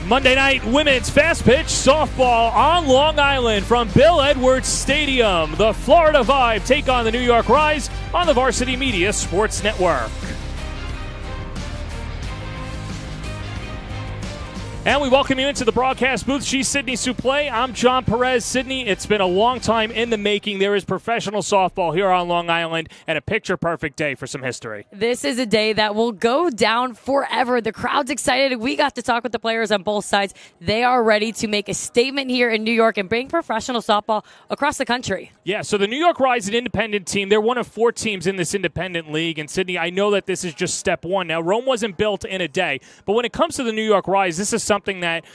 Monday night women's fast pitch softball on Long Island from Bill Edwards Stadium. The Florida Vibe take on the New York Rise on the Varsity Media Sports Network. And we welcome you into the broadcast booth. She's Sydney Suplee. I'm John Perez. Sydney, it's been a long time in the making. There is professional softball here on Long Island and a picture-perfect day for some history. This is a day that will go down forever. The crowd's excited. We got to talk with the players on both sides. They are ready to make a statement here in New York and bring professional softball across the country. Yeah, so the New York Rise, an independent team. They're one of 4 teams in this independent league. And Sydney, I know that this is just step one. Now, Rome wasn't built in a day. But when it comes to the New York Rise, this is something that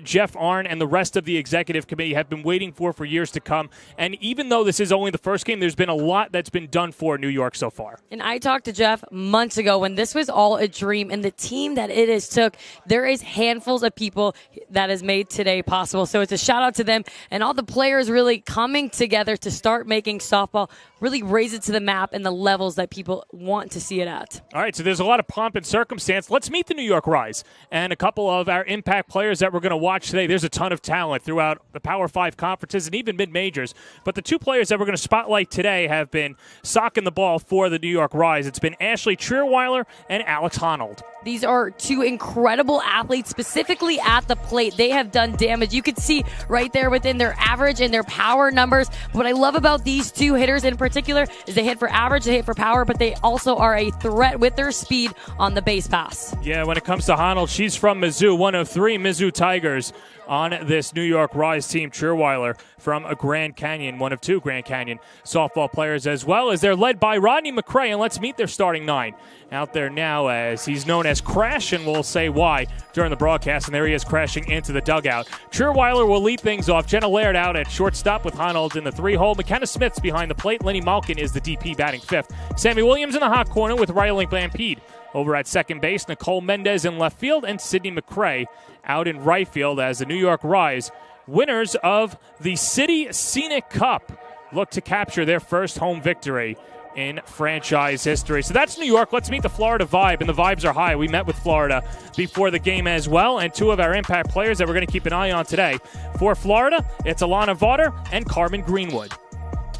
Jeff Arnn and the rest of the executive committee have been waiting for years to come. And even though this is only the first game, there's been a lot that's been done for New York so far. And I talked to Jeff months ago when this was all a dream, and the team that it has took, there is handfuls of people that has made today possible. So it's a shout out to them and all the players really coming together to start making softball really raise it to the map and the levels that people want to see it at. All right, so there's a lot of pomp and circumstance. Let's meet the New York Rise and a couple of our impact players that we're going to watch today. There's a ton of talent throughout the Power 5 conferences and even mid-majors. But the 2 players that we're going to spotlight today have been socking the ball for the New York Rise. It's been Ashley Trierweiler and Alex Honnold. These are 2 incredible athletes, specifically at the plate. They have done damage. You can see right there within their average and their power numbers. What I love about these 2 hitters in particular is they hit for average, they hit for power, but they also are a threat with their speed on the base pass. Yeah, when it comes to Honnold, she's from Mizzou, one of 3 Mizzou Tigers on this New York Rise team. Trierweiler from a Grand Canyon, one of 2 Grand Canyon softball players as well, as they're led by Rodney McCray. And let's meet their starting 9 out there now, as he's known as Crash, and we'll say why during the broadcast. And there he is crashing into the dugout. Trierweiler will lead things off. Jenna Laird out at shortstop with Honnold in the 3-hole. McKenna Smith's behind the plate. Lenny Malkin is the DP batting 5th. Sammy Williams in the hot corner with Riley Lampede over at second base. Nicole Mendez in left field, and Sydney McCray out in right field as the New York Rise, winners of the City Scenic Cup, look to capture their first home victory in franchise history. So that's New York. Let's meet the Florida Vibe, and the vibes are high. We met with Florida before the game as well, and 2 of our impact players that we're going to keep an eye on today. For Florida, it's Alana Vaughter and Carmen Greenwood.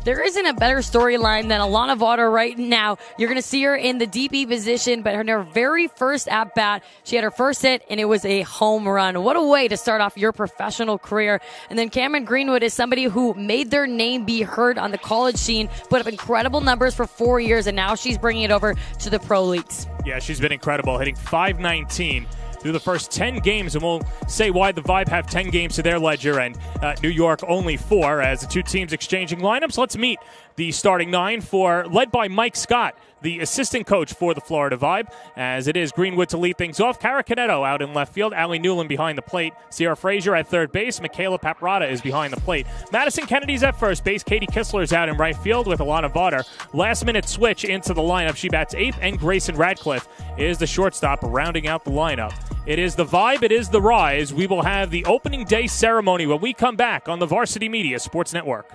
There isn't a better storyline than Alana Vaughter right now. You're going to see her in the DP position, but in her very first at-bat, she had her first hit, and it was a home run. What a way to start off your professional career. And then Cameron Greenwood is somebody who made their name be heard on the college scene, put up incredible numbers for 4 years, and now she's bringing it over to the pro leagues. Yeah, she's been incredible, hitting .519 through the first 10 games, and we'll say why the Vibe have 10 games to their ledger and New York only 4 as the 2 teams exchanging lineups. Let's meet the starting 9 led by Mike Scott, the assistant coach for the Florida Vibe, as it is Greenwood to lead things off. Cara Canetto out in left field. Allie Newland behind the plate. Sierra Frazier at third base. Michaela Paprata is behind the plate. Madison Kennedy's at first base. Katie Kistler's out in right field with Alana Vaughter. Last-minute switch into the lineup. She bats 8th, and Grayson Radcliffe is the shortstop rounding out the lineup. It is the Vibe. It is the Rise. We will have the opening day ceremony when we come back on the Varsity Media Sports Network.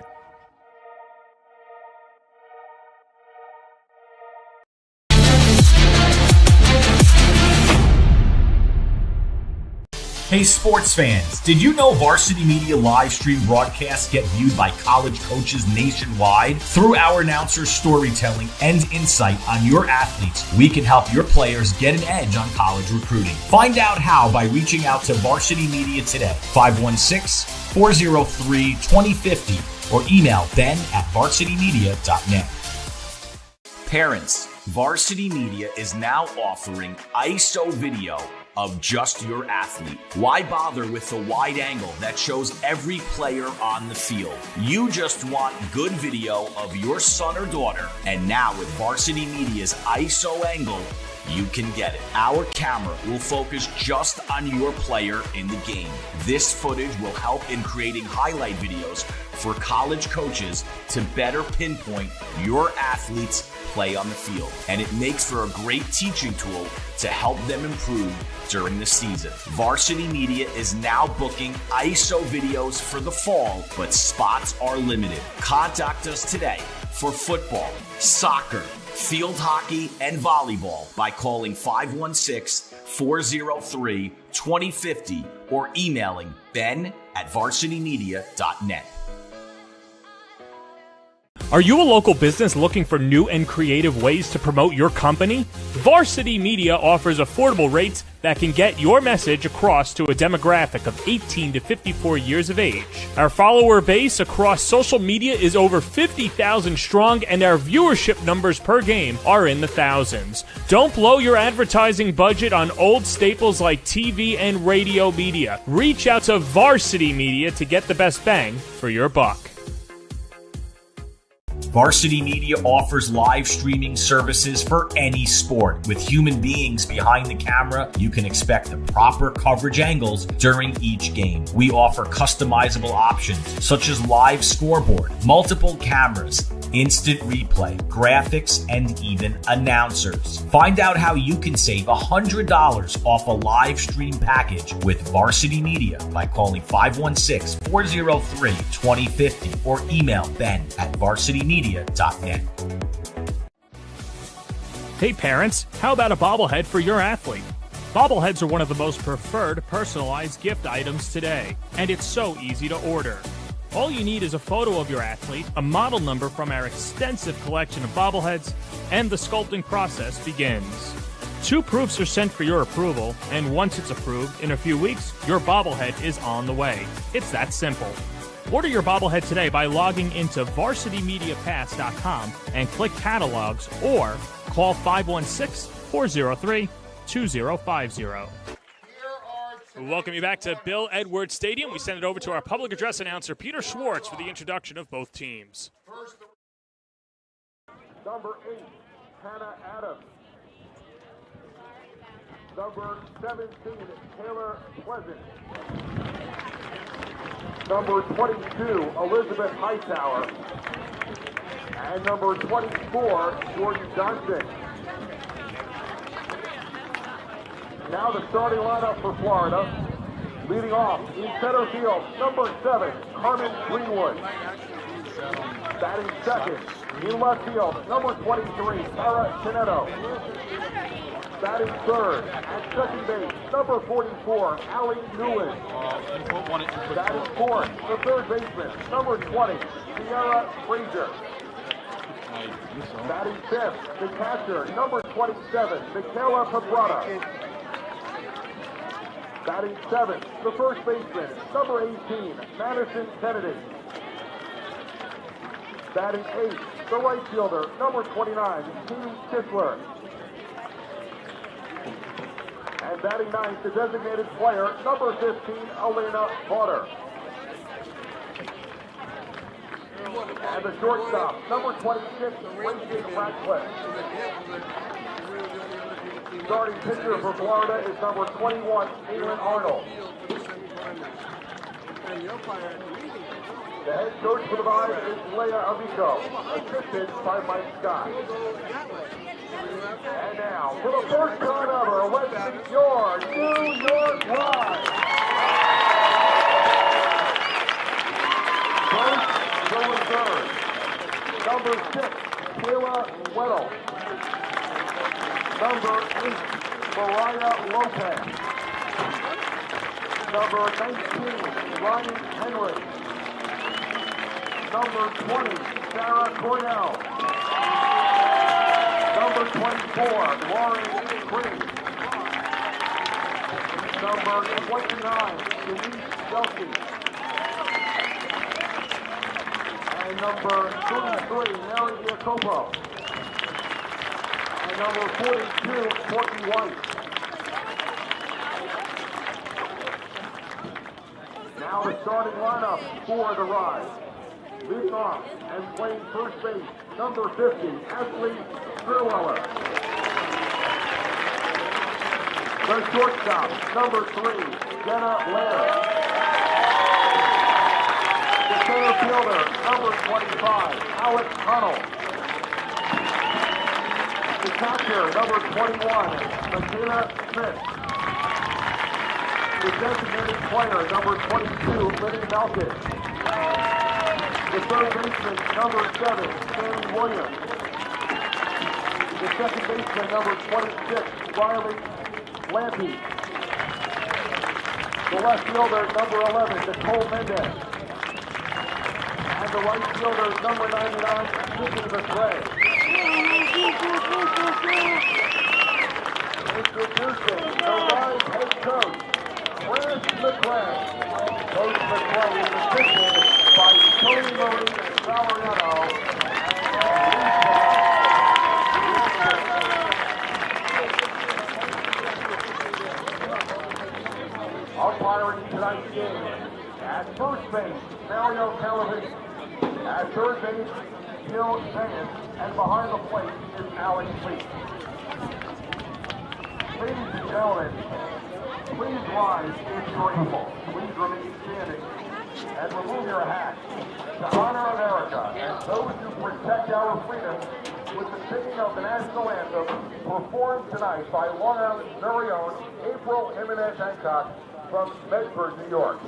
Hey sports fans, did you know Varsity Media live stream broadcasts get viewed by college coaches nationwide? Through our announcers' storytelling and insight on your athletes, we can help your players get an edge on college recruiting. Find out how by reaching out to Varsity Media today, 516-403-2050, or email ben@varsitymedia.net. Parents, Varsity Media is now offering ISO video of just your athlete. Why bother with the wide angle that shows every player on the field? You just want good video of your son or daughter, and now with Varsity Media's ISO angle, you can get it. Our camera will focus just on your player in the game. This footage will help in creating highlight videos for college coaches to better pinpoint your athlete's play on the field. And it makes for a great teaching tool to help them improve during the season. Varsity Media is now booking ISO videos for the fall, but spots are limited. Contact us today for football, soccer, field hockey, and volleyball by calling 516 403-2050 or emailing ben@varsitymedia.net. Are you a local business looking for new and creative ways to promote your company? Varsity Media offers affordable rates that can get your message across to a demographic of 18 to 54 years of age. Our follower base across social media is over 50,000 strong, and our viewership numbers per game are in the thousands. Don't blow your advertising budget on old staples like TV and radio media. Reach out to Varsity Media to get the best bang for your buck. Varsity Media offers live streaming services for any sport. With human beings behind the camera, you can expect the proper coverage angles during each game. We offer customizable options such as live scoreboard, multiple cameras, instant replay, graphics, and even announcers. Find out how you can save $100 off a live stream package with Varsity Media by calling 516-403-2050 or email ben@varsitymedia.net. Hey parents, how about a bobblehead for your athlete? Bobbleheads are one of the most preferred personalized gift items today, and it's so easy to order. All you need is a photo of your athlete, a model number from our extensive collection of bobbleheads, and the sculpting process begins. 2 proofs are sent for your approval, and once it's approved, in a few weeks, your bobblehead is on the way. It's that simple. Order your bobblehead today by logging into varsitymediapass.com and click catalogs or call 516-403-2050. We welcome you back to Bill Edwards Stadium. We send it over to our public address announcer, Peter Schwartz, for the introduction of both teams. Number 8, Hannah Adams. Number 17, Taylor Pleasant. Number 22, Elizabeth Hightower. And number 24, Jordan Johnson. Now the starting lineup for Florida. Leading off in center field, number 7, Carmen Greenwood. Batting second, in left field, number 23, Tara Canetto. Batting third, at second base, number 44, Allie Newland. Batting fourth, the third baseman, number 20, Sierra Frazier. Batting fifth, the catcher, number 27, Michaela Pabrata. Batting seventh, the first baseman, number 18, Madison Kennedy. Batting eighth, the right fielder, number 29, Katie Kistler. And batting ninth, the designated player, number 15, Elena Potter. And the shortstop, number 26, Lindsay Ratcliffe. Starting pitcher for Florida is number 21, Caitlin Arnold. The head coach for the Vibes is Leah Amico, assisted by Mike Scott. And now, for the first time ever, let's meet your New York Rise. First, the reserve. Number 6, Kayla Weddle. Number 8, Mariah Lopez. Number 19, Ryan Henry. Number 20, Sarah Cornell. Number 24, Lauren Green. Number 29, Denise Chelsea. And number 33, Mary Iacopo. And number 42, Courtney White. Now the starting lineup for the Rise. Leading off and playing first base, number 50, Ashley Sherweller. The shortstop, number 3, Jenna Laird. The center fielder, number 25, Alex Connell. The catcher, number 21, Michaela Smith. The designated player, number 22, Liddy Malkin. The third baseman, number 7, Sammy Williams. The second baseman, number 26, Riley Lampy. The left fielder, number 11, Nicole Mendez. And the right fielder, number 99, Susan McRae. Introducing the Rise head coach, Chris McRae. Coach McRae is assisted by Tony Marie Valeriano. Umpiring tonight's game. At first base, Mario Calavini. At third base, Gil Vance. And behind the plate is Alex Lee. Ladies and gentlemen, please rise if you're able. Please remain standing and remove your hat to honor America and those who protect our freedom with the singing of the national anthem performed tonight by Long Island's very own April Jimenez Hancock from Medford, New York.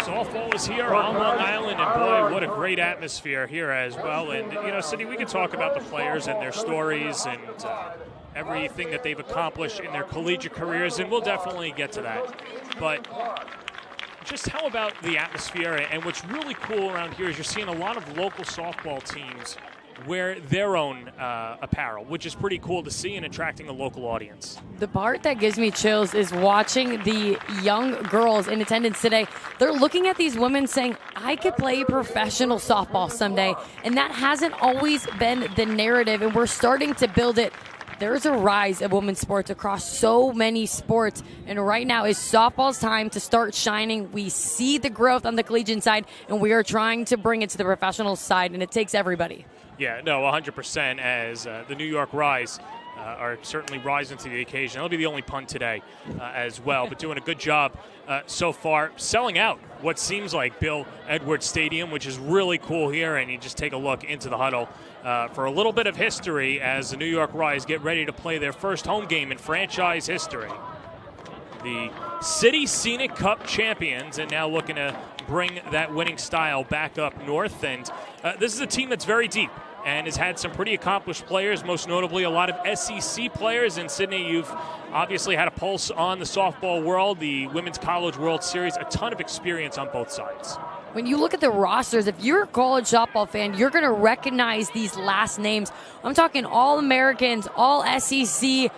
Softball is here on Long Island, and boy, what a great atmosphere here as well. And, you know, Cindy, we could talk about the players and their stories and everything that they've accomplished in their collegiate careers, and we'll definitely get to that. But just how about the atmosphere? And what's really cool around here is you're seeing a lot of local softball teams wear their own apparel, which is pretty cool to see and attracting a local audience. The part that gives me chills is watching the young girls in attendance today. They're looking at these women saying, I could play professional softball someday. And that hasn't always been the narrative, and we're starting to build it. There's a rise of women's sports across so many sports, and right now is softball's time to start shining. We see the growth on the collegiate side, and we are trying to bring it to the professional side, and it takes everybody. Yeah, no, 100%, as the New York Rise are certainly rising to the occasion. That'll be the only pun today as well, but doing a good job so far, selling out what seems like Bill Edwards Stadium, which is really cool here, and you just take a look into the huddle for a little bit of history as the New York Rise get ready to play their first home game in franchise history. The City Scenic Cup champions, and now looking to bring that winning style back up north, and this is a team that's very deep and has had some pretty accomplished players, most notably a lot of SEC players. And Sydney, you've obviously had a pulse on the softball world, the Women's College World Series, a ton of experience on both sides. When you look at the rosters, if you're a college softball fan, you're going to recognize these last names. I'm talking All-Americans, all SEC,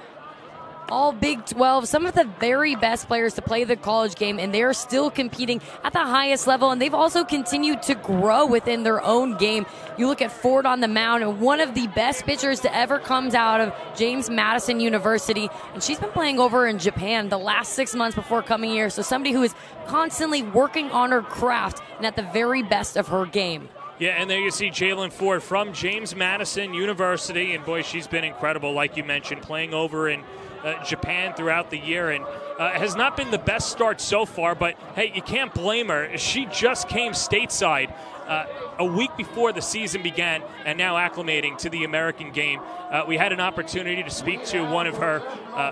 all Big 12, some of the very best players to play the college game, and they're still competing at the highest level, and they've also continued to grow within their own game. You look at Ford on the mound, and one of the best pitchers to ever comes out of James Madison University, and she's been playing over in Japan the last 6 months before coming here, so somebody who is constantly working on her craft and at the very best of her game. Yeah, and there you see Jalen Ford from James Madison University, and boy, she's been incredible, like you mentioned, playing over in Japan throughout the year, and has not been the best start so far, but hey, you can't blame her. She just came stateside a week before the season began and now acclimating to the American game. We had an opportunity to speak to one of her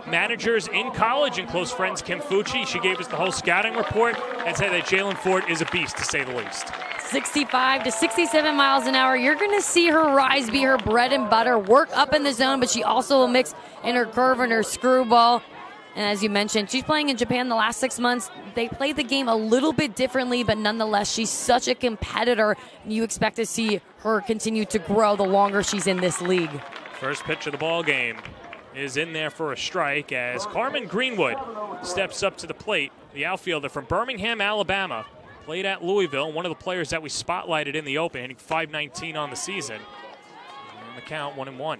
managers in college and close friends, Kim Fucci. She gave us the whole scouting report and said that Jalen Ford is a beast, to say the least. 65 to 67 miles an hour. You're going to see her rise be her bread and butter, work up in the zone, but she also will mix in her curve and her screwball. And as you mentioned, she's playing in Japan the last 6 months. They play the game a little bit differently, but nonetheless, she's such a competitor. You expect to see her continue to grow the longer she's in this league. First pitch of the ball game is in there for a strike as Carmen Greenwood steps up to the plate. The outfielder from Birmingham, Alabama. Played at Louisville, one of the players that we spotlighted in the Open, hitting .519 on the season. And the count 1-1.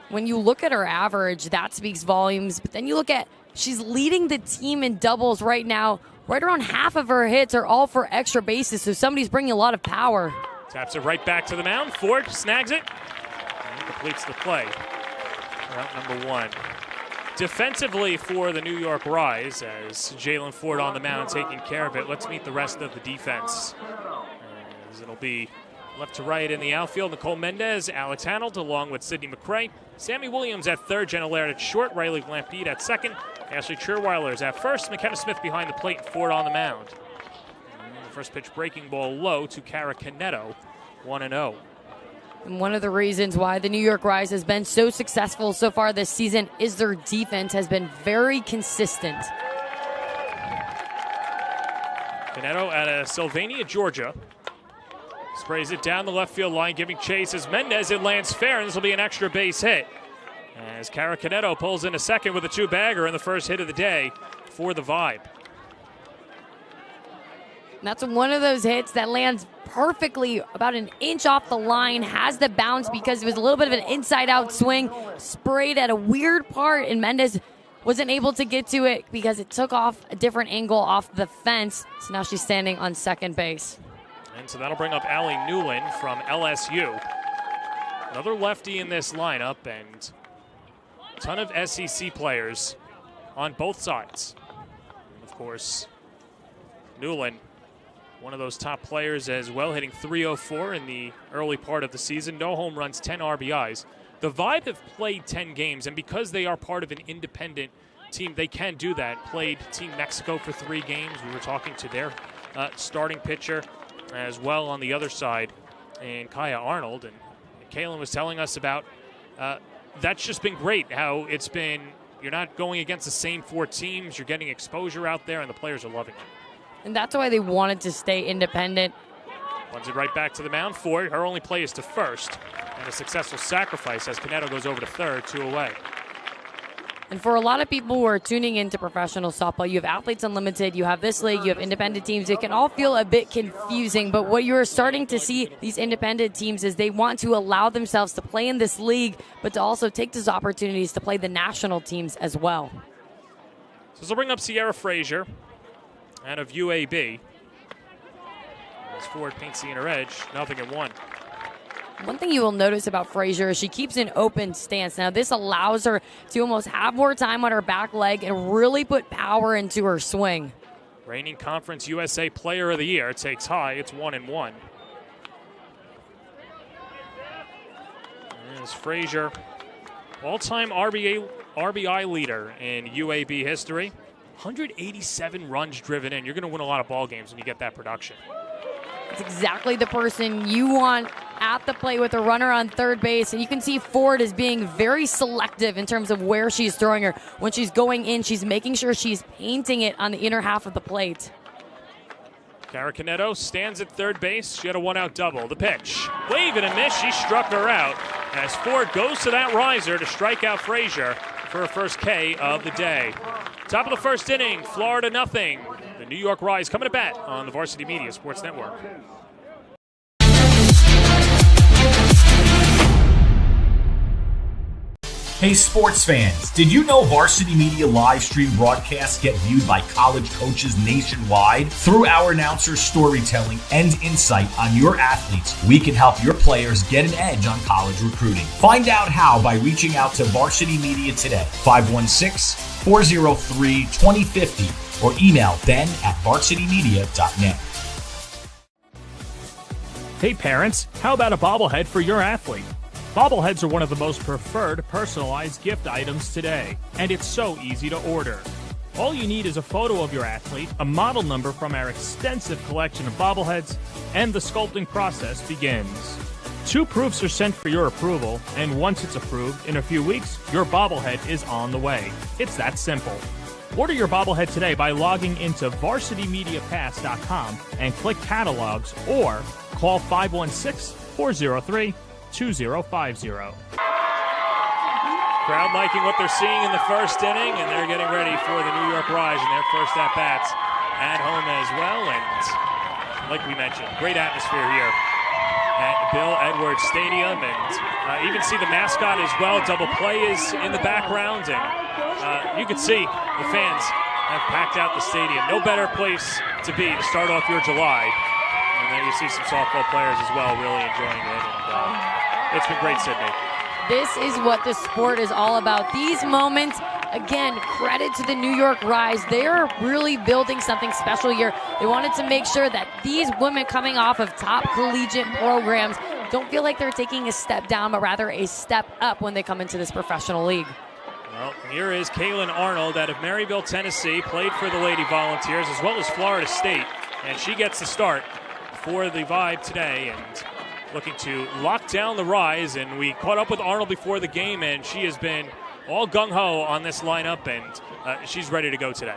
When you look at her average, that speaks volumes. But then you look at, she's leading the team in doubles right now. Right around half of her hits are all for extra bases, so somebody's bringing a lot of power. Taps it right back to the mound. Ford snags it and completes the play. Route number 1. Defensively for the New York Rise, as Jalen Ford on the mound taking care of it. Let's meet the rest of the defense. As it'll be left to right in the outfield, Nicole Mendez, Alex Hanold, along with Sydney McCray. Sammy Williams at third, Jenna Laird at short, Riley Lampede at second, Ashley Trierweiler is at first, McKenna Smith behind the plate, and Ford on the mound. And the first pitch breaking ball low to Kara Caneto, 1-0. And one of the reasons why the New York Rise has been so successful so far this season is their defense has been very consistent. Caneto out of Sylvania, Georgia. Sprays it down the left field line, giving chase as Mendez. It lands fair, and this will be an extra base hit. As Kara Caneto pulls into second with a two-bagger in the first hit of the day for the Vibe. And that's one of those hits that lands perfectly about an inch off the line, has the bounce because it was a little bit of an inside-out swing, sprayed at a weird part, and Mendez wasn't able to get to it because it took off a different angle off the fence. So now she's standing on second base. And so that'll bring up Allie Newland from LSU. Another lefty in this lineup, and a ton of SEC players on both sides. And of course, Newland, one of those top players as well, hitting .304 in the early part of the season. No home runs, 10 RBIs. The Vibe have played 10 games, and because they are part of an independent team, they can do that. Played Team Mexico for 3 games. We were talking to their starting pitcher as well on the other side, and Kaya Arnold. And Kaylin was telling us about that's just been great, how it's been, you're not going against the same 4 teams, you're getting exposure out there, and the players are loving it. And that's why they wanted to stay independent. Runs it right back to the mound for it. Her only play is to first, and a successful sacrifice as Caneto goes over to third, 2 away. And for a lot of people who are tuning into professional softball, you have Athletes Unlimited, you have this league, you have independent teams. It can all feel a bit confusing, but what you're starting to see these independent teams is they want to allow themselves to play in this league, but to also take those opportunities to play the national teams as well. So this will bring up Sierra Frazier out of UAB. As Ford paints the inner edge, 0-1. One thing you will notice about Frazier is she keeps an open stance. Now, this allows her to almost have more time on her back leg and really put power into her swing. Reigning Conference USA Player of the Year takes high. It's 1-1. As Frazier, all-time RBI leader in UAB history. 187 runs driven in. You're going to win a lot of ball games when you get that production. It's exactly the person you want at the plate with a runner on third base. And you can see Ford is being very selective in terms of where she's throwing her. When she's going in, she's making sure she's painting it on the inner half of the plate. Kara Caneto stands at third base. She had a 1-out double. The pitch. Wave and a miss. She struck her out as Ford goes to that riser to strike out Frazier for her first K of the day. Top of the first inning, Florida 0. The New York Rise coming to bat on the Varsity Media Sports Network. Hey sports fans, did you know Varsity Media live stream broadcasts get viewed by college coaches nationwide? Through our announcers' storytelling and insight on your athletes, we can help your players get an edge on college recruiting. Find out how by reaching out to Varsity Media today, 516-403-2050, or email ben@varsitymedia.net. Hey parents, how about a bobblehead for your athlete? Bobbleheads are one of the most preferred personalized gift items today, and it's so easy to order. All you need is a photo of your athlete, a model number from our extensive collection of bobbleheads, and the sculpting process begins. 2 proofs are sent for your approval, and once it's approved, in a few weeks, your bobblehead is on the way. It's that simple. Order your bobblehead today by logging into varsitymediapass.com and click catalogs, or call 516-403-2050. Crowd liking what they're seeing in the first inning, and they're getting ready for the New York Rise in their first at-bats at home as well. And like we mentioned, great atmosphere here at Bill Edwards Stadium, and you can see the mascot as well. Double play is in the background, and you can see the fans have packed out the stadium. No better place to be to start off your July. And there you see some softball players as well really enjoying it. And it's been great, Sydney. This is what the sport is all about. These moments, again, credit to the New York Rise. They are really building something special here. They wanted to make sure that these women coming off of top collegiate programs don't feel like they're taking a step down, but rather a step up when they come into this professional league. Well, here is Kaylin Arnold out of Maryville, Tennessee, played for the Lady Volunteers as well as Florida State, and she gets the start for the Vibe today and looking to lock down the Rise. And we caught up with Arnold before the game, and she has been all gung-ho on this lineup, and she's ready to go today.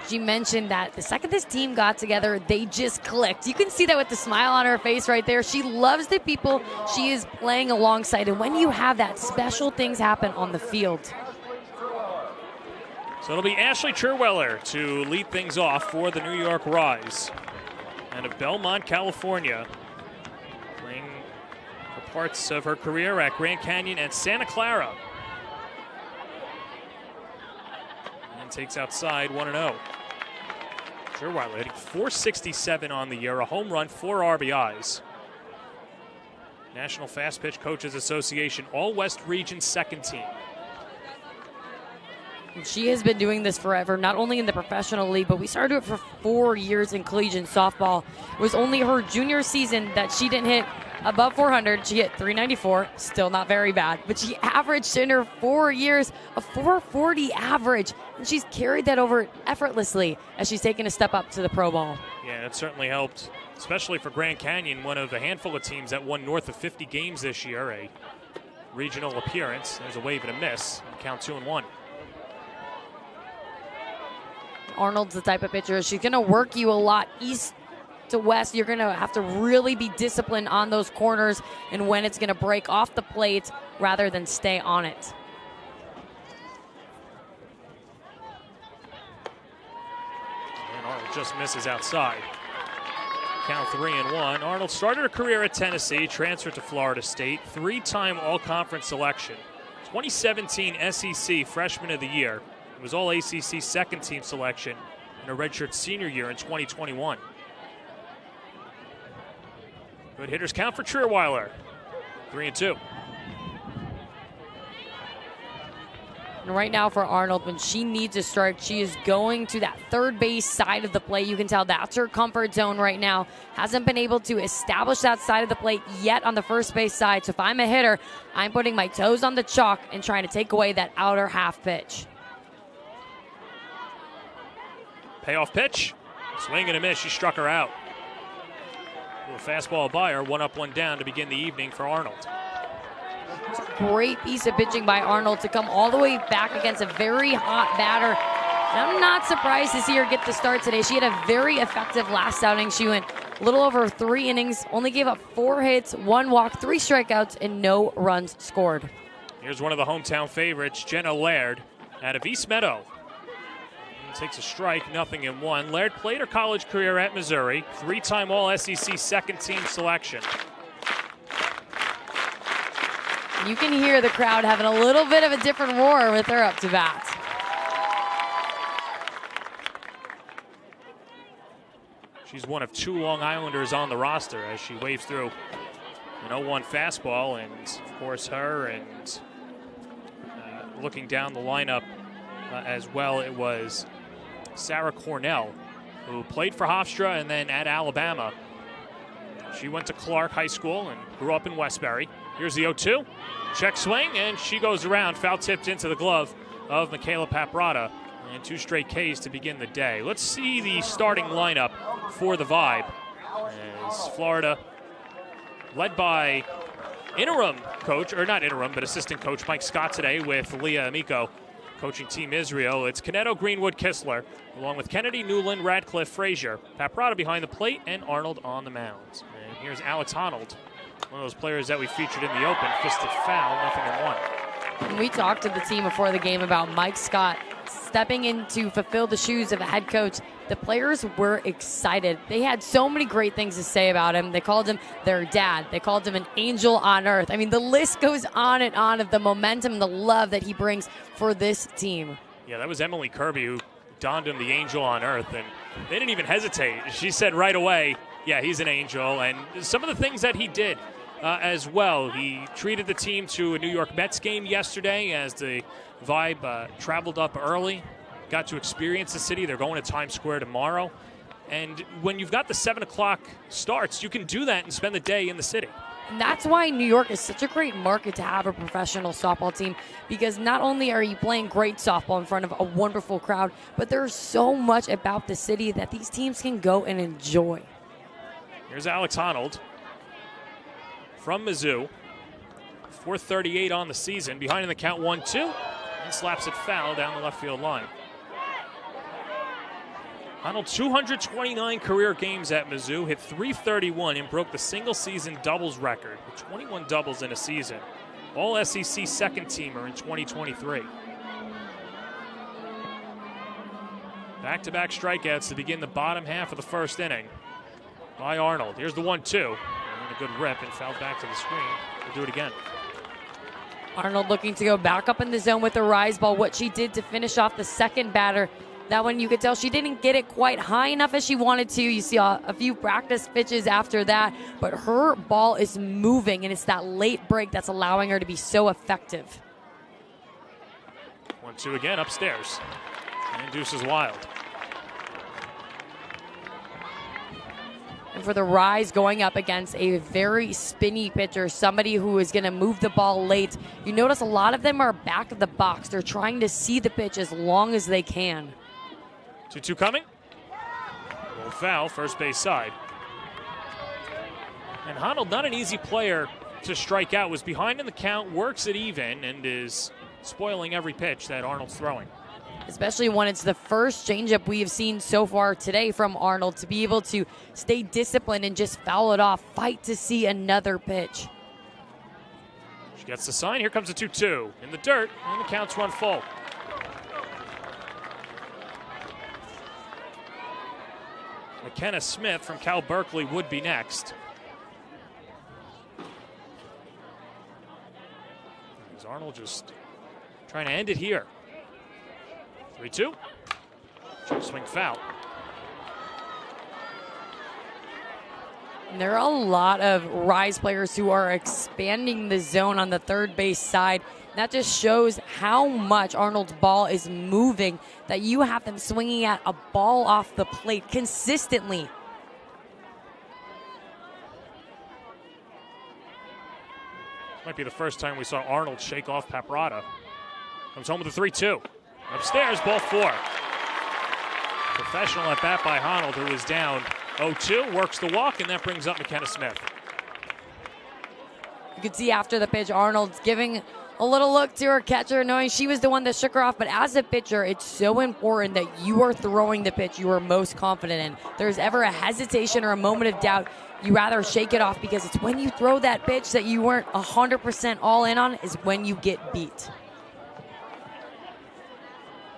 She mentioned that the second this team got together, they just clicked. You can see that with the smile on her face right there. She loves the people she is playing alongside, and when you have that, special things happen on the field. So it'll be Ashley Cherweller to lead things off for the New York Rise out of Belmont, California, playing for parts of her career at Grand Canyon and Santa Clara. And takes outside 1-0. Cherweller hitting .467 on the year, a home run, 4 RBIs. National Fast Pitch Coaches Association All-West Region second team. She has been doing this forever, not only in the professional league, but we started it for 4 years in collegiate softball. It was only her junior season that she didn't hit above 400. She hit .394, still not very bad, but she averaged in her 4 years a .440 average, and she's carried that over effortlessly as she's taken a step up to the pro ball. Yeah, it certainly helped, especially for Grand Canyon, one of a handful of teams that won north of 50 games this year, a regional appearance. There's a wave and a miss, count 2-1. Arnold's the type of pitcher, she's going to work you a lot east to west. You're going to have to really be disciplined on those corners and when it's going to break off the plate rather than stay on it. And Arnold just misses outside. Count 3-1. Arnold started her career at Tennessee, transferred to Florida State, 3-time All-Conference selection, 2017 SEC Freshman of the Year. It was all ACC second team selection in a redshirt senior year in 2021. Good hitters count for Cherweller. 3-2. And right now for Arnold, when she needs a strike, she is going to that third base side of the plate. You can tell that's her comfort zone right now. Hasn't been able to establish that side of the plate yet on the first base side. So if I'm a hitter, I'm putting my toes on the chalk and trying to take away that outer half pitch. Payoff pitch. Swing and a miss. She struck her out. A little fastball by her. 1 up, 1 down to begin the evening for Arnold. It's a great piece of pitching by Arnold to come all the way back against a very hot batter. And I'm not surprised to see her get the start today. She had a very effective last outing. She went a little over 3 innings, only gave up 4 hits, 1 walk, 3 strikeouts, and no runs scored. Here's one of the hometown favorites, Jenna Laird, out of East Meadow. Takes a strike, 0-1. Laird played her college career at Missouri, 3-time All-SEC second team selection. You can hear the crowd having a little bit of a different roar with her up to bat. She's one of 2 Long Islanders on the roster as she waves through an 0-1 fastball, and of course her, and looking down the lineup as well, it was Sarah Cornell, who played for Hofstra and then at Alabama. She went to Clark High School and grew up in Westbury. Here's the 0-2. Check swing, and she goes around, foul tipped into the glove of Michaela Paprada. And 2 straight Ks to begin the day. Let's see the starting lineup for the Vibe. As Florida, led by interim coach, or not interim, but assistant coach Mike Scott today with Leah Amico coaching Team Israel. It's Caneto, Greenwood, Kistler, along with Kennedy, Newland, Radcliffe, Frazier, Paprada behind the plate, and Arnold on the mound. And here's Alex Honnold, one of those players that we featured in the open, fisted foul, 0-1. And we talked to the team before the game about Mike Scott stepping in to fulfill the shoes of a head coach. The players were excited. They had so many great things to say about him. They called him their dad. They called him an angel on earth. I mean, the list goes on and on of the momentum and the love that he brings for this team. Yeah, that was Emily Kirby who donned him the angel on earth, and they didn't even hesitate. She said right away, yeah, he's an angel, and some of the things that he did as well. He treated the team to a New York Mets game yesterday as the Vibe traveled up early, got to experience the city. They're going to Times Square tomorrow. And when you've got the 7 o'clock starts, you can do that and spend the day in the city. And that's why New York is such a great market to have a professional softball team, because not only are you playing great softball in front of a wonderful crowd, but there's so much about the city that these teams can go and enjoy. Here's Alex Honnold from Mizzou. 438 on the season. Behind in the count 1-2. And slaps it foul down the left field line. Honnold, 229 career games at Mizzou, hit .331 and broke the single-season doubles record with 21 doubles in a season. All SEC second-teamer in 2023. Back-to-back strikeouts to begin the bottom half of the first inning by Arnold. Here's the 1-2. And a good rip and fouled back to the screen. We'll do it again. Arnold looking to go back up in the zone with the rise ball. What she did to finish off the second batter, that one you could tell she didn't get it quite high enough as she wanted to. You see a few practice pitches after that, but her ball is moving, and it's that late break that's allowing her to be so effective. 1-2 again upstairs. And Deuces wild. And for the Rise, going up against a very spinny pitcher, somebody who is going to move the ball late. You notice a lot of them are back of the box. They're trying to see the pitch as long as they can. 2-2 coming. Roll foul, first base side. And Honnold, not an easy player to strike out. Was behind in the count, works it even, and is spoiling every pitch that Arnold's throwing. Especially when it's the first changeup we have seen so far today from Arnold, to be able to stay disciplined and just foul it off, fight to see another pitch. She gets the sign. Here comes the 2-2 in the dirt, and the count's run full. McKenna Smith from Cal Berkeley would be next. Is Arnold just trying to end it here? 3-2. Check swing foul. And there are a lot of Rise players who are expanding the zone on the third base side. That just shows how much Arnold's ball is moving, that you have them swinging at a ball off the plate consistently. Might be the first time we saw Arnold shake off Paprada. Comes home with a 3-2. Upstairs, ball 4. Professional at bat by Honnold, who is down 0-2, works the walk, and that brings up McKenna Smith. You could see after the pitch, Arnold's giving a little look to her catcher, knowing she was the one that shook her off. But as a pitcher, it's so important that you are throwing the pitch you are most confident in. If there's ever a hesitation or a moment of doubt, you rather shake it off, because it's when you throw that pitch that you weren't 100% all in on is when you get beat.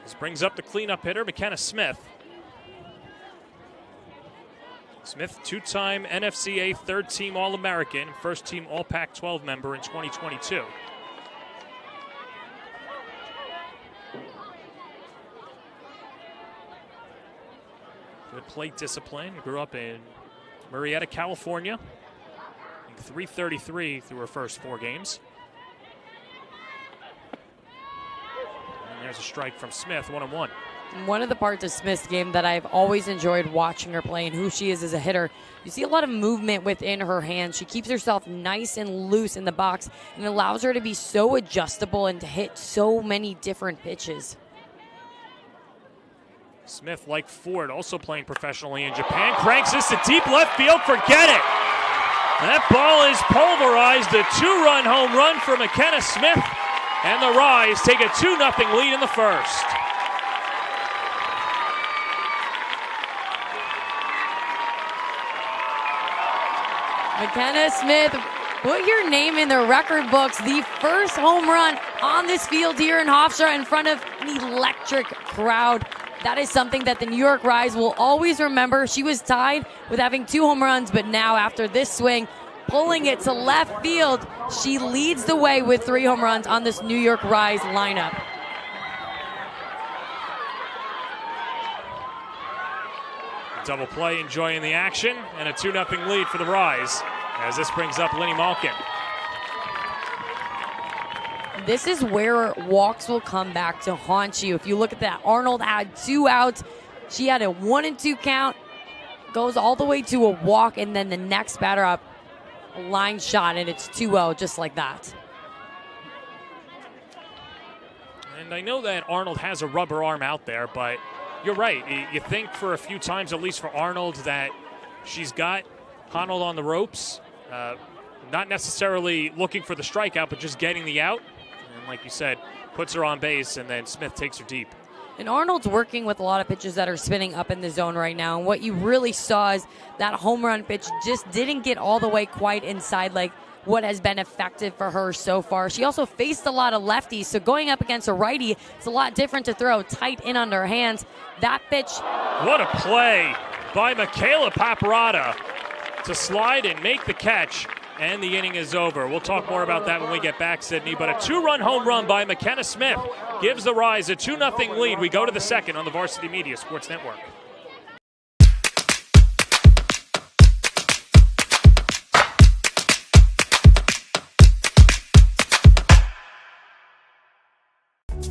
This brings up the cleanup hitter, McKenna Smith. Smith, two-time NFCA third-team All-American, first-team All-Pac-12 member in 2022. Good plate discipline. Grew up in Murrieta, California. 333 through her first 4 games. And there's a strike from Smith, 1-1. One of the parts of Smith's game that I've always enjoyed watching her play and who she is as a hitter, you see a lot of movement within her hands. She keeps herself nice and loose in the box and allows her to be so adjustable and to hit so many different pitches. Smith, like Ford, also playing professionally in Japan, cranks this to deep left field. Forget it. That ball is pulverized. A 2-run home run for McKenna Smith. And the Rise take a 2-0 lead in the first. McKenna Smith, put your name in the record books. The first home run on this field here in Hofstra in front of an electric crowd. That is something that the New York Rise will always remember. She was tied with having 2 home runs, but now after this swing, pulling it to left field, she leads the way with 3 home runs on this New York Rise lineup. Double play, enjoying the action, and a 2-0 lead for the Rise as this brings up Linny Malkin. This is where walks will come back to haunt you. If you look at that, Arnold had 2 outs. She had a 1-2 count, goes all the way to a walk, and then the next batter up, a line shot, and it's 2-0 just like that. And I know that Arnold has a rubber arm out there, but you're right. You think for a few times, at least for Arnold, that she's got Arnold on the ropes. Not necessarily looking for the strikeout, but just getting the out. And like you said, puts her on base, and then Smith takes her deep. And Arnold's working with a lot of pitches that are spinning up in the zone right now. And what you really saw is that home run pitch just didn't get all the way quite inside like what has been effective for her so far. She also faced a lot of lefties, so going up against a righty, it's a lot different to throw tight in on her hands. That pitch. What a play by Michaela Paparata to slide and make the catch, and the inning is over. We'll talk more about that when we get back, Sydney, but a 2-run home run by McKenna Smith gives the Rise a 2-0 lead. We go to the second on the Varsity Media Sports Network.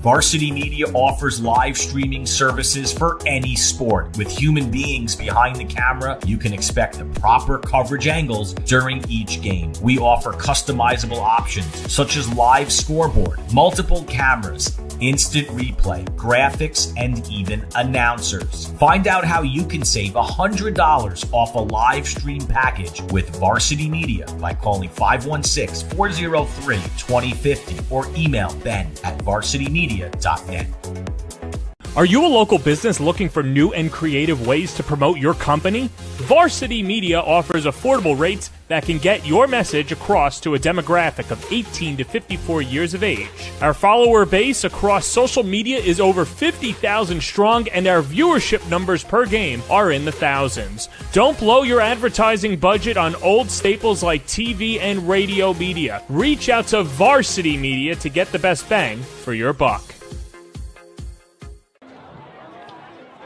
Varsity Media offers live streaming services for any sport. With human beings behind the camera, you can expect the proper coverage angles during each game. We offer customizable options such as live scoreboard, multiple cameras, instant replay, graphics, and even announcers. Find out how you can save $100 off a live stream package with Varsity Media by calling 516-403-2050 or email ben@varsitymedia.net. Are you a local business looking for new and creative ways to promote your company? Varsity Media offers affordable rates that can get your message across to a demographic of 18 to 54 years of age. Our follower base across social media is over 50,000 strong, and our viewership numbers per game are in the thousands. Don't blow your advertising budget on old staples like TV and radio media. Reach out to Varsity Media to get the best bang for your buck.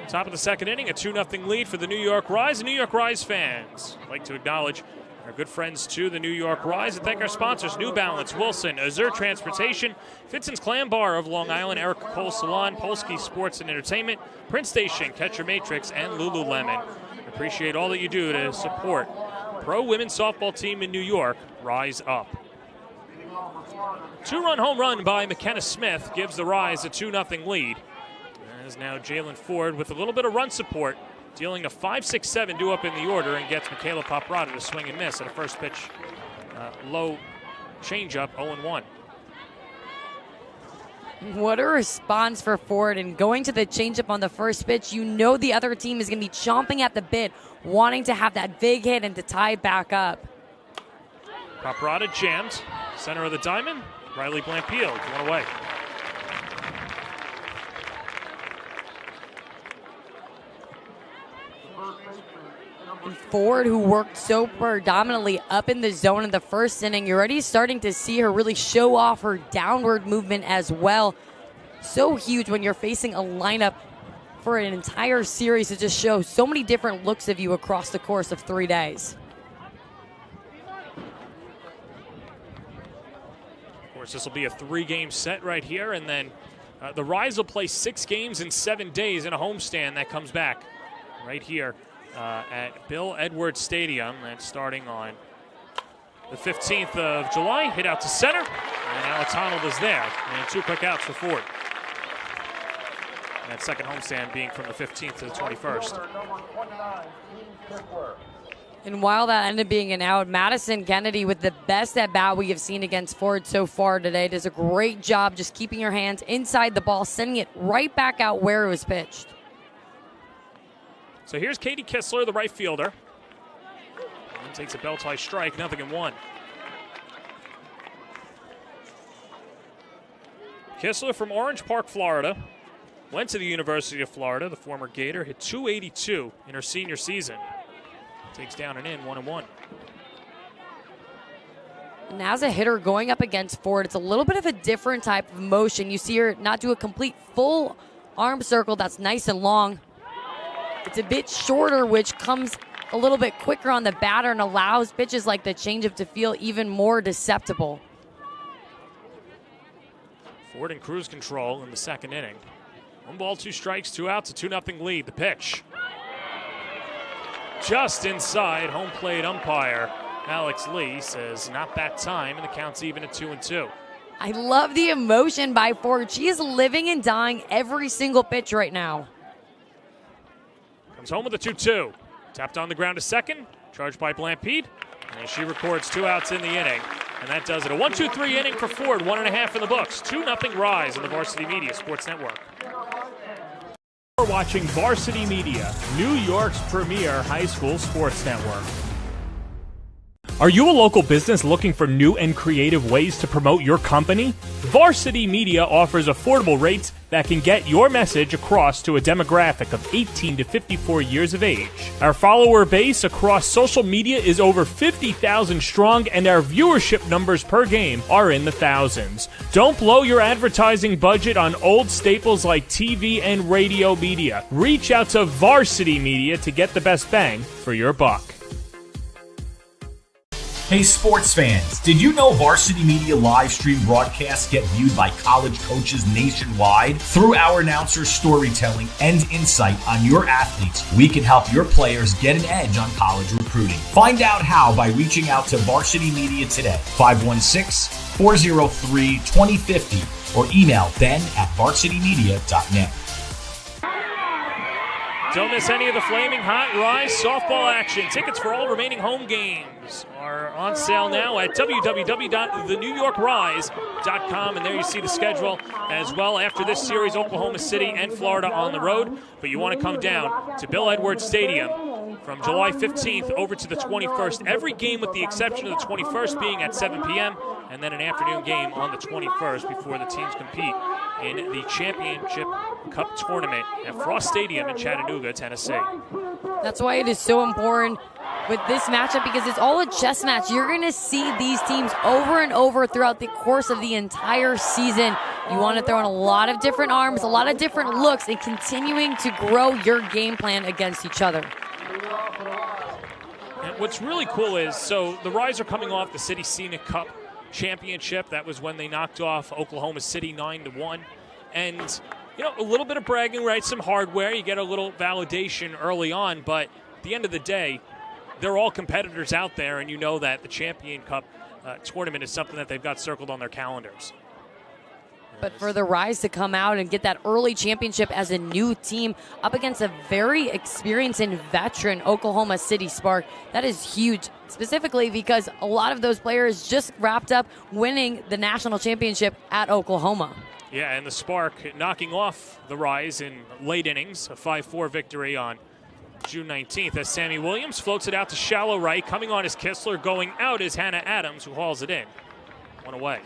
Top of the second inning, a 2-0 lead for the New York Rise. And New York Rise fans, I'd like to acknowledge our good friends to the New York Rise and thank our sponsors, New Balance, Wilson, Azure Transportation, Fitzon's Clam Bar of Long Island, Erica Cole Salon, Polsky Sports and Entertainment, Print Station, Catcher Matrix, and Lululemon. Appreciate all that you do to support pro women's softball team in New York, Rise Up. 2-run home run by McKenna Smith gives the Rise a 2-0 lead. As now Jalen Ford with a little bit of run support, dealing a 5-6-7 due up in the order, and gets Michaela Paparata to swing and miss at a first pitch low changeup, 0-1. What a response for Ford, and going to the changeup on the first pitch, you know the other team is going to be chomping at the bit, wanting to have that big hit and to tie it back up. Paparata jammed, center of the diamond, Riley Blampield, one away. And Ford, who worked so predominantly up in the zone in the first inning, you're already starting to see her really show off her downward movement as well. So huge when you're facing a lineup for an entire series to just show so many different looks of you across the course of 3 days. Of course, this will be a 3-game set right here, and then the Rise will play 6 games in 7 days in a homestand that comes back right here at Bill Edwards Stadium. That's starting on the 15th of July. Hit out to center, and Alex Honnold is there. And 2 quick outs for Ford. And that second homestand being from the 15th to the 21st. And while that ended up being an out, Madison Kennedy with the best at bat we have seen against Ford so far today does a great job just keeping her hands inside the ball, sending it right back out where it was pitched. So here's Katie Kistler, the right fielder. And takes a belt-high strike, 0-1. Kistler from Orange Park, Florida. Went to the University of Florida, the former Gator. Hit .282 in her senior season. Takes down and in, 1-1. And as a hitter going up against Ford, it's a little bit of a different type of motion. You see her not do a complete full arm circle that's nice and long. It's a bit shorter, which comes a little bit quicker on the batter and allows pitches like the changeup to feel even more deceptible. Ford in cruise control in the second inning. 1 ball, 2 strikes, 2 outs, a 2-0 lead. The pitch. Just inside home plate umpire Alex Lee says not that time, and the count's even at 2-2. I love the emotion by Ford. She is living and dying every single pitch right now. Comes home with a 2-2. Tapped on the ground to second, charged by Blampede, and she records 2 outs in the inning. And that does it. A 1-2-3 inning for Ford, 1.5 in the books. 2-0 Rise on the Varsity Media Sports Network. You're watching Varsity Media, New York's premier high school sports network. Are you a local business looking for new and creative ways to promote your company? Varsity Media offers affordable rates that can get your message across to a demographic of 18 to 54 years of age. Our follower base across social media is over 50,000 strong, and our viewership numbers per game are in the thousands. Don't blow your advertising budget on old staples like TV and radio media. Reach out to Varsity Media to get the best bang for your buck. Hey sports fans, did you know Varsity Media live stream broadcasts get viewed by college coaches nationwide? Through our announcers' storytelling and insight on your athletes, we can help your players get an edge on college recruiting. Find out how by reaching out to Varsity Media today, 516-403-2050, or email ben@varsitymedia.net. Don't miss any of the Flaming Hot Rise softball action. Tickets for all remaining home games are on sale now at www.thenewyorkrise.com, and there you see the schedule as well. After this series, Oklahoma City and Florida on the road, but you want to come down to Bill Edwards Stadium from July 15th over to the 21st. Every game with the exception of the 21st being at 7 p.m., and then an afternoon game on the 21st before the teams compete in the Championship Cup Tournament at Frost Stadium in Chattanooga, Tennessee. That's why it is so important with this matchup, because it's all a chess match. You're going to see these teams over and over throughout the course of the entire season. You want to throw in a lot of different arms, a lot of different looks, and continuing to grow your game plan against each other. And what's really cool is, so the Rise are coming off the City Scenic Cup Championship. That was when they knocked off Oklahoma City 9-1. And, you know, a little bit of bragging rights, some hardware. You get a little validation early on, but at the end of the day, they're all competitors out there, and you know that the Champion Cup tournament is something that they've got circled on their calendars. But for the Rise to come out and get that early championship as a new team up against a very experienced and veteran Oklahoma City Spark, that is huge, specifically because a lot of those players just wrapped up winning the national championship at Oklahoma. Yeah, and the Spark knocking off the Rise in late innings, a 5-4 victory on June 19th as Sammy Williams floats it out to shallow right. Coming on is Kistler, going out is Hannah Adams, who hauls it in. One away.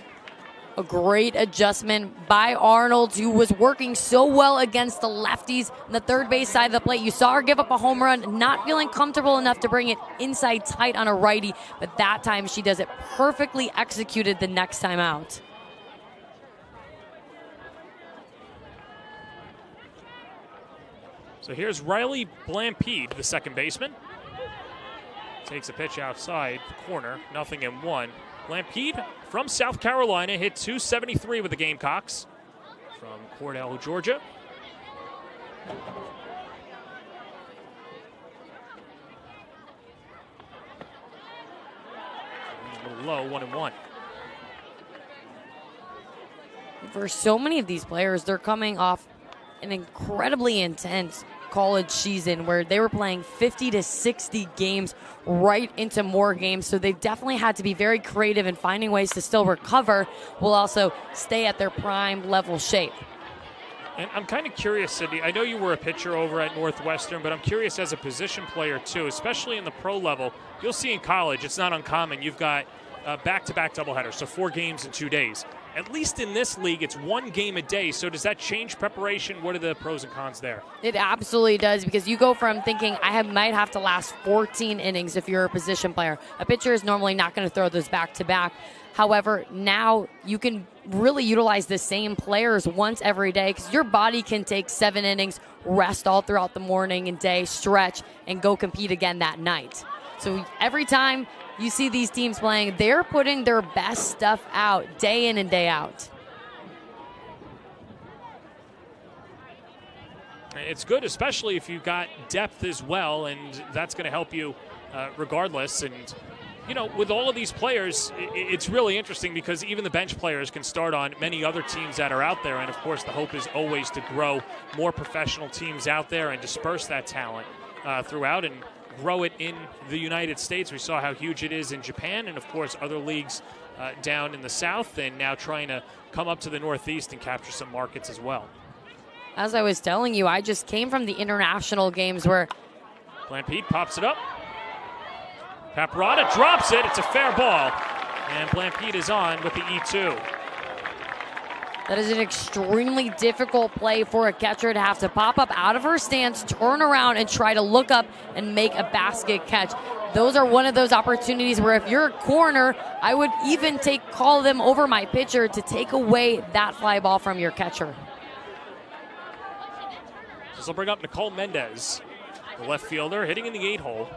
A great adjustment by Arnold, who was working so well against the lefties on the third base side of the plate. You saw her give up a home run, not feeling comfortable enough to bring it inside tight on a righty, but that time she does it perfectly executed the next time out. So here's Riley Blampede, the second baseman. Takes a pitch outside the corner, 0-1. Blampede from South Carolina hit .273 with the Gamecocks from Cordell, Georgia. A little low, 1-1. For so many of these players, they're coming off an incredibly intense college season where they were playing 50 to 60 games right into more games. So they've definitely had to be very creative in finding ways to still recover while also stay at their prime level shape. And I'm kind of curious, Sydney. I know you were a pitcher over at Northwestern, but I'm curious as a position player too, especially in the pro level. You'll see in college, it's not uncommon. You've got back-to-back doubleheaders, so 4 games in 2 days. At least in this league, it's 1 game a day. So does that change preparation? What are the pros and cons there? It absolutely does, because you go from thinking might have to last 14 innings if you're a position player. A pitcher is normally not going to throw those back-to-back. However, now you can really utilize the same players once every day because your body can take 7 innings, rest all throughout the morning and day, stretch, and go compete again that night. So every time you see these teams playing, they're putting their best stuff out day in and day out. It's good, especially if you've got depth as well, and that's going to help you regardless. And, you know, with all of these players, it's really interesting because even the bench players can start on many other teams that are out there. And, of course, the hope is always to grow more professional teams out there and disperse that talent throughout and grow it in the United States. We saw how huge it is in Japan and, of course, other leagues down in the South, and now trying to come up to the Northeast and capture some markets as well. As I was telling you, I just came from the international games where Blampede pops it up. Paparata drops it. It's a fair ball. And Blampede is on with the E2. that is an extremely difficult play for a catcher to have to pop up out of her stance, turn around, and try to look up and make a basket catch. Those are one of those opportunities where if you're a corner, I would even call them over my pitcher to take away that fly ball from your catcher. This will bring up Nicole Mendez, the left fielder, hitting in the 8-hole.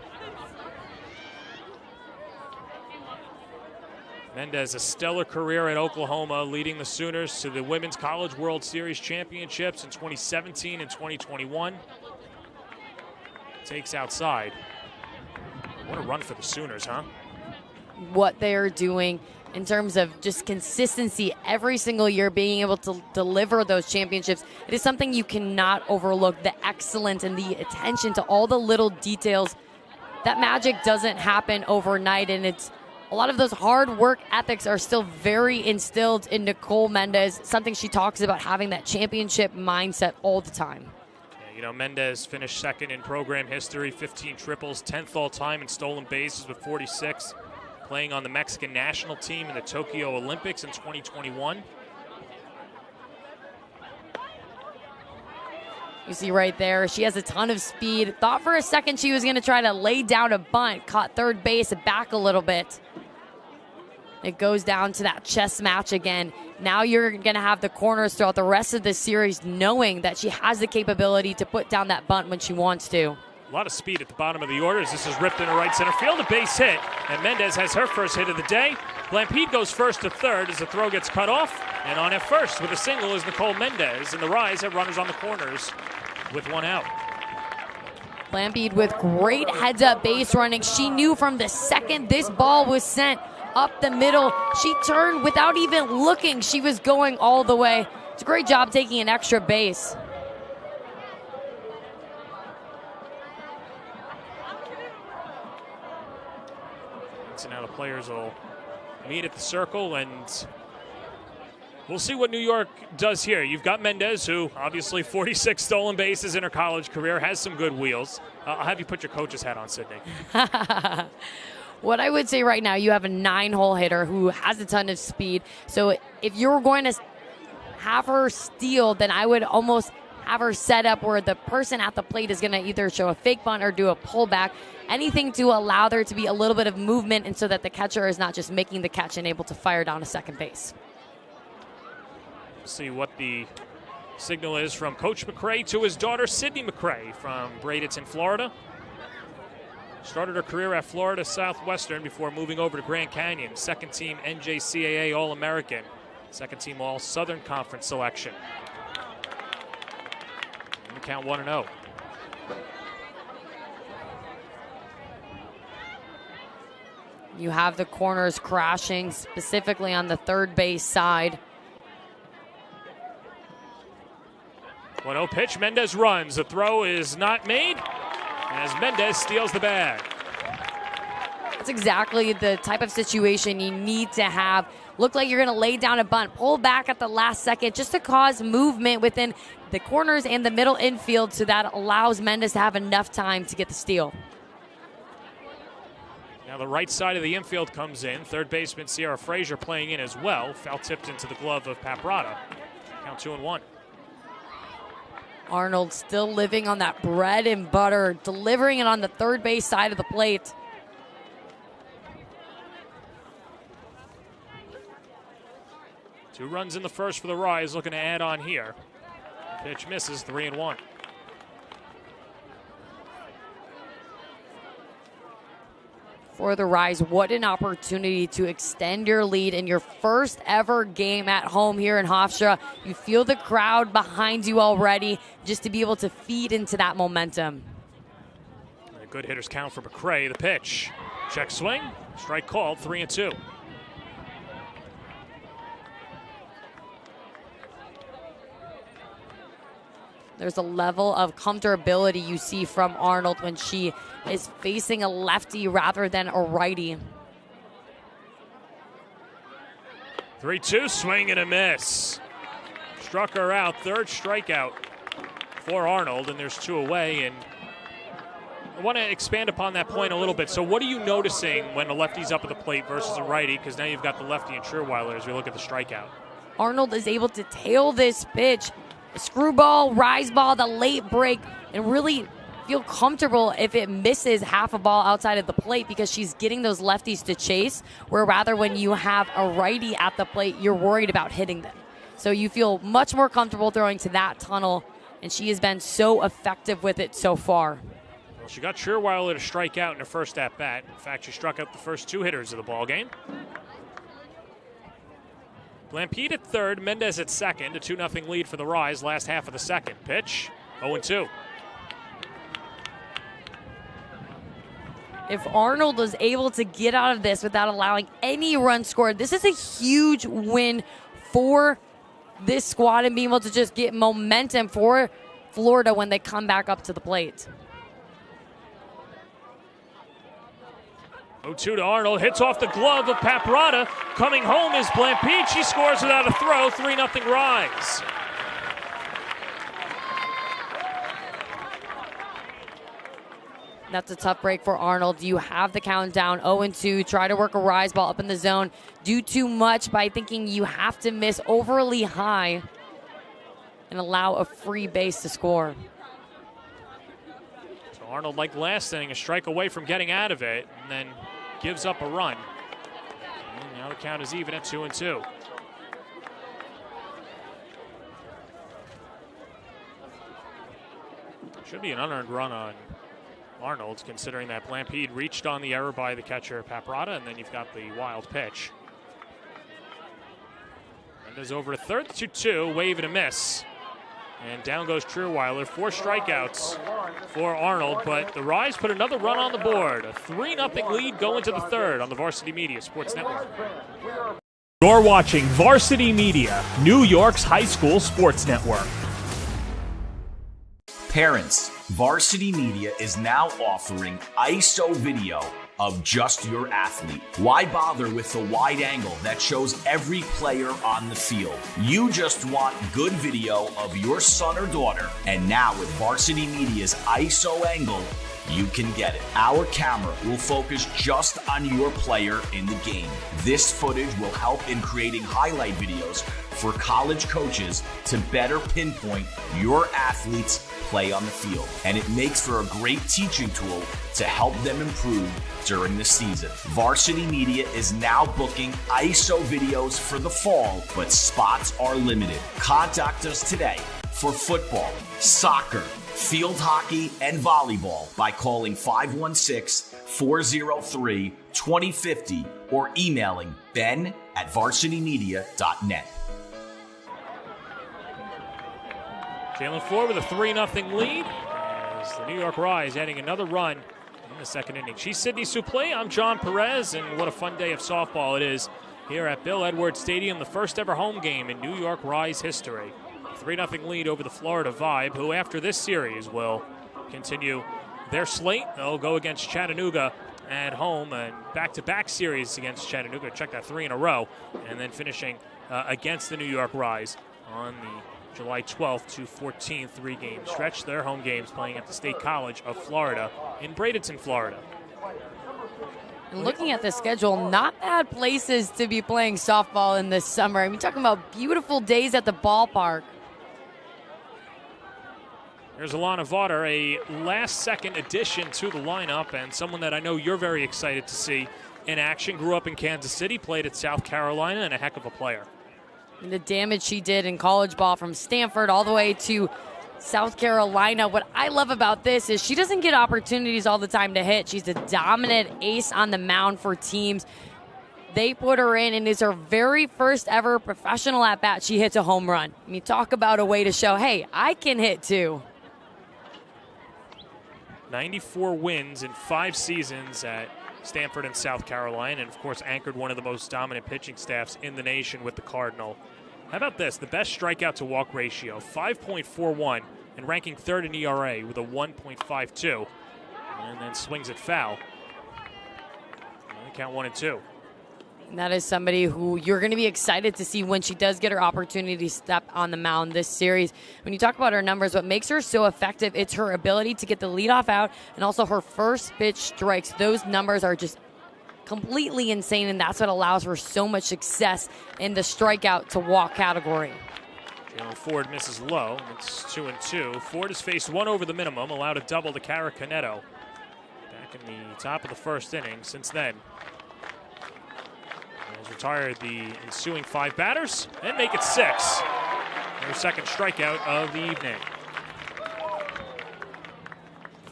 Mendez, a stellar career at Oklahoma, leading the Sooners to the Women's College World Series championships in 2017 and 2021. Takes outside. What a run for the Sooners, huh? What they are doing in terms of just consistency every single year, being able to deliver those championships, it is something you cannot overlook. The excellence and the attention to all the little details. That magic doesn't happen overnight, and it's a lot of those hard work ethics are still very instilled in Nicole Mendez, something she talks about, having that championship mindset all the time. Yeah, you know, Mendez finished second in program history, 15 triples, 10th all-time in stolen bases with 46, playing on the Mexican national team in the Tokyo Olympics in 2021. You see right there, she has a ton of speed. Thought for a second she was going to try to lay down a bunt, caught third base back a little bit. It goes down to that chess match again. Now you're going to have the corners throughout the rest of the series knowing that she has the capability to put down that bunt when she wants to. A lot of speed at the bottom of the order as this is ripped into right center field. A base hit, and Mendez has her first hit of the day. Blampede goes first to third as the throw gets cut off. And on at first with a single is Nicole Mendez. And the Rise have runners on the corners with one out. Blampede with great heads-up base running. She knew from the second this ball was sent up the middle, she turned without even looking. She was going all the way. It's a great job taking an extra base. So now the players will meet at the circle, and we'll see what New York does here. You've got Mendez, who obviously 46 stolen bases in her college career, has some good wheels. I'll have you put your coach's hat on, Sydney. What I would say right now, you have a 9-hole hitter who has a ton of speed. So if you're going to have her steal, then I would almost have her set up where the person at the plate is going to either show a fake bunt or do a pullback. Anything to allow there to be a little bit of movement and so that the catcher is not just making the catch and able to fire down to second base. See what the Signal is from Coach McCray to his daughter, Sydney McCray, from Bradenton, Florida. Started her career at Florida Southwestern before moving over to Grand Canyon. Second team NJCAA All-American. Second team All-Southern Conference selection. And the count 1-0. You have the corners crashing, specifically on the third base side. 1-0 pitch. Mendez runs. The throw is not made as Mendez steals the bag. That's exactly the type of situation you need to have. Look like you're going to lay down a bunt, pull back at the last second just to cause movement within the corners and the middle infield, so that allows Mendez to have enough time to get the steal. Now the right side of the infield comes in. Third baseman Sierra Frazier playing in as well. Foul tipped into the glove of Paparata. Count 2-1. Arnold still living on that bread and butter, delivering it on the third base side of the plate. Two runs in the first for the Rise, looking to add on here. Pitch misses, 3-1. For the Rise, what an opportunity to extend your lead in your first ever game at home here in Hofstra. You feel the crowd behind you already, just to be able to feed into that momentum. A good hitter's count for McCray. The pitch. Check swing. Strike called, 3-2. There's a level of comfortability you see from Arnold when she is facing a lefty rather than a righty. 3-2, swing and a miss. Struck her out, third strikeout for Arnold, and there's two away. And I want to expand upon that point a little bit. So what are you noticing when a lefty's up at the plate versus a righty? Because now you've got the lefty and Scherweiler as we look at the strikeout. Arnold is able to tail this pitch, a screwball, rise ball, the late break, and really feel comfortable if it misses half a ball outside of the plate, because she's getting those lefties to chase, where rather when you have a righty at the plate, you're worried about hitting them. So you feel much more comfortable throwing to that tunnel, and she has been so effective with it so far. Well, she got Scherweiler to strike out in her first at-bat. In fact, she struck out the first two hitters of the ballgame. Blampede at third, Mendez at second. A 2-0 lead for the Rise, last half of the second. Pitch, 0-2. If Arnold was able to get out of this without allowing any runs scored, this is a huge win for this squad and being able to just get momentum for Florida when they come back up to the plate. 0-2 to Arnold, hits off the glove of Paparata. Coming home is Blampede. She scores without a throw, 3-0 Rise. That's a tough break for Arnold. You have the countdown, 0-2. Try to work a rise ball up in the zone. Do too much by thinking you have to miss overly high and allow a free base to score. So Arnold, like last inning, a strike away from getting out of it, and then gives up a run. And now the count is even at 2-2. Should be an unearned run on Arnold, considering that Blampede reached on the error by the catcher Paparata, and then you've got the wild pitch. Mendez over to third, 2-2, wave and a miss. And down goes Scherweiler. 4 strikeouts for Arnold, but the Rise put another run on the board. A 3-0 lead going to the third on the Varsity Media Sports Network. You're watching Varsity Media, New York's high school sports network. Parents, Varsity Media is now offering ISO video of just your athlete. Why bother with the wide angle that shows every player on the field? You just want good video of your son or daughter, and now with Varsity Media's ISO angle, you can get it. Our camera will focus just on your player in the game. This footage will help in creating highlight videos for college coaches to better pinpoint your athlete's play on the field. And it makes for a great teaching tool to help them improve during the season. Varsity Media is now booking ISO videos for the fall, but spots are limited. Contact us today for football, soccer, field hockey, and volleyball by calling 516-403-2050 or emailing ben@varsitymedia.net. Jalen Ford with a 3-0 lead as the New York Rise adding another run in the second inning. She's Sydney Suplee. I'm John Perez, and what a fun day of softball it is here at Bill Edwards Stadium, the first ever home game in New York Rise history. 3-0 lead over the Florida Vibe, who after this series will continue their slate. They'll go against Chattanooga at home and back-to-back series against Chattanooga. Check that 3 in a row, and then finishing against the New York Rise on the July 12th to 14th three-game stretch. Their home games playing at the State College of Florida in Bradenton, Florida. And looking at the schedule, not bad places to be playing softball in this summer. I mean, talking about beautiful days at the ballpark. There's Alana Vaughter, a last-second addition to the lineup, and someone that I know you're very excited to see in action. Grew up in Kansas City, played at South Carolina, and a heck of a player. And the damage she did in college ball from Stanford all the way to South Carolina. What I love about this is she doesn't get opportunities all the time to hit. She's a dominant ace on the mound for teams. They put her in, and it's her very first ever professional at-bat. She hits a home run. I mean, talk about a way to show, hey, I can hit too. 94 wins in 5 seasons at Stanford and South Carolina, and of course anchored one of the most dominant pitching staffs in the nation with the Cardinal. How about this? The best strikeout to walk ratio, 5.41, and ranking third in ERA with a 1.52, and then swings it foul. And count 1 and 2. And that is somebody who you're going to be excited to see when she does get her opportunity to step on the mound this series. When you talk about her numbers, what makes her so effective, it's her ability to get the leadoff out and also her first pitch strikes. Those numbers are just completely insane, and that's what allows her so much success in the strikeout to walk category. Jalen Ford misses low. It's 2 and 2. Ford has faced one over the minimum, allowed a double to Cara Canetto back in the top of the first inning. Since then, has retired the ensuing 5 batters and make it 6. Her second strikeout of the evening.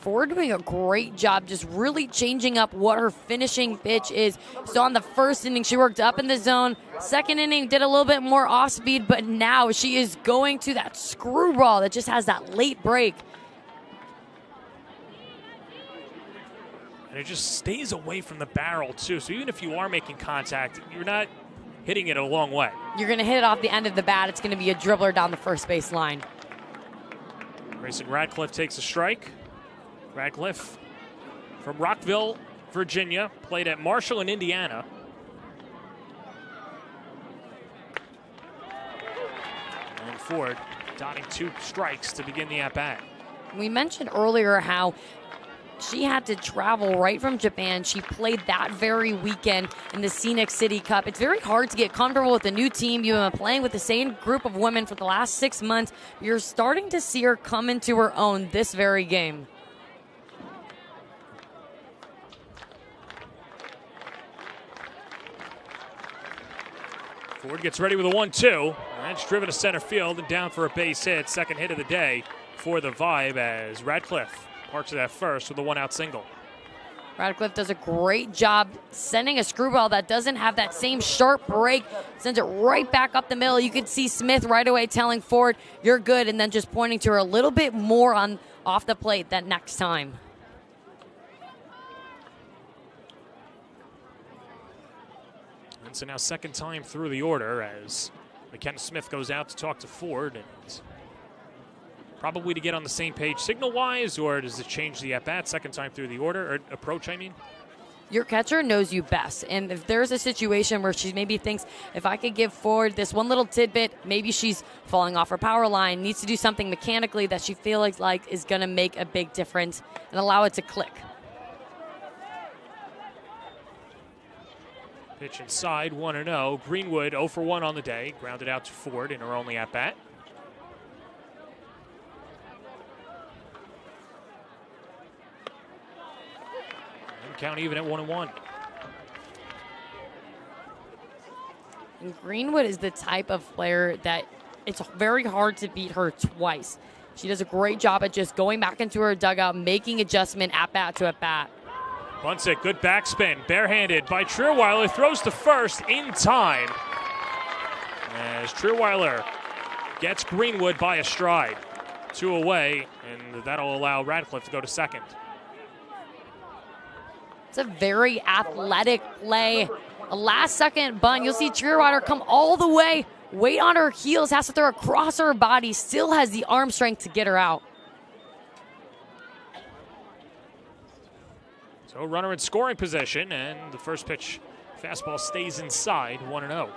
Ford doing a great job just really changing up what her finishing pitch is. So on the first inning, she worked up in the zone. Second inning, did a little bit more off speed, but now she is going to that screwball that just has that late break. And it just stays away from the barrel, too. So even if you are making contact, you're not hitting it a long way. You're going to hit it off the end of the bat. It's going to be a dribbler down the first base line. Grayson Radcliffe takes a strike. Radcliffe from Rockville, Virginia, played at Marshall in Indiana. And Ford dotting 2 strikes to begin the at-bat. We mentioned earlier how she had to travel right from Japan. She played that very weekend in the Scenic City Cup. It's very hard to get comfortable with a new team. You've been playing with the same group of women for the last 6 months. You're starting to see her come into her own this very game. Ford gets ready with a 1-2. That's driven to center field and down for a base hit. Second hit of the day for the Vibe as Radcliffe parks it at first with a 1-out single. Radcliffe does a great job sending a screwball that doesn't have that same sharp break. Sends it right back up the middle. You could see Smith right away telling Ford, you're good, and then just pointing to her a little bit more on off the plate that next time. And so now second time through the order as McKenna Smith goes out to talk to Ford, and probably to get on the same page signal-wise, or does it change the at-bat second time through the order, or approach, I mean? Your catcher knows you best, and if there's a situation where she maybe thinks, if I could give Ford this one little tidbit, maybe she's falling off her power line, needs to do something mechanically that she feels like is going to make a big difference and allow it to click. Pitch inside, 1-0. Greenwood 0 for 1 on the day. Grounded out to Ford in her only at-bat. And count even at 1-1. And Greenwood is the type of player that it's very hard to beat her twice. She does a great job at just going back into her dugout, making adjustment at bat to at bat. Bunts it, good backspin, barehanded by Trierweiler, throws to first in time. As Trierweiler gets Greenwood by a stride. 2 away, and that'll allow Radcliffe to go to second. It's a very athletic play. A last-second bunt. You'll see Trierweiler come all the way, wait on her heels, has to throw across her body, still has the arm strength to get her out. So runner in scoring position, and the first pitch fastball stays inside, 1-0.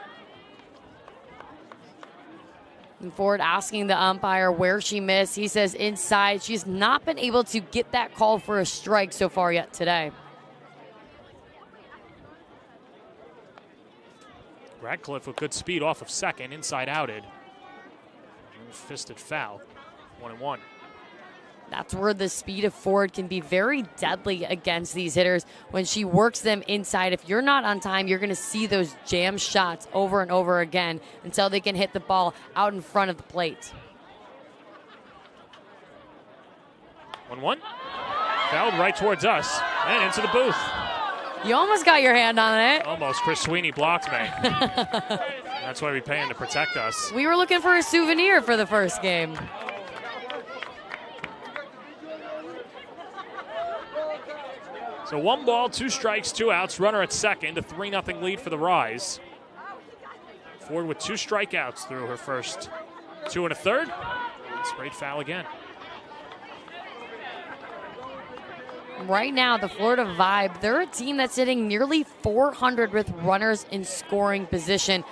And Ford asking the umpire where she missed. He says inside. She's not been able to get that call for a strike so far yet today. Radcliffe with good speed off of second, inside outed. Fisted foul, 1-1. That's where the speed of Ford can be very deadly against these hitters when she works them inside. If you're not on time, you're going to see those jam shots over and over again until they can hit the ball out in front of the plate. 1-1. Fouled right towards us and into the booth. You almost got your hand on it. Almost. Chris Sweeney blocked me. That's why we pay him to protect us. We were looking for a souvenir for the first game. So 1 ball, 2 strikes, 2 outs. Runner at second, a 3-0 lead for the Rise. Ford with 2 strikeouts through her first 2 1/3. Straight foul again. Right now, the Florida Vibe, they're a team that's hitting nearly 400 with runners in scoring position.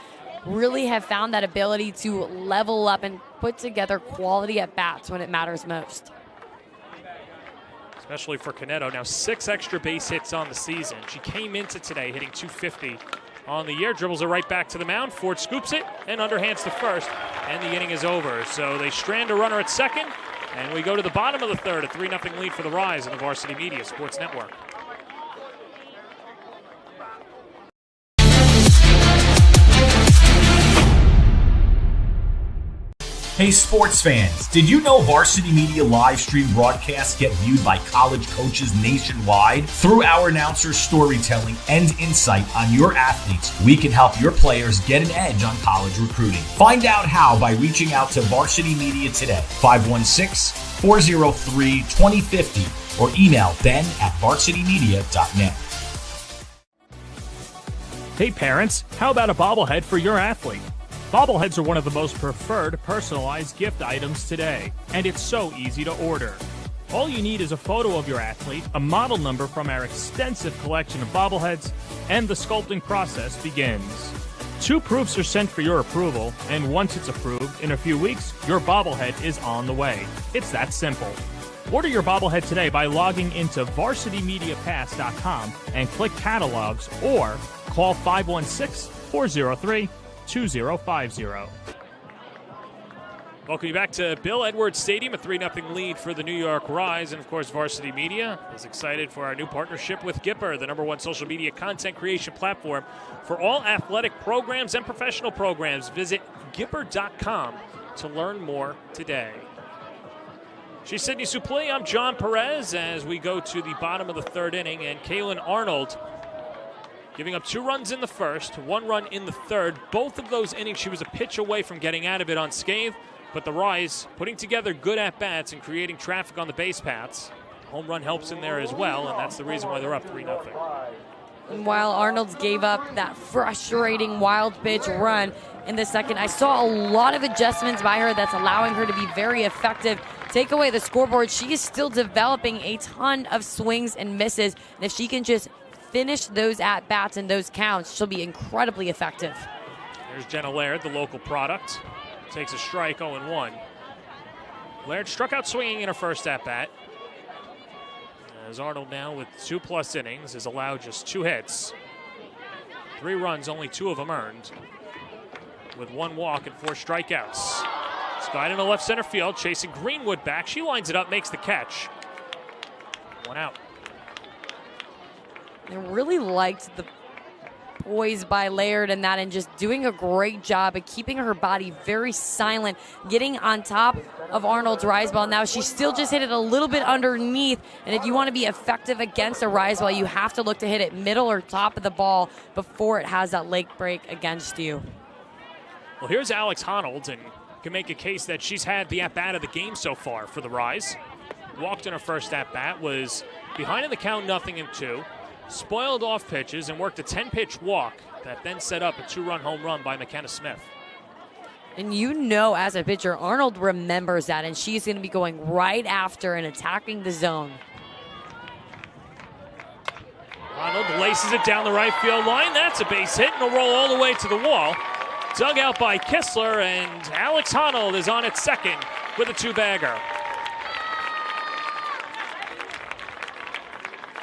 Really have found that ability to level up and put together quality at bats when it matters most. Especially for Canedo. Now 6 extra base hits on the season. She came into today hitting .250 on the year. Dribbles it right back to the mound. Ford scoops it and underhands to first. And the inning is over. So they strand a runner at second. And we go to the bottom of the third. A 3-0 lead for the Rise on the Varsity Media Sports Network. Hey sports fans, did you know Varsity Media live stream broadcasts get viewed by college coaches nationwide? Through our announcers' storytelling and insight on your athletes, we can help your players get an edge on college recruiting. Find out how by reaching out to Varsity Media today, 516-403-2050, or email ben@varsitymedia.net. Hey parents, how about a bobblehead for your athlete? Bobbleheads are one of the most preferred personalized gift items today, and it's so easy to order. All you need is a photo of your athlete, a model number from our extensive collection of bobbleheads, and the sculpting process begins. 2 proofs are sent for your approval, and once it's approved, in a few weeks, your bobblehead is on the way. It's that simple. Order your bobblehead today by logging into varsitymediapass.com and click catalogs, or call 516-403-2050. Welcome you back to Bill Edwards Stadium, a 3-0 lead for the New York Rise. And of course, Varsity Media is excited for our new partnership with Gipper, the #1 social media content creation platform for all athletic programs and professional programs. Visit Gipper.com to learn more today. She's Sydney Suplee. I'm John Perez as we go to the bottom of the 3rd inning, and Kaylin Arnold giving up 2 runs in the first, 1 run in the 3rd. Both of those innings, she was a pitch away from getting out of it unscathed, but the Rise putting together good at-bats and creating traffic on the base paths. Home run helps in there as well, and that's the reason why they're up 3-0. And while Arnold's gave up that frustrating wild pitch run in the second, I saw a lot of adjustments by her that's allowing her to be very effective. Take away the scoreboard, she is still developing a ton of swings and misses, and if she can just finish those at-bats and those counts, she'll be incredibly effective. There's Jenna Laird, the local product. Takes a strike, 0-1. Laird struck out swinging in her first at-bat. As Arnold now with 2+ innings has allowed just 2 hits. 3 runs, only 2 of them earned. With 1 walk and 4 strikeouts. Slide into left center field, chasing Greenwood back. She lines it up, makes the catch. 1 out. I really liked poised by Laird and that, and just doing a great job of keeping her body very silent, getting on top of Arnold's rise ball. Now she still just hit it a little bit underneath, and if you want to be effective against a rise ball, you have to look to hit it middle or top of the ball before it has that leg break against you. Well, here's Alex Honnold, and can make a case that she's had the at-bat of the game so far for the Rise. Walked in her first at-bat, was behind in the count 0-2, spoiled off pitches, and worked a 10-pitch walk that then set up a 2-run home run by McKenna Smith. And you know, as a pitcher, Arnold remembers that, and she's going to be going right after and attacking the zone. Arnold laces it down the right field line. That's a base hit, and a roll all the way to the wall. Dug out by Kistler, and Alex Honnold is on at second with a 2-bagger.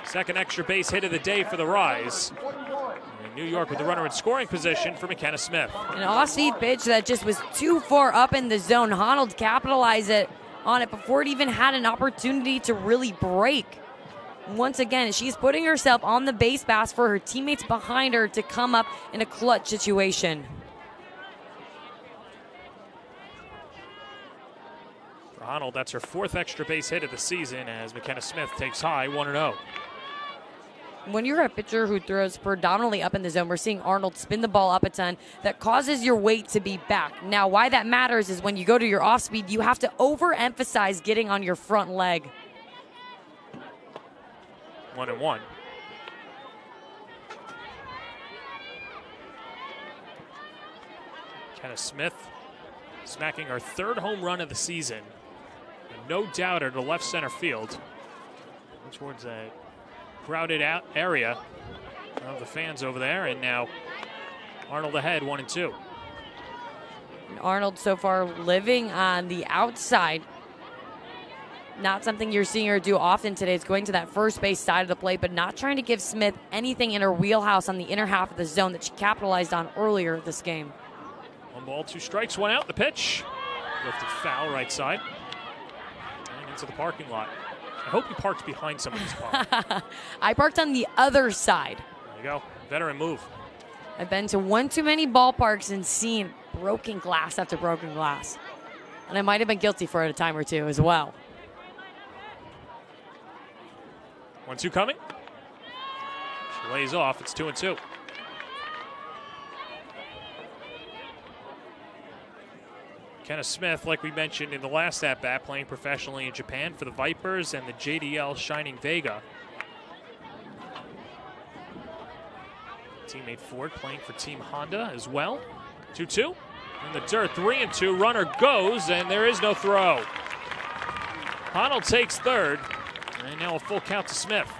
Second extra base hit of the day for the Rise. And New York with the runner in scoring position for McKenna Smith. An off-speed pitch that just was too far up in the zone. Honnold capitalized on it before it even had an opportunity to really break. Once again, she's putting herself on the base pass for her teammates behind her to come up in a clutch situation. For Honnold, that's her 4th extra base hit of the season as McKenna Smith takes high 1-0. When you're a pitcher who throws predominantly up in the zone, we're seeing Arnold spin the ball up a ton. That causes your weight to be back. Now, why that matters is when you go to your off speed, you have to overemphasize getting on your front leg. 1-1. McKenna Smith smacking her 3rd home run of the season. And no doubter to left center field. Towards a crowded out area of the fans over there, and now Arnold ahead 1-2. Arnold so far living on the outside. Not something you're seeing her do often today. It's going to that first base side of the plate, but not trying to give Smith anything in her wheelhouse on the inner half of the zone that she capitalized on earlier this game. 1 ball, 2 strikes, 1 out. The pitch lifted foul right side and into the parking lot. I hope you parked behind somebody's car. I parked on the other side. There you go. Veteran move. I've been to one too many ballparks and seen broken glass after broken glass. And I might have been guilty for it a time or two as well. 1-2 coming. She lays off. It's 2-2. Kenna Smith, like we mentioned in the last at-bat, playing professionally in Japan for the Vipers and the JDL Shining Vega. Teammate Ford playing for Team Honda as well. 2-2. In the dirt, 3-2. Runner goes, and there is no throw. Honnold takes 3rd, and now a full count to Smith.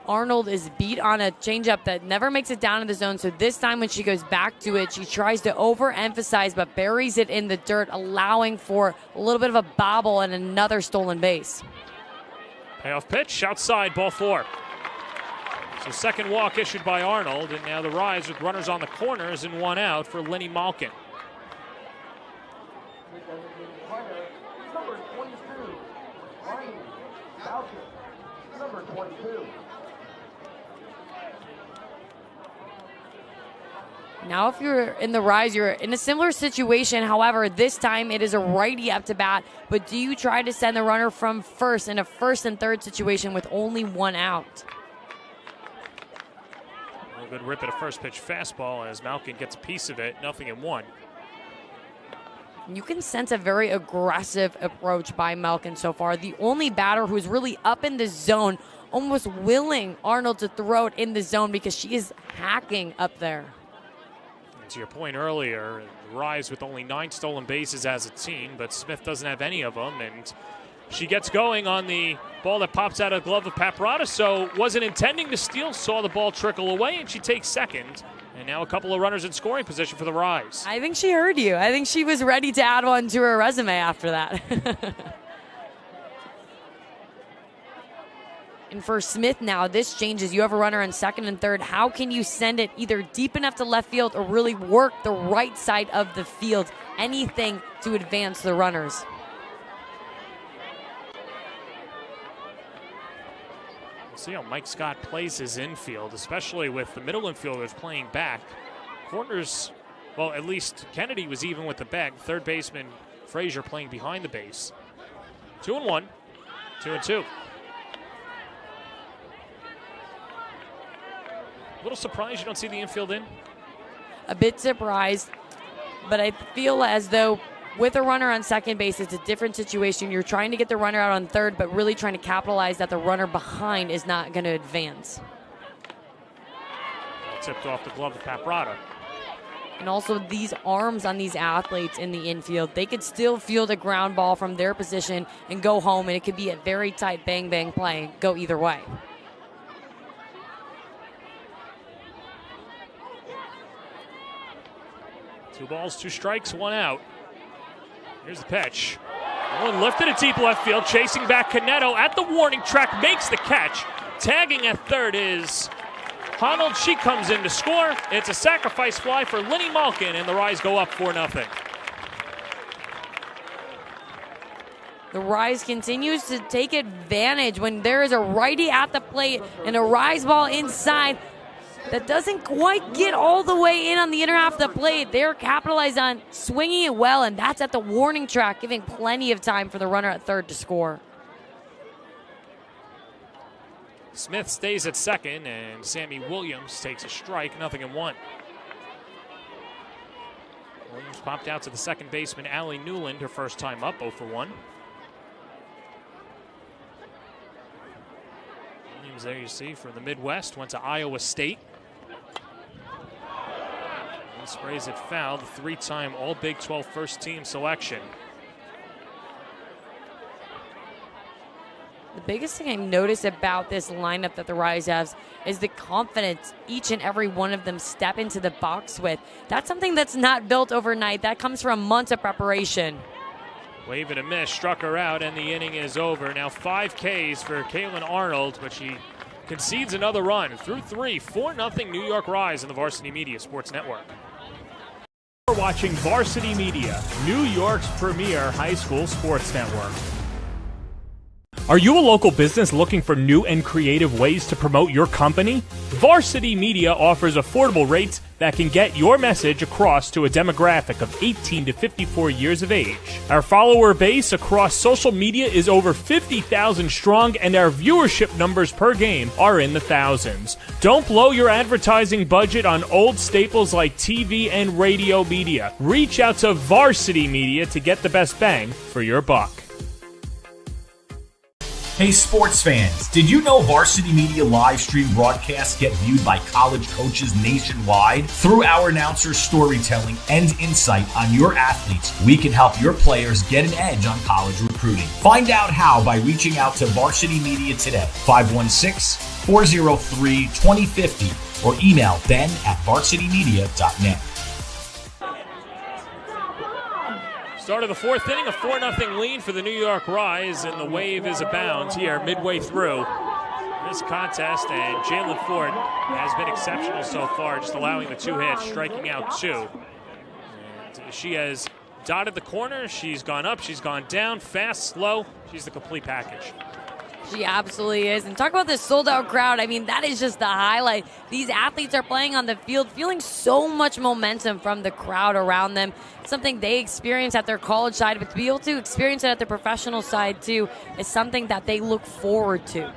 Arnold is beat on a changeup that never makes it down in the zone, so this time when she goes back to it, she tries to overemphasize but buries it in the dirt, allowing for a little bit of a bobble and another stolen base. Payoff pitch, outside, ball 4. So second walk issued by Arnold, and now the Rise with runners on the corners and 1 out for Lenny Malkin. Number 22, Ryan Malkin. Number 22. Now if you're in the Rise, you're in a similar situation. However, this time it is a righty up to bat. But do you try to send the runner from first in a 1st and 3rd situation with only 1 out? A good rip at a first pitch fastball as Malkin gets a piece of it. 0-1. You can sense a very aggressive approach by Malkin so far. The only batter who's really up in the zone, almost willing Arnold to throw it in the zone because she is hacking up there. To your point earlier, Rise with only 9 stolen bases as a team, but Smith doesn't have any of them, and she gets going on the ball that pops out of the glove of Paparata, so wasn't intending to steal, saw the ball trickle away, and she takes 2nd. And now a couple of runners in scoring position for the Rise. I think she heard you. I think she was ready to add one to her resume after that. And for Smith now, this changes. You have a runner on 2nd and 3rd. How can you send it either deep enough to left field or really work the right side of the field? Anything to advance the runners. See how Mike Scott plays his infield, especially with the middle infielders playing back. Corners, well, at least Kennedy was even with the bag. Third baseman Frazier playing behind the base. 2-1, 2-2. A little surprised you don't see the infield in? A bit surprised, but I feel as though with a runner on second base, it's a different situation. You're trying to get the runner out on third, but really trying to capitalize that the runner behind is not going to advance. Tipped off the glove of Paprata. And also these arms on these athletes in the infield, they could still field a ground ball from their position and go home, and it could be a very tight bang-bang play, go either way. Two balls, two strikes, one out. Here's the pitch. One lifted at deep left field, chasing back Canedo at the warning track, makes the catch. Tagging at third is Honnold. She comes in to score. It's a sacrifice fly for Linny Malkin, and the Rise go up 4-0. The Rise continues to take advantage when there is a righty at the plate and a Rise ball inside that doesn't quite get all the way in on the inner half of the plate. They're capitalized on swinging it well, and that's at the warning track, giving plenty of time for the runner at third to score. Smith stays at second, and Sammy Williams takes a strike, 0-1. Williams popped out to the second baseman, Allie Newland, her first time up, 0-1. Williams, there you see, from the Midwest, went to Iowa State. And sprays it foul, the three-time All-Big 12 first-team selection. The biggest thing I notice about this lineup that the Rise has is the confidence each and every one of them step into the box with. That's something that's not built overnight. That comes from months of preparation. Wave and a miss, struck her out, and the inning is over. Now 5 Ks for Kaylin Arnold, but she concedes another run. Through 3, 4-0 New York Rise in the Varsity Media Sports Network. You're watching Varsity Media, New York's premier high school sports network. Are you a local business looking for new and creative ways to promote your company? Varsity Media offers affordable rates that can get your message across to a demographic of 18 to 54 years of age. Our follower base across social media is over 50,000 strong, and our viewership numbers per game are in the thousands. Don't blow your advertising budget on old staples like TV and radio media. Reach out to Varsity Media to get the best bang for your buck. Hey sports fans, did you know Varsity Media live stream broadcasts get viewed by college coaches nationwide? Through our announcers' storytelling and insight on your athletes, we can help your players get an edge on college recruiting. Find out how by reaching out to Varsity Media today, 516-403-2050, or email ben@varsitymedia.net. Start of the fourth inning, a 4-0 lead for the New York Rise, and the wave is abound here midway through this contest, and Jalen Ford has been exceptional so far, just allowing the 2 hits, striking out 2. And she has dotted the corner, she's gone up, she's gone down, fast, slow, she's the complete package. She absolutely is. And talk about this sold-out crowd. I mean, that is just the highlight. These athletes are playing on the field, feeling so much momentum from the crowd around them. Something they experience at their college side, but to be able to experience it at their professional side, too, is something that they look forward to.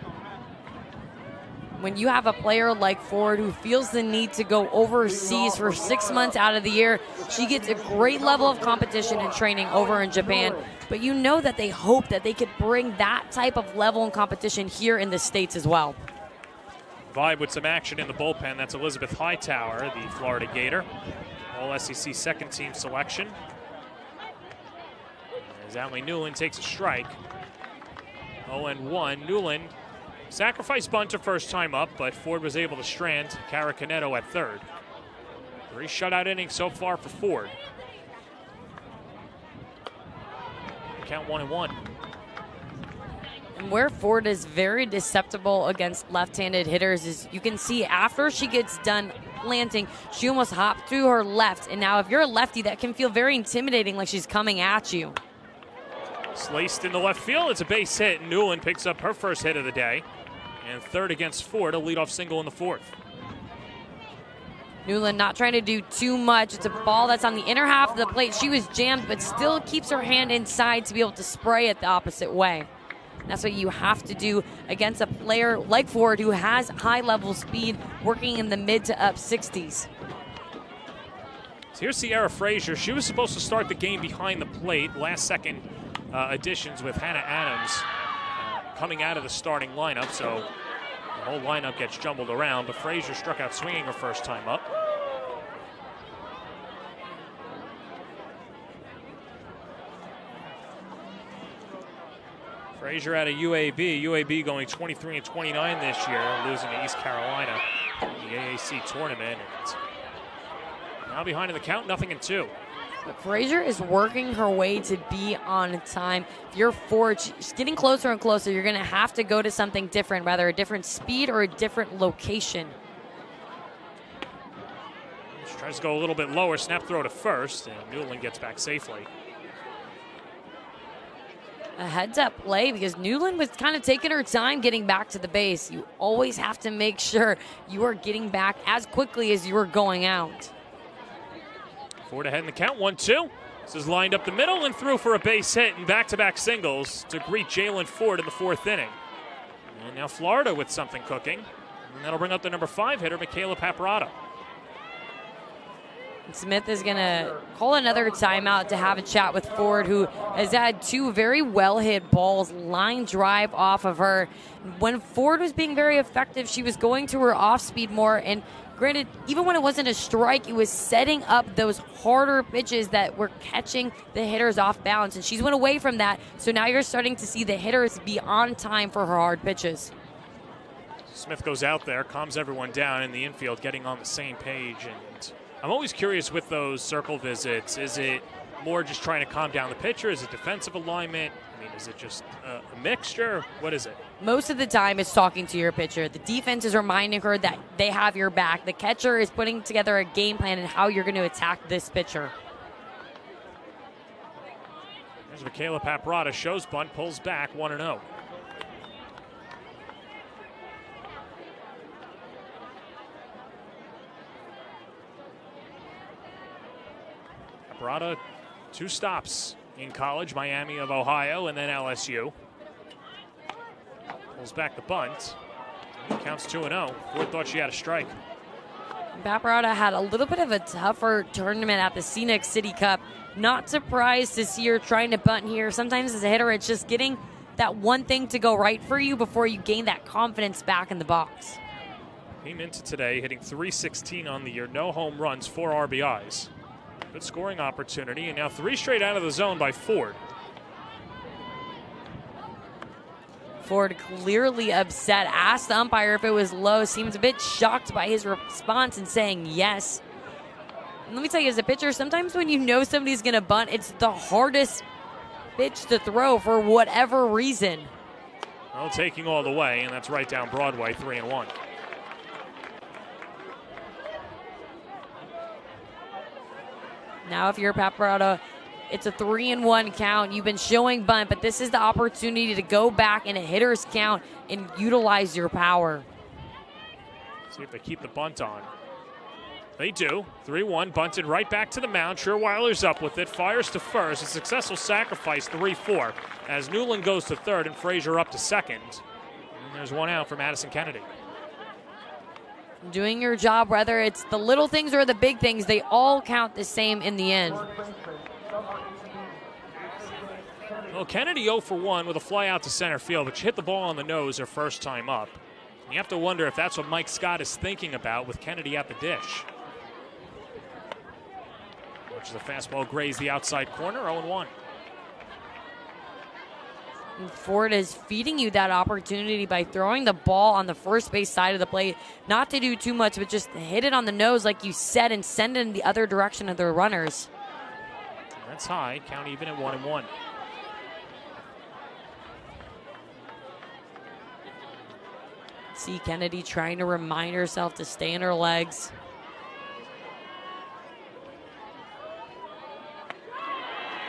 When you have a player like Ford who feels the need to go overseas for 6 months out of the year, she gets a great level of competition and training over in Japan. But you know that they hope that they could bring that type of level and competition here in the States as well. Vibe with some action in the bullpen. That's Elizabeth Hightower, the Florida Gator. All SEC second team selection. As Allie Newland takes a strike. 0-1. Newland sacrifice bunt her first time up, but Ford was able to strand Cara Canedo at third. 3 shutout innings so far for Ford. Count 1-1. And where Ford is very susceptible against left-handed hitters is you can see after she gets done planting, she almost hopped to her left. And now if you're a lefty, that can feel very intimidating, like she's coming at you. Sliced in the left field. It's a base hit. Newland picks up her first hit of the day. And third against Ford, a leadoff single in the fourth. Newland not trying to do too much. It's a ball that's on the inner half of the plate. She was jammed, but still keeps her hand inside to be able to spray it the opposite way. That's what you have to do against a player like Ford who has high-level speed, working in the mid to up 60s. So here's Sierra Frazier. She was supposed to start the game behind the plate. Last-second additions with Hannah Adams coming out of the starting lineup, so the whole lineup gets jumbled around, but Frazier struck out swinging her first time up. Frazier out of UAB. UAB going 23-29 this year, losing to East Carolina in the AAC tournament. And now behind in the count, 0-2. Frazier is working her way to be on time. If you're Ford, she's getting closer and closer. You're going to have to go to something different, whether a different speed or a different location. She tries to go a little bit lower, snap throw to first, and Newland gets back safely. A heads-up play because Newland was kind of taking her time getting back to the base. You always have to make sure you are getting back as quickly as you are going out. Ford ahead in the count, 1-2. This is lined up the middle and through for a base hit and back-to-back singles to greet Jalen Ford in the fourth inning. And now Florida with something cooking. And that'll bring up the number 5 hitter, Michaela Paparotto. Smith is going to call another timeout to have a chat with Ford, who has had 2 very well-hit balls, line drive off of her. When Ford was being very effective, she was going to her off-speed more, and granted, even when it wasn't a strike, it was setting up those harder pitches that were catching the hitters off balance, and she's went away from that, so now you're starting to see the hitters be on time for her hard pitches. Smith goes out there, calms everyone down in the infield, getting on the same page, and I'm always curious with those circle visits. Is it more just trying to calm down the pitcher? Is it defensive alignment? I mean, is it just a mixture? What is it? Most of the time it's talking to your pitcher. The defense is reminding her that they have your back. The catcher is putting together a game plan and how you're going to attack this pitcher. There's Michaela Paparotto, shows bunt, pulls back, 1-0. Paparotto, 2 stops in college, Miami of Ohio, and then LSU. Pulls back the bunt. Counts 2-0. Ford thought she had a strike. Paparotto had a little bit of a tougher tournament at the Scenic City Cup. Not surprised to see her trying to bunt here. Sometimes as a hitter, it's just getting that one thing to go right for you before you gain that confidence back in the box. Came into today hitting .316 on the year. No home runs, 4 RBIs. Good scoring opportunity, and now 3 straight out of the zone by Ford. Ford clearly upset, asked the umpire if it was low, seems a bit shocked by his response and saying yes. And let me tell you, as a pitcher, sometimes when you know somebody's going to bunt, it's the hardest pitch to throw for whatever reason. Well, taking all the way, and that's right down Broadway, 3-1. Now if you're Paparotto, it's a 3-1 count. You've been showing bunt, but this is the opportunity to go back in a hitter's count and utilize your power. See if they keep the bunt on. They do. 3-1, bunted right back to the mound. Scherweiler's up with it, fires to first. A successful sacrifice, 3-4, as Newland goes to third and Frazier up to second. And there's 1 out for Madison Kennedy. Doing your job, whether it's the little things or the big things, they all count the same in the end. Well, Kennedy 0 for 1 with a fly out to center field, but she hit the ball on the nose her first time up. And you have to wonder if that's what Mike Scott is thinking about with Kennedy at the dish. Which is a fastball grazed the outside corner, 0-1. Ford is feeding you that opportunity by throwing the ball on the first base side of the plate. Not to do too much, but just hit it on the nose like you said and send it in the other direction of their runners. That's high. Count even at 1-1. See Kennedy trying to remind herself to stay in her legs.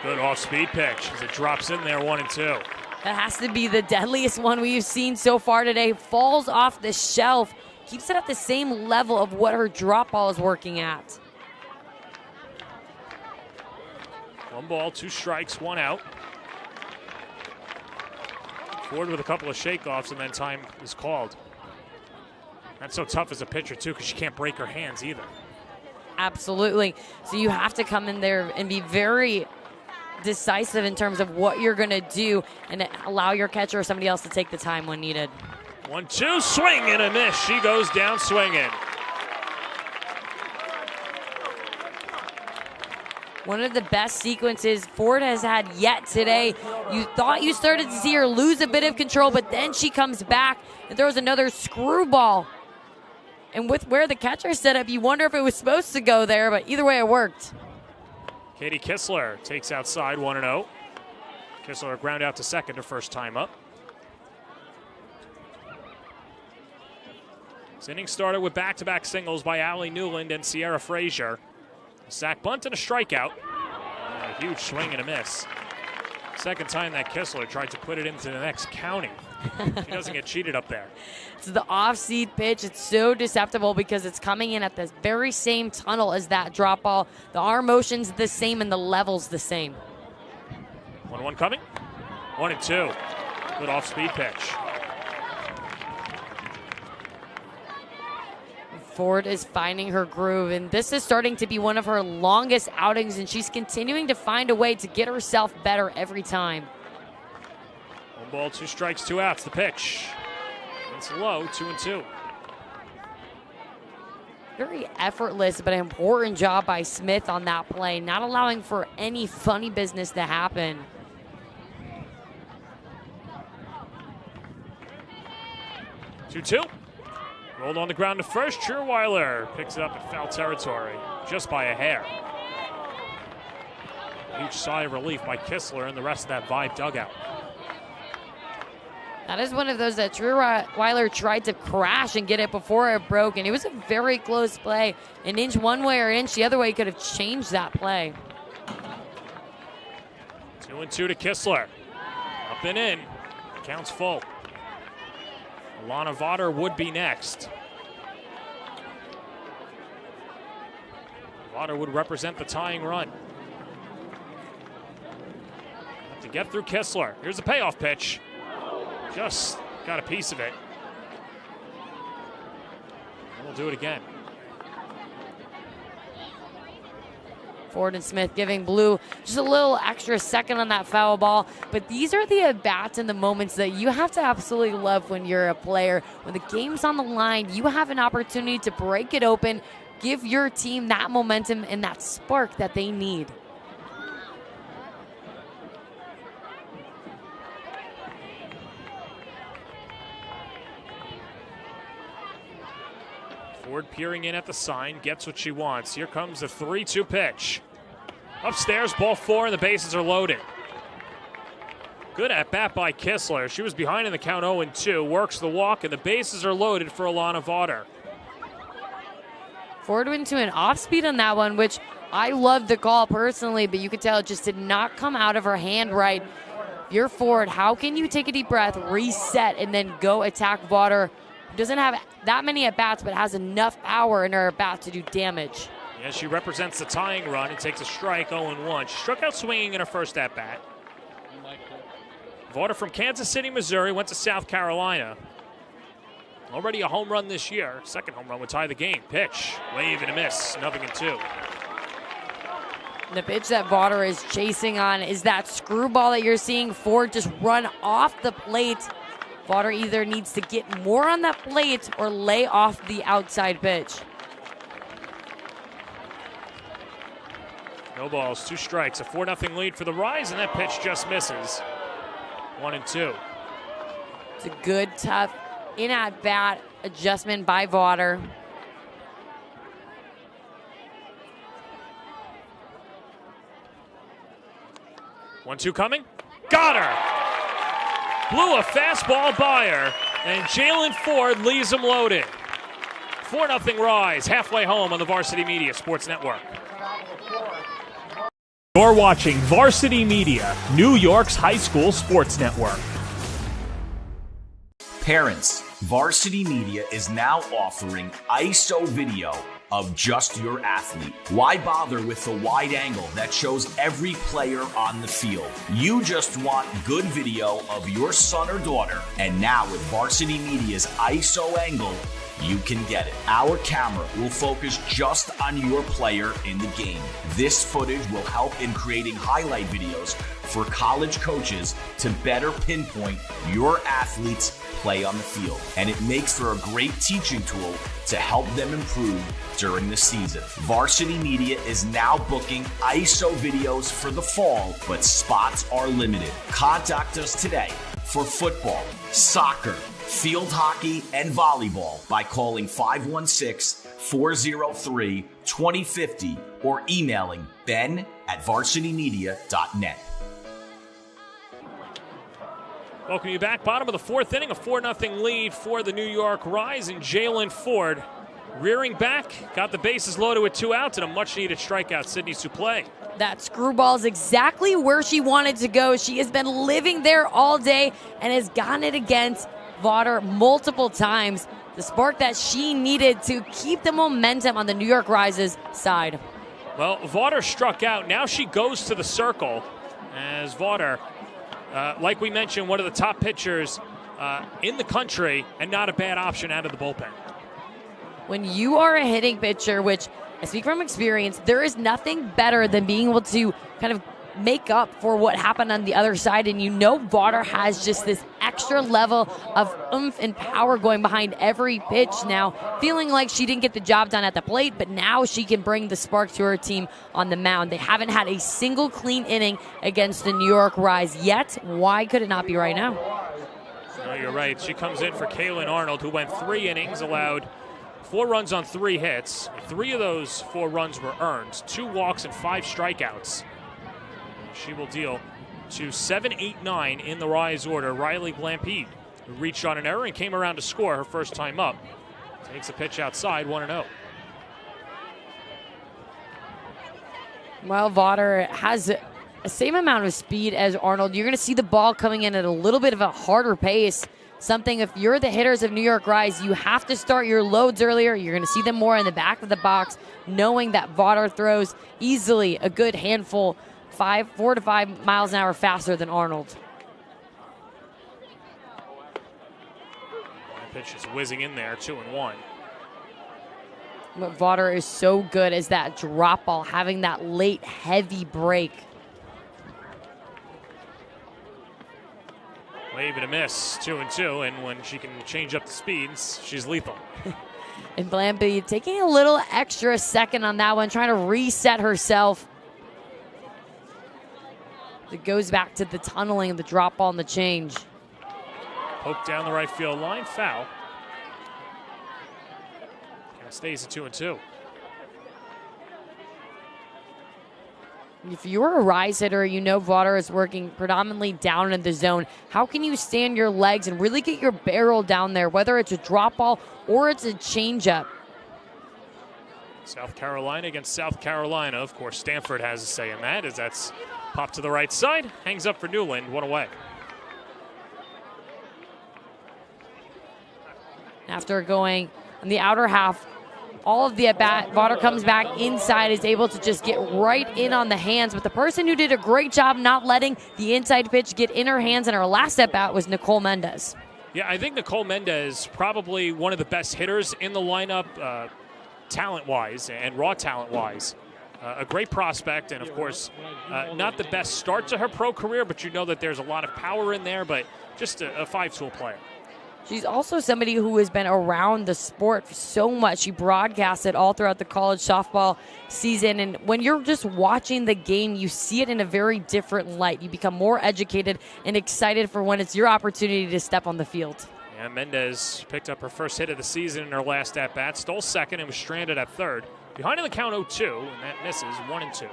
Good off-speed pitch as it drops in there, 1-2. That has to be the deadliest one we've seen so far today. Falls off the shelf. Keeps it at the same level of what her drop ball is working at. 1 ball, 2 strikes, 1 out. Ford with a couple of shakeoffs, and then time is called. That's so tough as a pitcher, too, because she can't break her hands either. Absolutely. So you have to come in there and be very decisive in terms of what you're going to do and allow your catcher or somebody else to take the time when needed. 1-2, swing and a miss. She goes down swinging. One of the best sequences Ford has had yet today. You thought you started to see her lose a bit of control, but then she comes back and throws another screwball. And with where the catcher set up, you wonder if it was supposed to go there, but either way it worked. Katie Kistler takes outside 1-0. Kistler ground out to second her first time up. This inning started with back-to-back singles by Allie Newland and Sierra Frazier. A sack bunt and a strikeout. And a huge swing and a miss. Second time that Kistler tried to put it into the next county. She doesn't get cheated up there. It's the off-seed pitch. It's so deceptible because it's coming in at the very same tunnel as that drop ball. The arm motion's the same and the level's the same. 1-1 coming. 1-2. Good off-speed pitch. Ford is finding her groove, and this is starting to be one of her longest outings, and she's continuing to find a way to get herself better every time. 1 ball, 2 strikes, 2 outs. The pitch. It's low, 2-2. Very effortless, but an important job by Smith on that play, not allowing for any funny business to happen. Two. Rolled on the ground to first. Scherweiler picks it up in foul territory, just by a hair. Huge sigh of relief by Kistler and the rest of that Vibe dugout. That is one of those that Scherweiler tried to crash and get it before it broke, and it was a very close play. An inch one way or an inch the other way could have changed that play. 2-2 to Kistler. Up and in. Counts full. Alana Vaughter would be next. Vaughter would represent the tying run. Have to get through Kistler. Here's the payoff pitch. Just got a piece of it. And we'll do it again. Ford and Smith giving Blue just a little extra second on that foul ball. But these are the at-bats and the moments that you have to absolutely love when you're a player. When the game's on the line, you have an opportunity to break it open, give your team that momentum and that spark that they need. Ford peering in at the sign, gets what she wants. Here comes the 3-2 pitch. Upstairs, ball 4, and the bases are loaded. Good at bat by Kistler. She was behind in the count 0-2, works the walk, and the bases are loaded for Alana Vaughter. Ford went to an off speed on that one, which I loved the call personally, but you could tell it just did not come out of her hand right. If you're Ford, how can you take a deep breath, reset, and then go attack Vaughter? Doesn't have that many at-bats, but has enough power in her at-bat to do damage. Yeah, she represents the tying run and takes a strike 0-1. She struck out swinging in her first at-bat. Vaughter from Kansas City, Missouri, went to South Carolina. Already a home run this year. Second home run would tie the game. Pitch, wave and a miss, 0-2. The pitch that Vaughter is chasing on is that screwball that you're seeing Ford just run off the plate. Vaughter either needs to get more on that plate or lay off the outside pitch. No balls, 2 strikes, a 4-0 lead for the Rise, and that pitch just misses. 1-2. It's a good, tough, in-at-bat adjustment by Vaughter. One, 2 coming. Got her! Blew a fastball by her, and Jalen Ford leaves him loaded. 4-0 Rise, halfway home on the Varsity Media Sports Network. You're watching Varsity Media, New York's high school sports network. Parents, Varsity Media is now offering ISO video of just your athlete. Why bother with the wide angle that shows every player on the field? You just want good video of your son or daughter. And now with Varsity Media's ISO angle, you can get it. Our camera will focus just on your player in the game. This footage will help in creating highlight videos for college coaches to better pinpoint your athlete's play on the field. And it makes for a great teaching tool to help them improve during the season. Varsity Media is now booking ISO videos for the fall, but spots are limited. Contact us today for football, soccer, field hockey, and volleyball by calling 516-403-2050 or emailing ben@varsitymedia.net. Welcome you back. Bottom of the fourth inning, a 4-0 lead for the New York Rise, and Jalen Ford rearing back, got the bases loaded with 2 outs and a much-needed strikeout, Sydney Suplee. That screwball is exactly where she wanted to go. She has been living there all day and has gotten it against Vawter multiple times. The spark that she needed to keep the momentum on the New York Rise's side. Well, Vawter struck out. Now she goes to the circle as Vawter, like we mentioned, one of the top pitchers in the country and not a bad option out of the bullpen. When you are a hitting pitcher, which I speak from experience, there is nothing better than being able to kind of make up for what happened on the other side. And you know Vawter has just this extra level of oomph and power going behind every pitch now, feeling like she didn't get the job done at the plate, but now she can bring the spark to her team on the mound. They haven't had a single clean inning against the New York Rise yet. Why could it not be right now? No, you're right. She comes in for Kaylin Arnold, who went 3 innings, allowed 4 runs on 3 hits. 3 of those 4 runs were earned, 2 walks and 5 strikeouts. She will deal to 7, 8, 9 in the Rise order. Riley Blampede, who reached on an error and came around to score her first time up, takes a pitch outside, 1-0. Well, Vawter has the same amount of speed as Arnold. You're going to see the ball coming in at a little bit of a harder pace. Something, if you're the hitters of New York Rise, you have to start your loads earlier. You're going to see them more in the back of the box, knowing that Vawter throws easily a good handful, 4 to 5 miles an hour faster than Arnold. That pitch is whizzing in there, 2-1. What Vawter is so good is that drop ball, having that late heavy break. Wave and a miss, 2-2, and when she can change up the speeds, she's lethal. And Blampede taking a little extra second on that one, trying to reset herself. It goes back to the tunneling, the drop ball, and the change. Poke down the right field line, foul. And it stays at 2-2. If you're a Rise hitter, you know Vawter is working predominantly down in the zone. How can you stand your legs and really get your barrel down there, whether it's a drop ball or it's a changeup? South Carolina against South Carolina. Of course, Stanford has a say in that, as that's popped to the right side. Hangs up for Newland, 1 away. After going on the outer half, all of the at-bat, Vawter comes back inside, is able to just get right in on the hands. But the person who did a great job not letting the inside pitch get in her hands in her last at-bat was Nicole Mendez. Yeah, I think Nicole Mendez, probably one of the best hitters in the lineup, talent-wise and raw talent-wise. A great prospect, and of course, not the best start to her pro career, but you know that there's a lot of power in there, but just a 5-tool player. She's also somebody who has been around the sport so much. She broadcasted all throughout the college softball season, and when you're just watching the game, you see it in a very different light. You become more educated and excited for when it's your opportunity to step on the field. Yeah, Mendez picked up her first hit of the season in her last at-bat, stole second and was stranded at third. Behind in the count 0-2, and that misses, 1-2.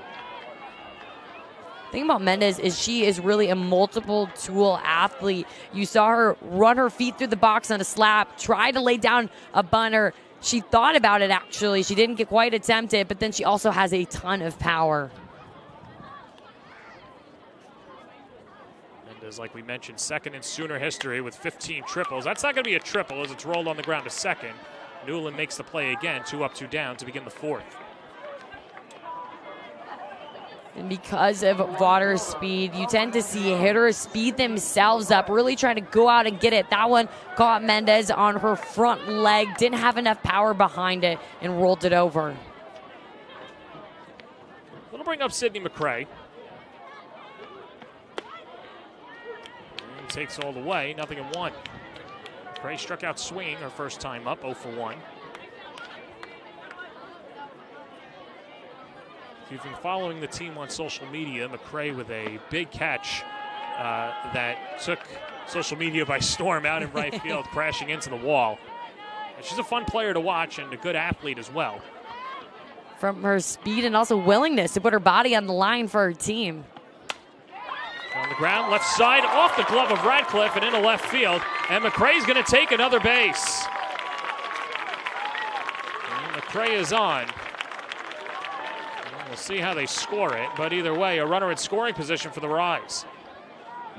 The thing about Mendez is she is really a multiple tool athlete. You saw her run her feet through the box on a slap, try to lay down a bunter. She thought about it, actually. She didn't get quite attempt it, but then she also has a ton of power. Mendez, like we mentioned, second in Sooner history with 15 triples. That's not going to be a triple as it's rolled on the ground to second. Newland makes the play again, 2 up, 2 down to begin the fourth. And because of Votter's speed, you tend to see hitters speed themselves up, really trying to go out and get it. That one caught Mendez on her front leg, didn't have enough power behind it, and rolled it over. It'll bring up Sydney McCray. And takes all the way, 0-1. McCray struck out swinging her first time up, 0 for 1. If you've been following the team on social media, McCray with a big catch that took social media by storm out in right field, crashing into the wall. And she's a fun player to watch and a good athlete as well. From her speed and also willingness to put her body on the line for her team. On the ground, left side, off the glove of Radcliffe and into left field. And McCray's going to take another base. And McCray is on. We'll see how they score it, but either way, a runner in scoring position for the Rise.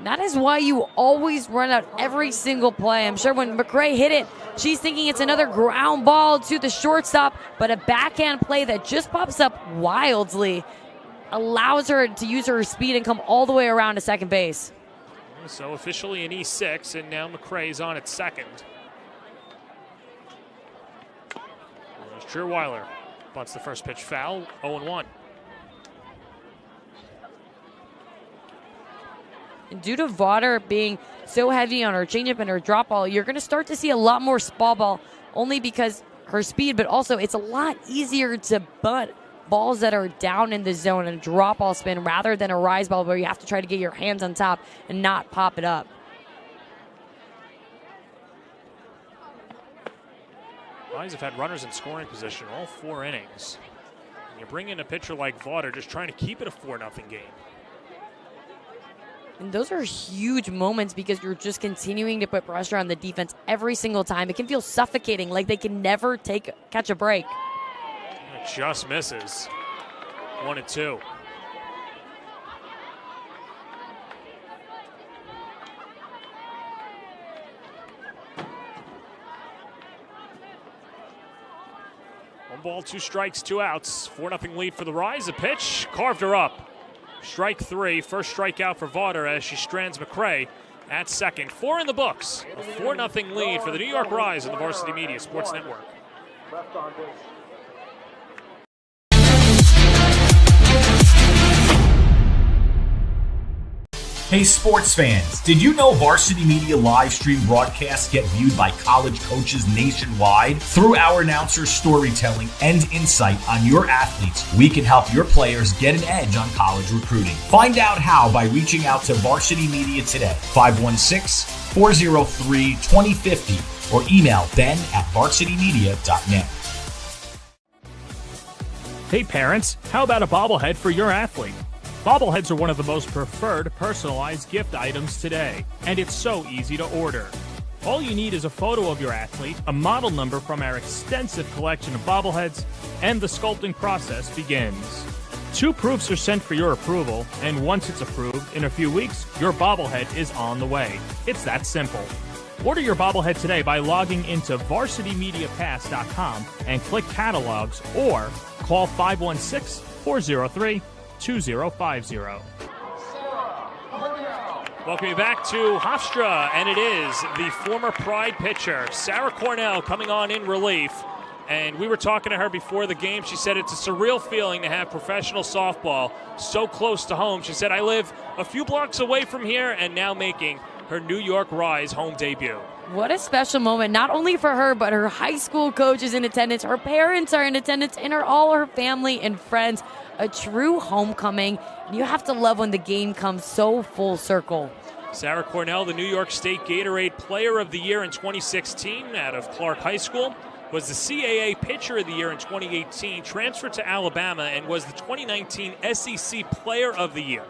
That is why you always run out every single play. I'm sure when McCray hit it, she's thinking it's another ground ball to the shortstop, but a backhand play that just pops up wildly allows her to use her speed and come all the way around to second base. So officially an E6, and now McCray's on at second. There's Trierweiler. Bunts the first pitch foul, 0-1. And due to Vaughter being so heavy on her changeup and her drop ball, you're going to start to see a lot more small ball, only because her speed, but also it's a lot easier to bunt balls that are down in the zone and drop ball spin rather than a rise ball where you have to try to get your hands on top and not pop it up. Rise have had runners in scoring position all 4 innings. And you bring in a pitcher like Vaughter just trying to keep it a 4-0 game. And those are huge moments because you're just continuing to put pressure on the defense every single time. It can feel suffocating, like they can never catch a break. It just misses. 1-2. One ball, 2 strikes, 2 outs. 4-0 lead for the Rise. A pitch carved her up. Strike 3, first strikeout for Vaughter as she strands McCray at second. 4 in the books. A 4-0 lead for the New York Rise on the Varsity Media Sports Network. Left on base. Hey sports fans, did you know Varsity Media live stream broadcasts get viewed by college coaches nationwide? Through our announcers' storytelling and insight on your athletes, we can help your players get an edge on college recruiting. Find out how by reaching out to Varsity Media today, 516-403-2050, or email ben@varsitymedia.net. Hey parents, how about a bobblehead for your athlete? Bobbleheads are one of the most preferred personalized gift items today, and it's so easy to order. All you need is a photo of your athlete, a model number from our extensive collection of bobbleheads, and the sculpting process begins. 2 proofs are sent for your approval, and once it's approved, in a few weeks, your bobblehead is on the way. It's that simple. Order your bobblehead today by logging into varsitymediapass.com and click catalogs, or call 516-403-2050. Welcome you back to Hofstra, and it is the former Pride pitcher, Sarah Cornell, coming on in relief. And we were talking to her before the game. She said it's a surreal feeling to have professional softball so close to home. She said, I live a few blocks away from here and now making her New York Rise home debut. What a special moment, not only for her, but her high school coach is in attendance, her parents are in attendance, and all her family and friends. A true homecoming. You have to love when the game comes so full circle. Sarah Cornell, the New York State Gatorade Player of the Year in 2016 out of Clark High School, was the CAA Pitcher of the Year in 2018, transferred to Alabama, and was the 2019 SEC Player of the Year,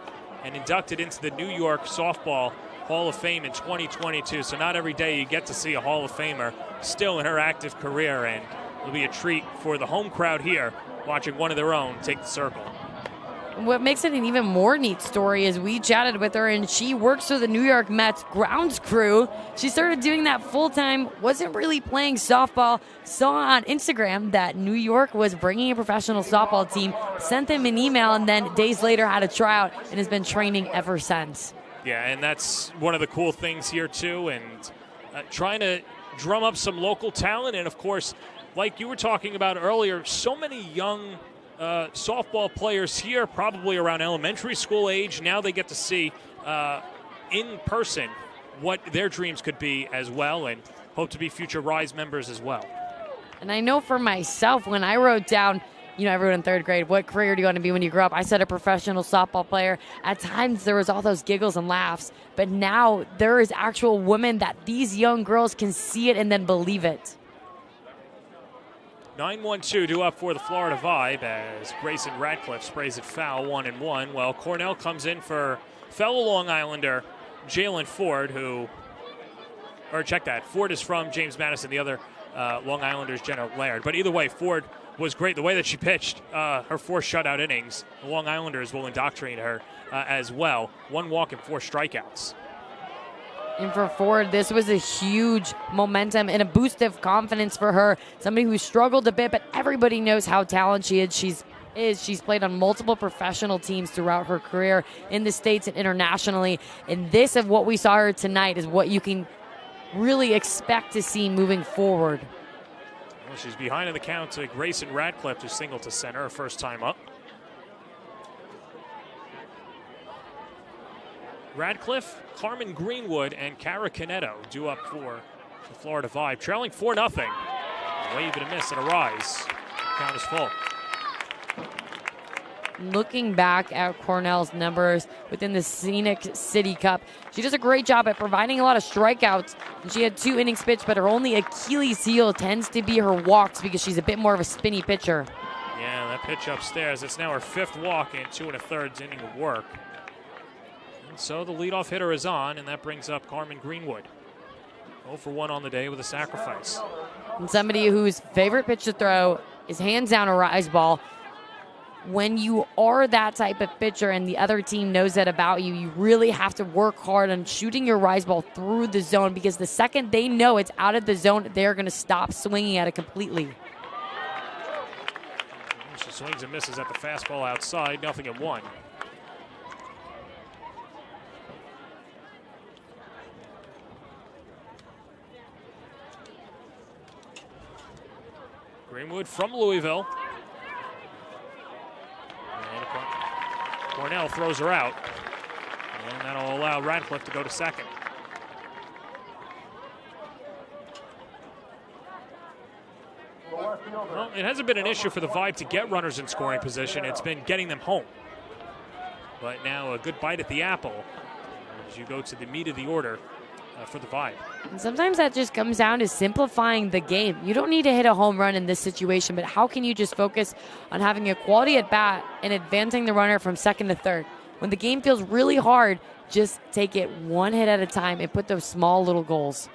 and inducted into the New York Softball Hall of Fame in 2022. So not every day you get to see a Hall of Famer still in her active career, and it'll be a treat for the home crowd here watching one of their own take the circle. What makes it an even more neat story is we chatted with her, and she works for the New York Mets grounds crew. She started doing that full-time, wasn't really playing softball, saw on Instagram that New York was bringing a professional softball team, sent them an email, and then days later had a tryout and has been training ever since. Yeah, and that's one of the cool things here, too, and trying to drum up some local talent. And, of course, like you were talking about earlier, so many young softball players here, probably around elementary school age. Now they get to see in person what their dreams could be as well, and hope to be future Rise members as well. And I know for myself, when I wrote down, everyone in third grade, what career do you want to be when you grow up? I said a professional softball player. At times there was all those giggles and laughs, but now there is actual women that these young girls can see it and then believe it. 9-1-2 due up for the Florida Vibe as Grayson Radcliffe sprays it foul, 1-1. Well, Cornell comes in for fellow Long Islander Jalen Ford, Ford is from James Madison, the other Long Islanders Jenna Laird. But either way, Ford was great. The way that she pitched her 4 shutout innings, the Long Islanders will indoctrinate her as well. 1 walk and 4 strikeouts. And for Ford, this was a huge momentum and a boost of confidence for her. Somebody who struggled a bit, but everybody knows how talented she is. She's played on multiple professional teams throughout her career in the States and internationally. And this of what we saw her tonight is what you can really expect to see moving forward. Well, she's behind in the count to Grayson Radcliffe, who singled to center her first time up. Radcliffe, Carmen Greenwood, and Cara Canetto due up for the Florida Vibe. Trailing 4-0. Wave and a miss and a rise. Count is full. Looking back at Cornell's numbers within the Scenic City Cup, she does a great job at providing a lot of strikeouts. She had 2 innings pitched, but her only Achilles heel tends to be her walks because she's a bit more of a spinny pitcher. Yeah, that pitch upstairs. It's now her 5th walk and 2 1/3 inning of work. And so the leadoff hitter is on, and that brings up Carmen Greenwood. 0 for 1 on the day with a sacrifice. And somebody whose favorite pitch to throw is hands down a rise ball. When you are that type of pitcher and the other team knows that about you, you really have to work hard on shooting your rise ball through the zone, because the second they know it's out of the zone, they're going to stop swinging at it completely. She swings and misses at the fastball outside, 0-1. Greenwood from Louisville. And Cornell throws her out. And that'll allow Radcliffe to go to second. Well, it hasn't been an issue for the Vibe to get runners in scoring position. It's been getting them home. But now a good bite at the apple as you go to the meat of the order for the Vibe. And sometimes that just comes down to simplifying the game. You don't need to hit a home run in this situation, but how can you just focus on having a quality at bat and advancing the runner from second to third? When the game feels really hard, just take it one hit at a time and put those small little goals.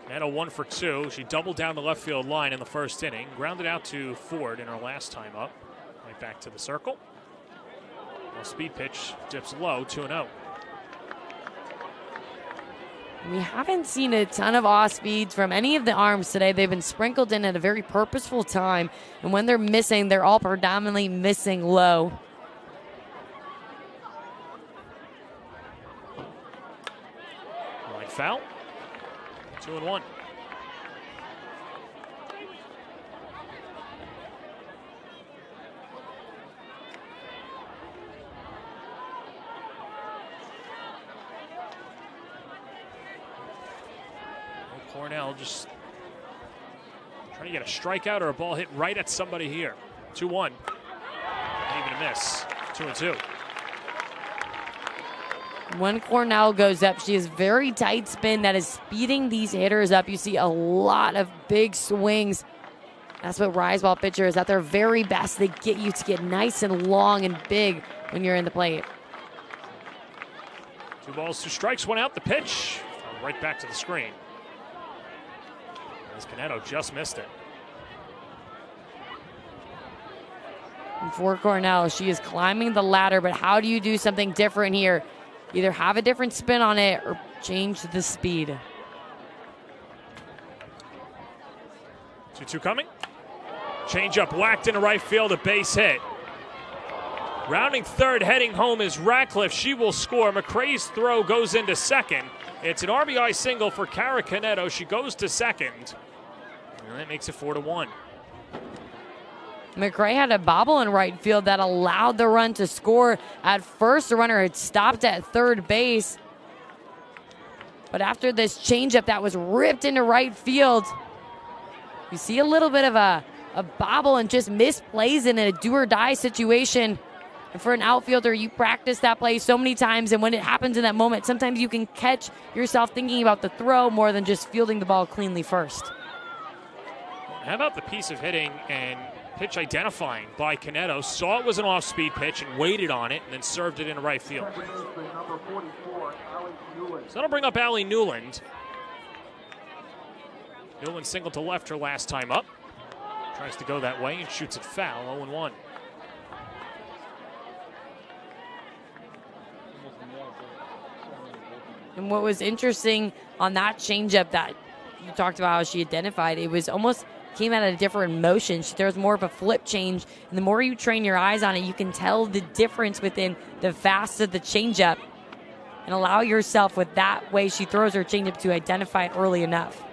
Canetto 1 for 2. She doubled down the left field line in the first inning. Grounded out to Ford in her last time up. Right back to the circle. Well, speed pitch dips low, 2-0. We haven't seen a ton of off speeds from any of the arms today. They've been sprinkled in at a very purposeful time. And when they're missing, they're all predominantly missing low. Line foul. 2-1. Cornell just trying to get a strikeout or a ball hit right at somebody here. 2-1. Even a miss. 2-2. When Cornell goes up, she has very tight spin that is speeding these hitters up. You see a lot of big swings. That's what rise ball pitchers at their very best. They get you to get nice and long and big when you're in the plate. 2 balls, 2 strikes, 1 out. The pitch right back to the screen. As Canetto just missed it. And for Cornell, she is climbing the ladder, but how do you do something different here? Either have a different spin on it or change the speed. 2-2 coming. Change up whacked into right field, a base hit. Rounding third, heading home is Ratcliffe. She will score. McCrae's throw goes into second. It's an RBI single for Kara Canedo. She goes to second. And that makes it 4-1. McCrae had a bobble in right field that allowed the run to score. At first, the runner had stopped at third base. But after this changeup that was ripped into right field, you see a little bit of a bobble and just misplays in a do-or-die situation. And for an outfielder, you practice that play so many times, and when it happens in that moment, sometimes you can catch yourself thinking about the throw more than just fielding the ball cleanly first. How about the piece of hitting and pitch identifying by Canedo? Saw it was an off-speed pitch and waited on it and then served it into right field. So that'll bring up Allie Newland. Newland singled to left her last time up. Tries to go that way and shoots it foul, 0-1. And what was interesting on that changeup that you talked about how she identified, it was almost came at a different motion. She throws more of a flip change, and the more you train your eyes on it, you can tell the difference within the fast of the changeup and allow yourself with that way she throws her changeup to identify it early enough.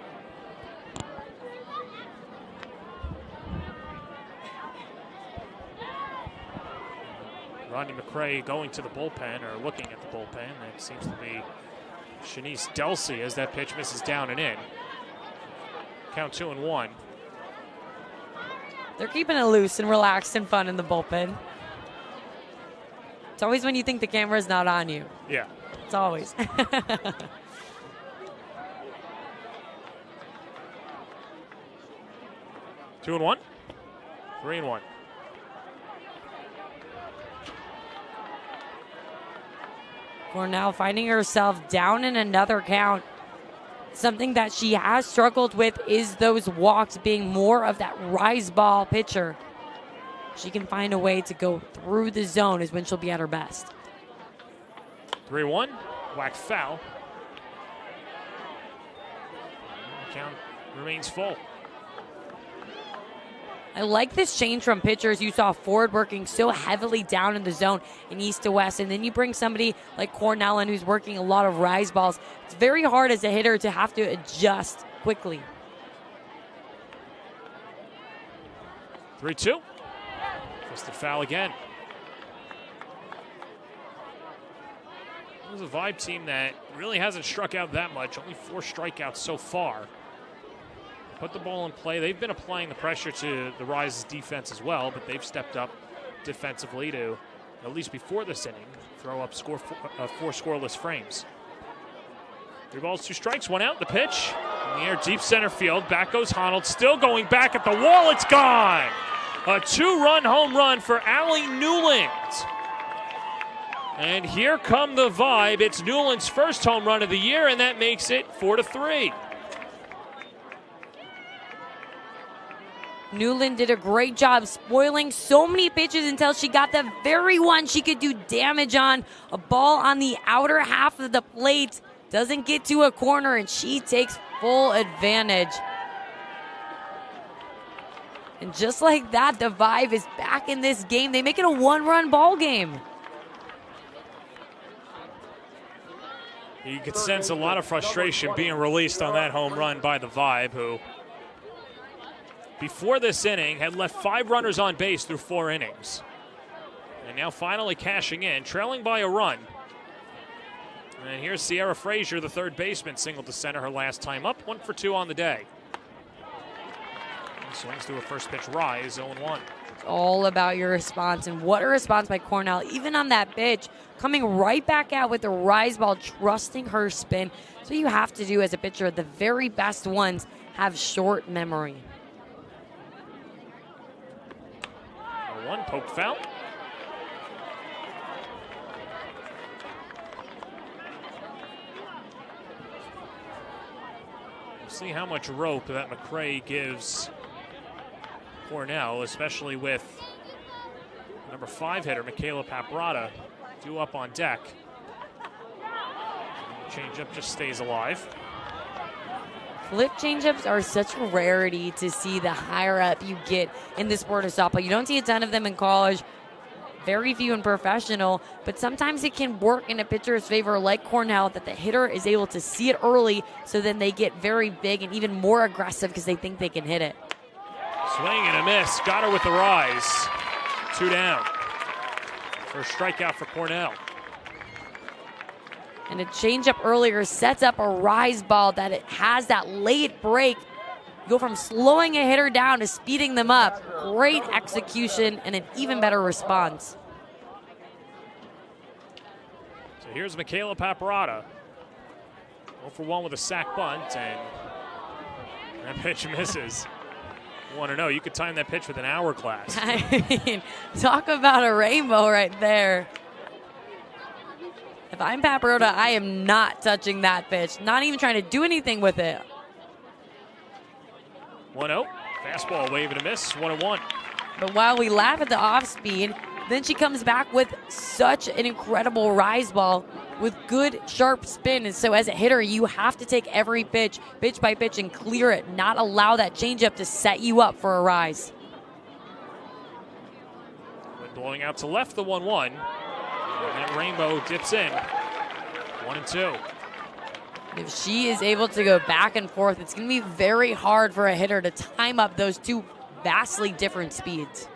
Rodney McCrae going to the bullpen, or looking at the bullpen. That seems to be Shanice Delsey as that pitch misses down and in. Count 2-1. They're keeping it loose and relaxed and fun in the bullpen. It's always when you think the camera's not on you. Yeah. It's always. 2-1. 3-1. Cornell finding herself down in another count. Something that she has struggled with is those walks, being more of that rise ball pitcher. She can find a way to go through the zone is when she'll be at her best. 3-1. Whack foul. Count remains full. I like this change from pitchers. You saw Ford working so heavily down in the zone in east to west, and then you bring somebody like Cornell in who's working a lot of rise balls. It's very hard as a hitter to have to adjust quickly. 3-2. Just a foul again. It was a Vibe team that really hasn't struck out that much. Only 4 strikeouts so far. Put the ball in play. They've been applying the pressure to the Rise's defense as well, but they've stepped up defensively to, at least before this inning, throw up 4 scoreless frames. 3 balls, 2 strikes, 1 out. The pitch in the air, deep center field. Back goes Honnold, still going back at the wall. It's gone. A 2-run home run for Allie Newland. And here come the Vibe. It's Newland's first home run of the year, and that makes it 4-3. Newland did a great job spoiling so many pitches until she got the very one she could do damage on. A ball on the outer half of the plate. Doesn't get to a corner, and she takes full advantage. And just like that, the Vibe is back in this game. They make it a 1-run ball game. You could sense a lot of frustration being released on that home run by the Vibe, who before this inning had left 5 runners on base through 4 innings. And now finally cashing in, trailing by a run. And here's Sierra Frazier, the third baseman, singled to center her last time up. 1 for 2 on the day. Swings to a first pitch rise, 0-1. It's all about your response, and what a response by Cornell. Even on that pitch, coming right back out with the rise ball, trusting her spin. So you have to do as a pitcher. The very best ones have short memory. 1 poke foul. We'll see how much rope that McCrae gives Cornell, especially with Number 5 hitter, Michaela Paparata, due up on deck. Changeup just stays alive. Flip changeups are such a rarity to see the higher up you get in the sport of softball. You don't see a ton of them in college, very few in professional, but sometimes it can work in a pitcher's favor like Cornell, that the hitter is able to see it early, so then they get very big and even more aggressive because they think they can hit it. Swing and a miss. Got her with the rise. 2 down. First strikeout for Cornell. And a changeup earlier sets up a rise ball that it has that late break. You go from slowing a hitter down to speeding them up. Great execution and an even better response. So here's Michaela Paparata. 0 for 1 with a sac bunt, and that pitch misses. 1-0. You could time that pitch with an hourglass. I mean, talk about a rainbow right there. If I'm Paparota, I am not touching that pitch. Not even trying to do anything with it. 1-0. Fastball, wave and a miss. 1-1. But while we laugh at the off speed, then she comes back with such an incredible rise ball with good, sharp spin. And so as a hitter, you have to take every pitch, pitch by pitch, and clear it. Not allow that changeup to set you up for a rise. Wind blowing out to left, the 1-1. And that rainbow dips in. 1-2. If she is able to go back and forth, it's going to be very hard for a hitter to time up those two vastly different speeds.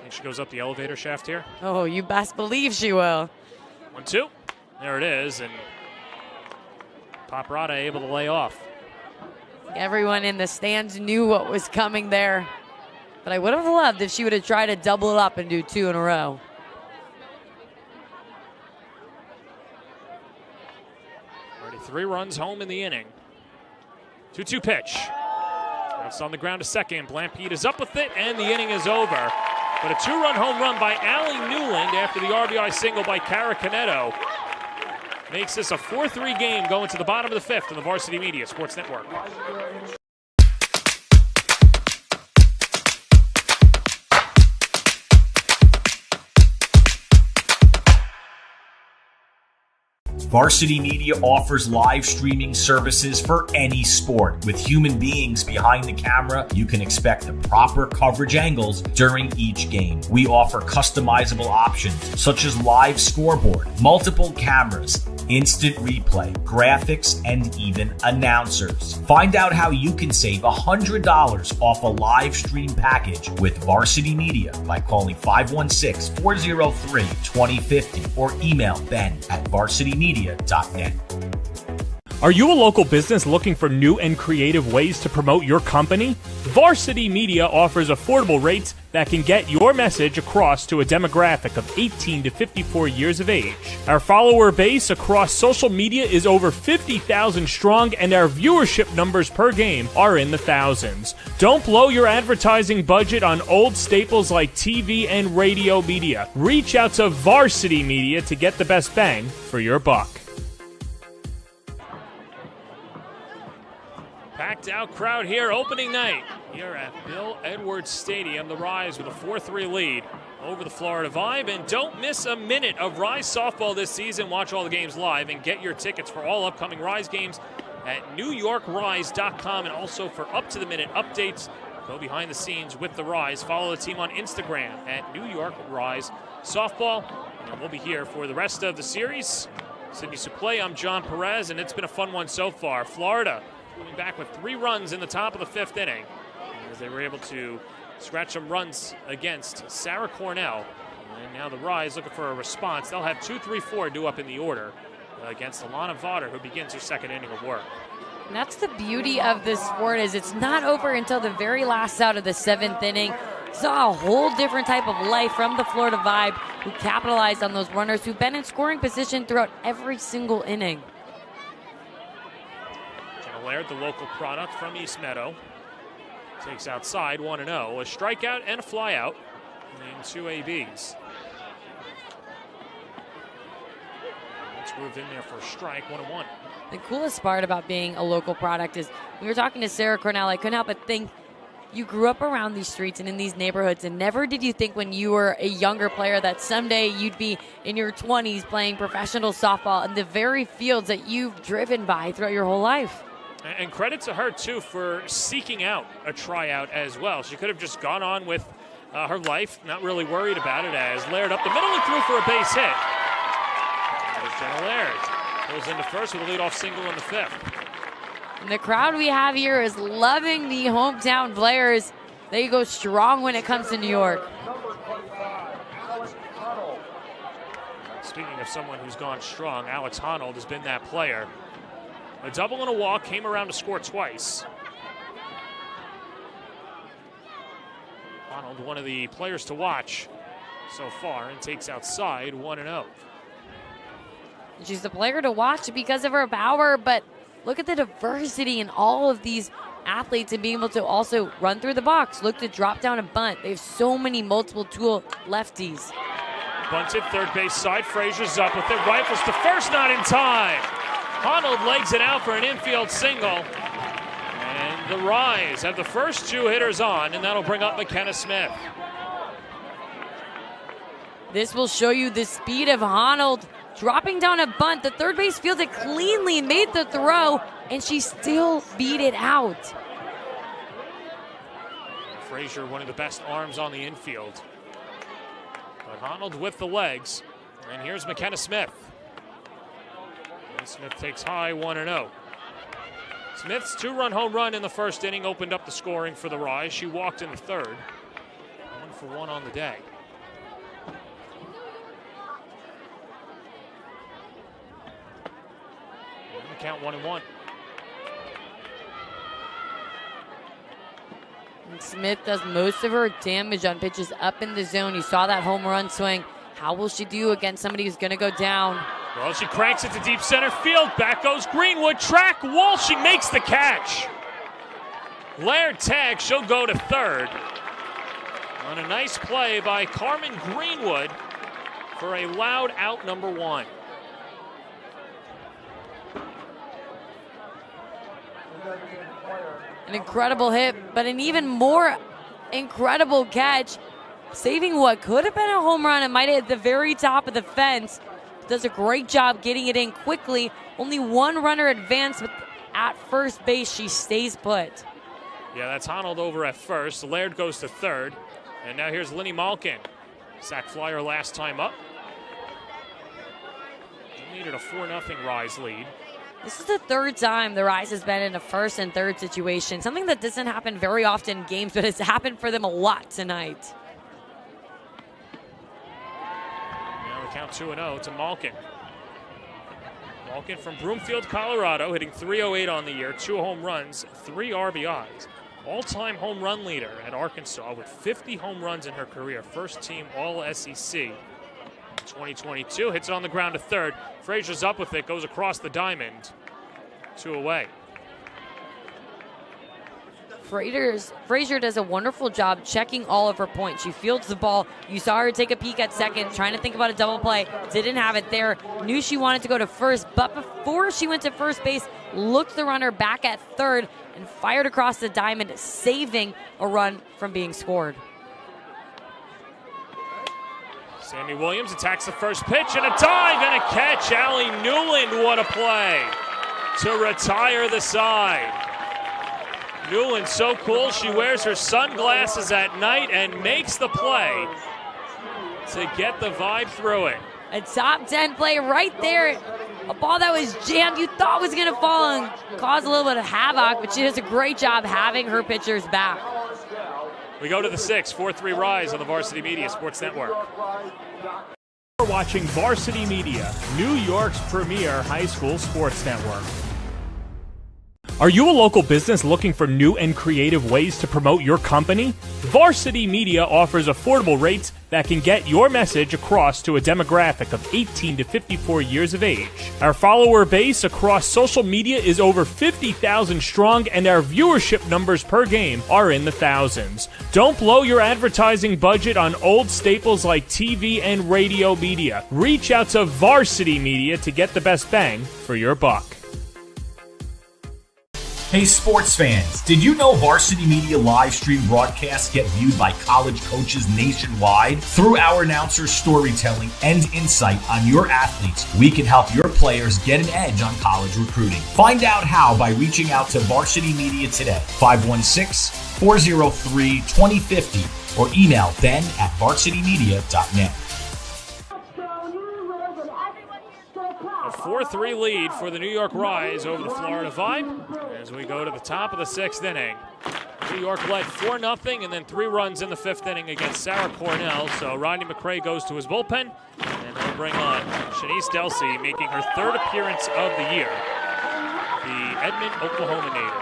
And she goes up the elevator shaft here. Oh, you best believe she will. 1-2. There it is, and Paparata able to lay off. Everyone in the stands knew what was coming there. But I would have loved if she would have tried to double it up and do 2 in a row. Already 3 runs home in the inning. 2-2 pitch. That's on the ground to second. Blampede is up with it, and the inning is over. But a 2-run home run by Allie Newland after the RBI single by Cara Caneto makes this a 4-3 game going to the bottom of the 5th on the Varsity Media Sports Network. Varsity Media offers live streaming services for any sport. With human beings behind the camera, you can expect the proper coverage angles during each game. We offer customizable options such as live scoreboard, multiple cameras, instant replay, graphics, and even announcers. Find out how you can save $100 off a live stream package with Varsity Media by calling 516-403-2050 or email ben@varsitymedia.net. Are you a local business looking for new and creative ways to promote your company? Varsity Media offers affordable rates that can get your message across to a demographic of 18 to 54 years of age. Our follower base across social media is over 50,000 strong, and our viewership numbers per game are in the thousands. Don't blow your advertising budget on old staples like TV and radio media. Reach out to Varsity Media to get the best bang for your buck. Packed out crowd here opening night here at Bill Edwards Stadium. The Rise with a 4-3 lead over the Florida Vibe. And don't miss a minute of Rise softball this season. Watch all the games live and get your tickets for all upcoming Rise games at NewYorkRise.com. And also for up-to-the-minute updates, go behind the scenes with the Rise. Follow the team on Instagram at New York Rise Softball. And we'll be here for the rest of the series. Sydney Suplee, I'm John Perez, and it's been a fun one so far. Florida coming back with 3 runs in the top of the 5th inning as they were able to scratch some runs against Sarah Cornell. And now the Rise looking for a response. They'll have 2, 3, 4 due up in the order against Alana Vaughter, who begins her 2nd inning of work. And that's the beauty of this sport, is it's not over until the very last out of the 7th inning. Saw a whole different type of life from the Florida Vibe, who capitalized on those runners who've been in scoring position throughout every single inning. Laird, the local product from East Meadow, takes outside 1-0. A strikeout and a flyout in 2 ABs. Let's move in there for a strike, 1-1. The coolest part about being a local product is we were talking to Sarah Cornell. I couldn't help but think you grew up around these streets and in these neighborhoods, and never did you think when you were a younger player that someday you'd be in your 20s playing professional softball in the very fields that you've driven by throughout your whole life. And credit to her, too, for seeking out a tryout as well. She could have just gone on with her life, not really worried about it, as Laird up the middle and through for a base hit. There's Jenna Laird. Goes into first with a leadoff single in the 5th. And the crowd we have here is loving the hometown players. They go strong when it comes to New York. Speaking of someone who's gone strong, Alex Honnold has been that player. A double and a walk, came around to score twice. Honnold, one of the players to watch so far, and takes outside 1-0. She's the player to watch because of her power, but look at the diversity in all of these athletes and being able to also run through the box, look to drop down and bunt. They have so many multiple tool lefties. Bunted, third base side. Frazier's up with it. Rifles to first, not in time. Honnold legs it out for an infield single. And the Rise have the first 2 hitters on, and that'll bring up McKenna Smith. This will show you the speed of Honnold. Dropping down a bunt, the third base fielded cleanly and made the throw, and she still beat it out. Frazier, one of the best arms on the infield. But Honnold with the legs. And here's McKenna Smith. And Smith takes high, 1-0. Smith's 2-run home run in the first inning opened up the scoring for the Rise. She walked in the third. 1-for-1 on the day. Count 1-1. And Smith does most of her damage on pitches up in the zone. You saw that home run swing. How will she do against somebody who's going to go down? Well, she cranks it to deep center field. Back goes Greenwood. Track Walshing makes the catch. Laird tags. She'll go to third. On a nice play by Carmen Greenwood for a loud out number 1. An incredible hit, but an even more incredible catch. Saving what could have been a home run. It might have hit the very top of the fence. Does a great job getting it in quickly. Only one runner advanced, but at first base, she stays put. Yeah, that's Honnold over at first. Laird goes to third. And now here's Linny Malkin. Sack flyer last time up. They needed a 4-0 Rise lead. This is the third time the Rise has been in a first and third situation. Something that doesn't happen very often in games, but has happened for them a lot tonight. Now we count 2-0 to Malkin. Malkin from Broomfield, Colorado, hitting .308 on the year, 2 home runs, 3 RBIs. All-time home run leader at Arkansas with 50 home runs in her career. First team All-SEC. 2022, hits it on the ground to third. Frazier's up with it, goes across the diamond. 2 away. Frazier does a wonderful job checking all of her points. She fields the ball. You saw her take a peek at second, trying to think about a double play. Didn't have it there. Knew she wanted to go to first, but before she went to first base, looked the runner back at third and fired across the diamond, saving a run from being scored. Sammy Williams attacks the first pitch, and a dive and a catch. Allie Newland, what a play to retire the side. Newland so cool, she wears her sunglasses at night and makes the play to get the vibe through it. A top 10 play right there. A ball that was jammed, you thought was going to fall and cause a little bit of havoc, but she does a great job having her pitchers back. We go to the 6th, 4-3 Rise on the Varsity Media Sports Network. You're watching Varsity Media, New York's premier high school sports network. Are you a local business looking for new and creative ways to promote your company? Varsity Media offers affordable rates that can get your message across to a demographic of 18 to 54 years of age. Our follower base across social media is over 50,000 strong, and our viewership numbers per game are in the thousands. Don't blow your advertising budget on old staples like TV and radio media. Reach out to Varsity Media to get the best bang for your buck. Hey sports fans, did you know Varsity Media live stream broadcasts get viewed by college coaches nationwide? Through our announcers' storytelling and insight on your athletes, we can help your players get an edge on college recruiting. Find out how by reaching out to Varsity Media today, 516-403-2050, or email ben@varsitymedia.net. A 4-3 lead for the New York Rise over the Florida Vibe as we go to the top of the 6th inning. New York led 4-0 and then 3 runs in the 5th inning against Sarah Cornell. So Rodney McCray goes to his bullpen, and they'll bring on Shanice Delsey, making her 3rd appearance of the year, the Edmond, Oklahoma native.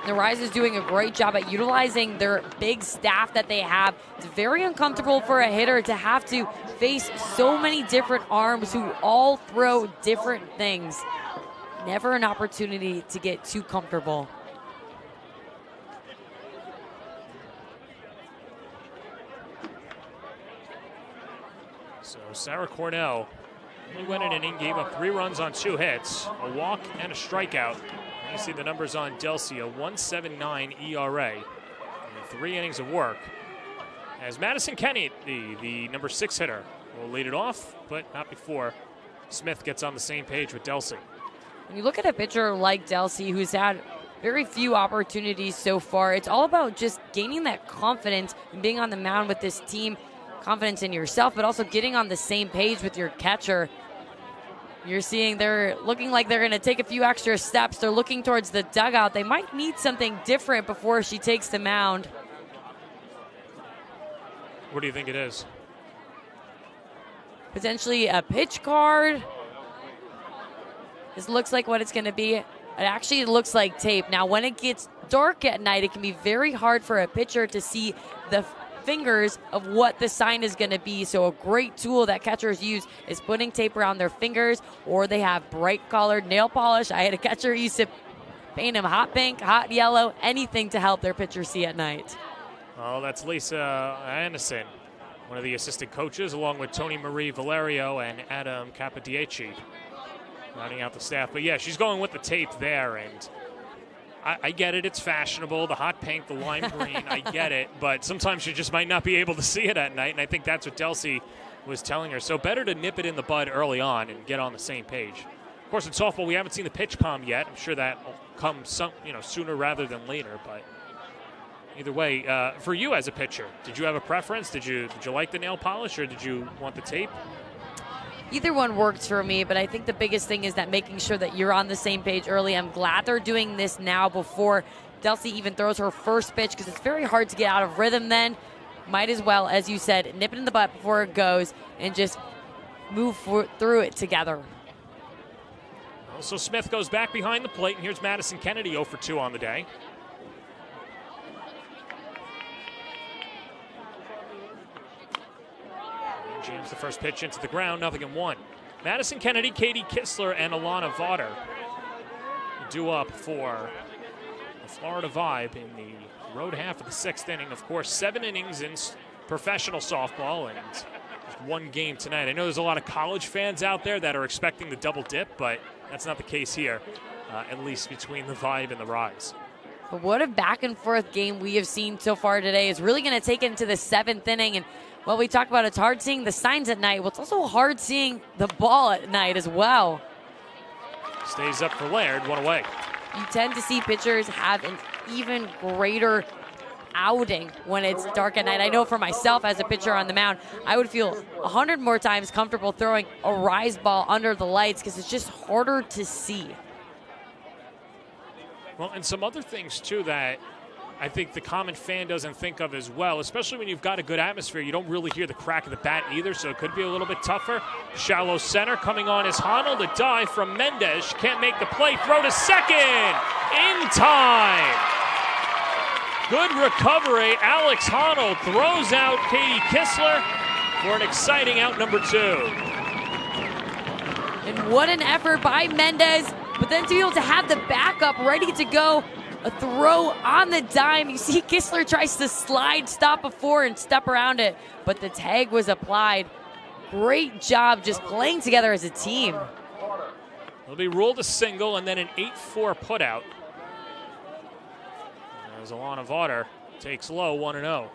The Rise is doing a great job at utilizing their big staff that they have. It's very uncomfortable for a hitter to have to face so many different arms who all throw different things. Never an opportunity to get too comfortable. So Sarah Cornell only went in an inning, gave up 3 runs on 2 hits, a walk and a strikeout. You see the numbers on Delsey, a 1.79 ERA in 3 innings of work. As Madison Kennedy, the number 6 hitter, will lead it off, but not before Smith gets on the same page with Delsey. When you look at a pitcher like Delsey, who's had very few opportunities so far, it's all about just gaining that confidence and being on the mound with this team, confidence in yourself, but also getting on the same page with your catcher. You're seeing they're looking like they're going to take a few extra steps. They're looking towards the dugout. They might need something different before she takes the mound. What do you think it is? Potentially a pitch card. This looks like what it's going to be. It actually looks like tape. Now, when it gets dark at night, it can be very hard for a pitcher to see the fingers of what the sign is going to be. So a great tool that catchers use is putting tape around their fingers, or they have bright colored nail polish. I had a catcher used to paint them hot pink, hot yellow, anything to help their pitcher see at night. Oh, that's Lisa Anderson, one of the assistant coaches, along with Tony Marie Valerio and Adam Capodieci, rounding out the staff. But yeah, she's going with the tape there, and I get it. It's fashionable, the hot pink, the lime green. I get it, but sometimes you just might not be able to see it at night, and I think that's what Delsey was telling her. So better to nip it in the bud early on and get on the same page. Of course, in softball, we haven't seen the pitch com yet. I'm sure that will come sooner rather than later. But either way, for you as a pitcher, did you have a preference? Did you like the nail polish, or did you want the tape? Either one works for me, but I think the biggest thing is that making sure that you're on the same page early. I'm glad they're doing this now before Delsey even throws her first pitch, because it's very hard to get out of rhythm then. Might as well, as you said, nip it in the butt before it goes and just move through it together. So Smith goes back behind the plate, and here's Madison Kennedy 0 for 2 on the day. Jams the first pitch into the ground, 0-1. Madison Kennedy, Katie Kistler, and Alana Vaughter due up for the Florida Vibe in the road half of the 6th inning. Of course, 7 innings in professional softball and just 1 game tonight. I know there's a lot of college fans out there that are expecting the double dip, but that's not the case here, at least between the Vibe and the Rise. But what a back-and-forth game we have seen so far today. It's really going to take it into the 7th inning. And what we talk about, it's hard seeing the signs at night. Well, it's also hard seeing the ball at night as well. Stays up for Laird, 1 away. You tend to see pitchers have an even greater outing when it's dark at night. I know for myself as a pitcher on the mound, I would feel 100 more times comfortable throwing a Rise ball under the lights because it's just harder to see. Well, and some other things, too, that I think the common fan doesn't think of as well, especially when you've got a good atmosphere. You don't really hear the crack of the bat either, so it could be a little bit tougher. Shallow center coming on is Honnold. The dive from Mendez. She can't make the play. Throw to second. In time. Good recovery. Alex Honnold throws out Katie Kistler for an exciting out number 2. And what an effort by Mendez. But then to be able to have the backup ready to go, a throw on the dime. You see Kistler tries to slide, stop before, and step around it. But the tag was applied. Great job just playing together as a team. It'll be ruled a single and then an 8-4 putout. As Alana Vaughter takes low, 1-0.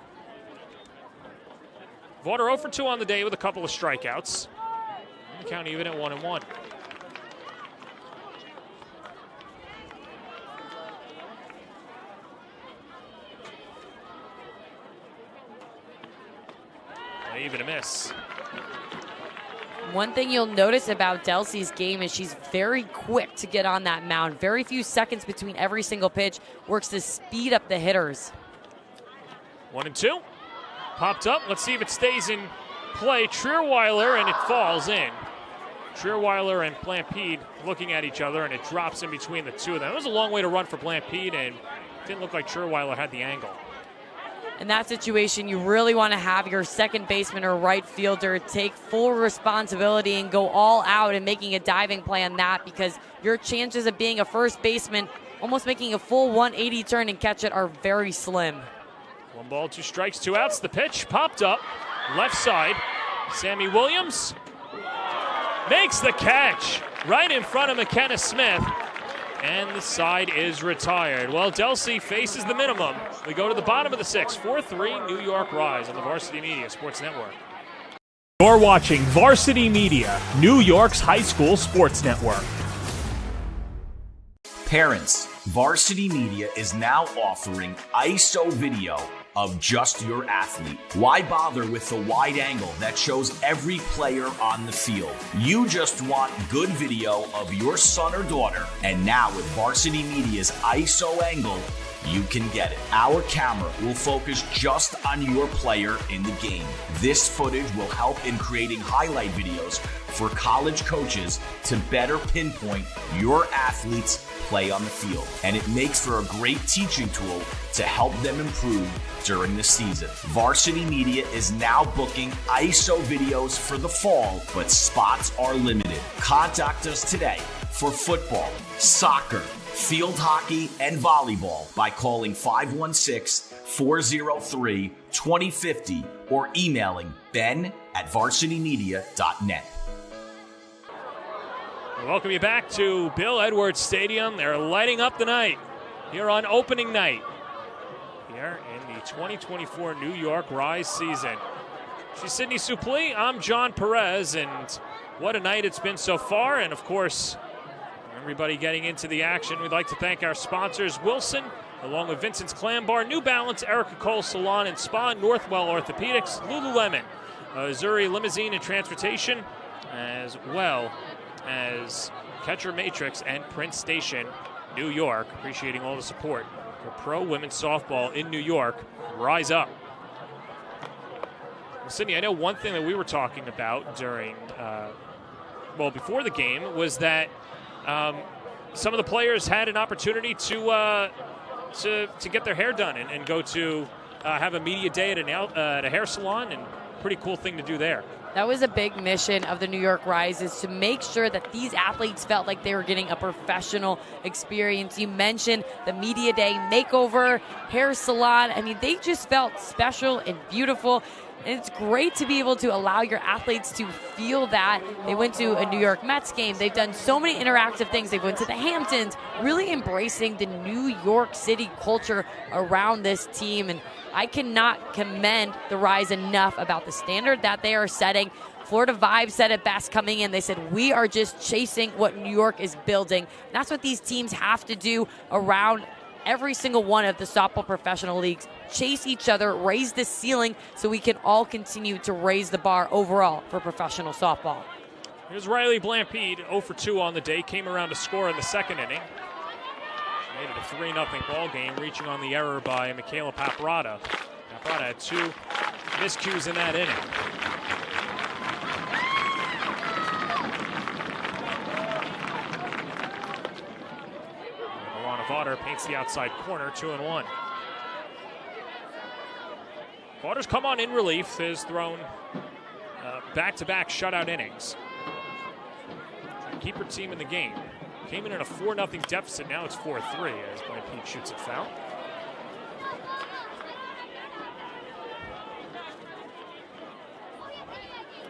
Vaughter 0 for 2 on the day with a couple of strikeouts. And the count even at 1-1. Even a miss. One thing you'll notice about Delsey's game is she's very quick to get on that mound. Very few seconds between every single pitch. Works to speed up the hitters. 1-2. Popped up. Let's see if it stays in play. Trierweiler, and it falls in. Trierweiler and Blampede looking at each other, and it drops in between the two of them. It was a long way to run for Blampede, and it didn't look like Trierweiler had the angle. In that situation, you really want to have your second baseman or right fielder take full responsibility and go all out and making a diving play on that, because your chances of being a first baseman, almost making a full 180 turn and catch it, are very slim. 1 ball, 2 strikes, 2 outs. The pitch popped up, left side. Sammy Williams makes the catch right in front of McKenna Smith. And the side is retired. Well, Delsey faces the minimum. We go to the bottom of the 6th. 4-3 New York Rise on the Varsity Media Sports Network. You're watching Varsity Media, New York's high school sports network. Parents, Varsity Media is now offering ISO video of just your athlete. Why bother with the wide angle that shows every player on the field? You just want good video of your son or daughter, and now with Varsity Media's ISO angle, you can get it. Our camera will focus just on your player in the game. This footage will help in creating highlight videos for college coaches to better pinpoint your athlete's play on the field. And it makes for a great teaching tool to help them improve during the season. Varsity Media is now booking ISO videos for the fall, but spots are limited. Contact us today for football, soccer, field hockey, and volleyball by calling 516-403-2050 or emailing ben@varsitymedia.net. We welcome you back to Bill Edwards Stadium. They're lighting up the night here on opening night here in the 2024 New York Rise season. She's Sydney Suplee. I'm John Perez, and what a night it's been so far. And of course, everybody getting into the action. We'd like to thank our sponsors, Wilson, along with Vincent's Clam Bar, New Balance, Erica Cole Salon and Spa, Northwell Orthopedics, Lululemon, Zuri Limousine and Transportation, as well as Catcher Matrix and Prince Station, New York. Appreciating all the support for pro women's softball in New York. Rise up. Well, Sydney, I know one thing that we were talking about during, before the game was that some of the players had an opportunity to get their hair done and go to have a media day at a hair salon, and pretty cool thing to do there. That was a big mission of the New York Rise, is to make sure that these athletes felt like they were getting a professional experience. You mentioned the media day makeover, hair salon. I mean, they just felt special and beautiful. And it's great to be able to allow your athletes to feel that. They went to a New York Mets game. They've done so many interactive things. They went to the Hamptons, really embracing the New York City culture around this team. And I cannot commend the Rise enough about the standard that they are setting. Florida Vibe said it best coming in. They said, we are just chasing what New York is building. And that's what these teams have to do around every single one of the softball professional leagues. Chase each other, raise the ceiling, so we can all continue to raise the bar overall for professional softball. Here's Riley Blampede, 0 for 2 on the day. Came around to score in the second inning. Made it a 3-0 ball game, reaching on the error by Michaela Paparata. Paparata had 2 miscues in that inning. Alana Vaughter paints the outside corner, 2-1. Vaughter's come on in relief, has thrown back-to-back shutout innings. Trying to keep her team in the game. Came in at a 4-0 deficit, now it's 4-3 as Blampede shoots it foul.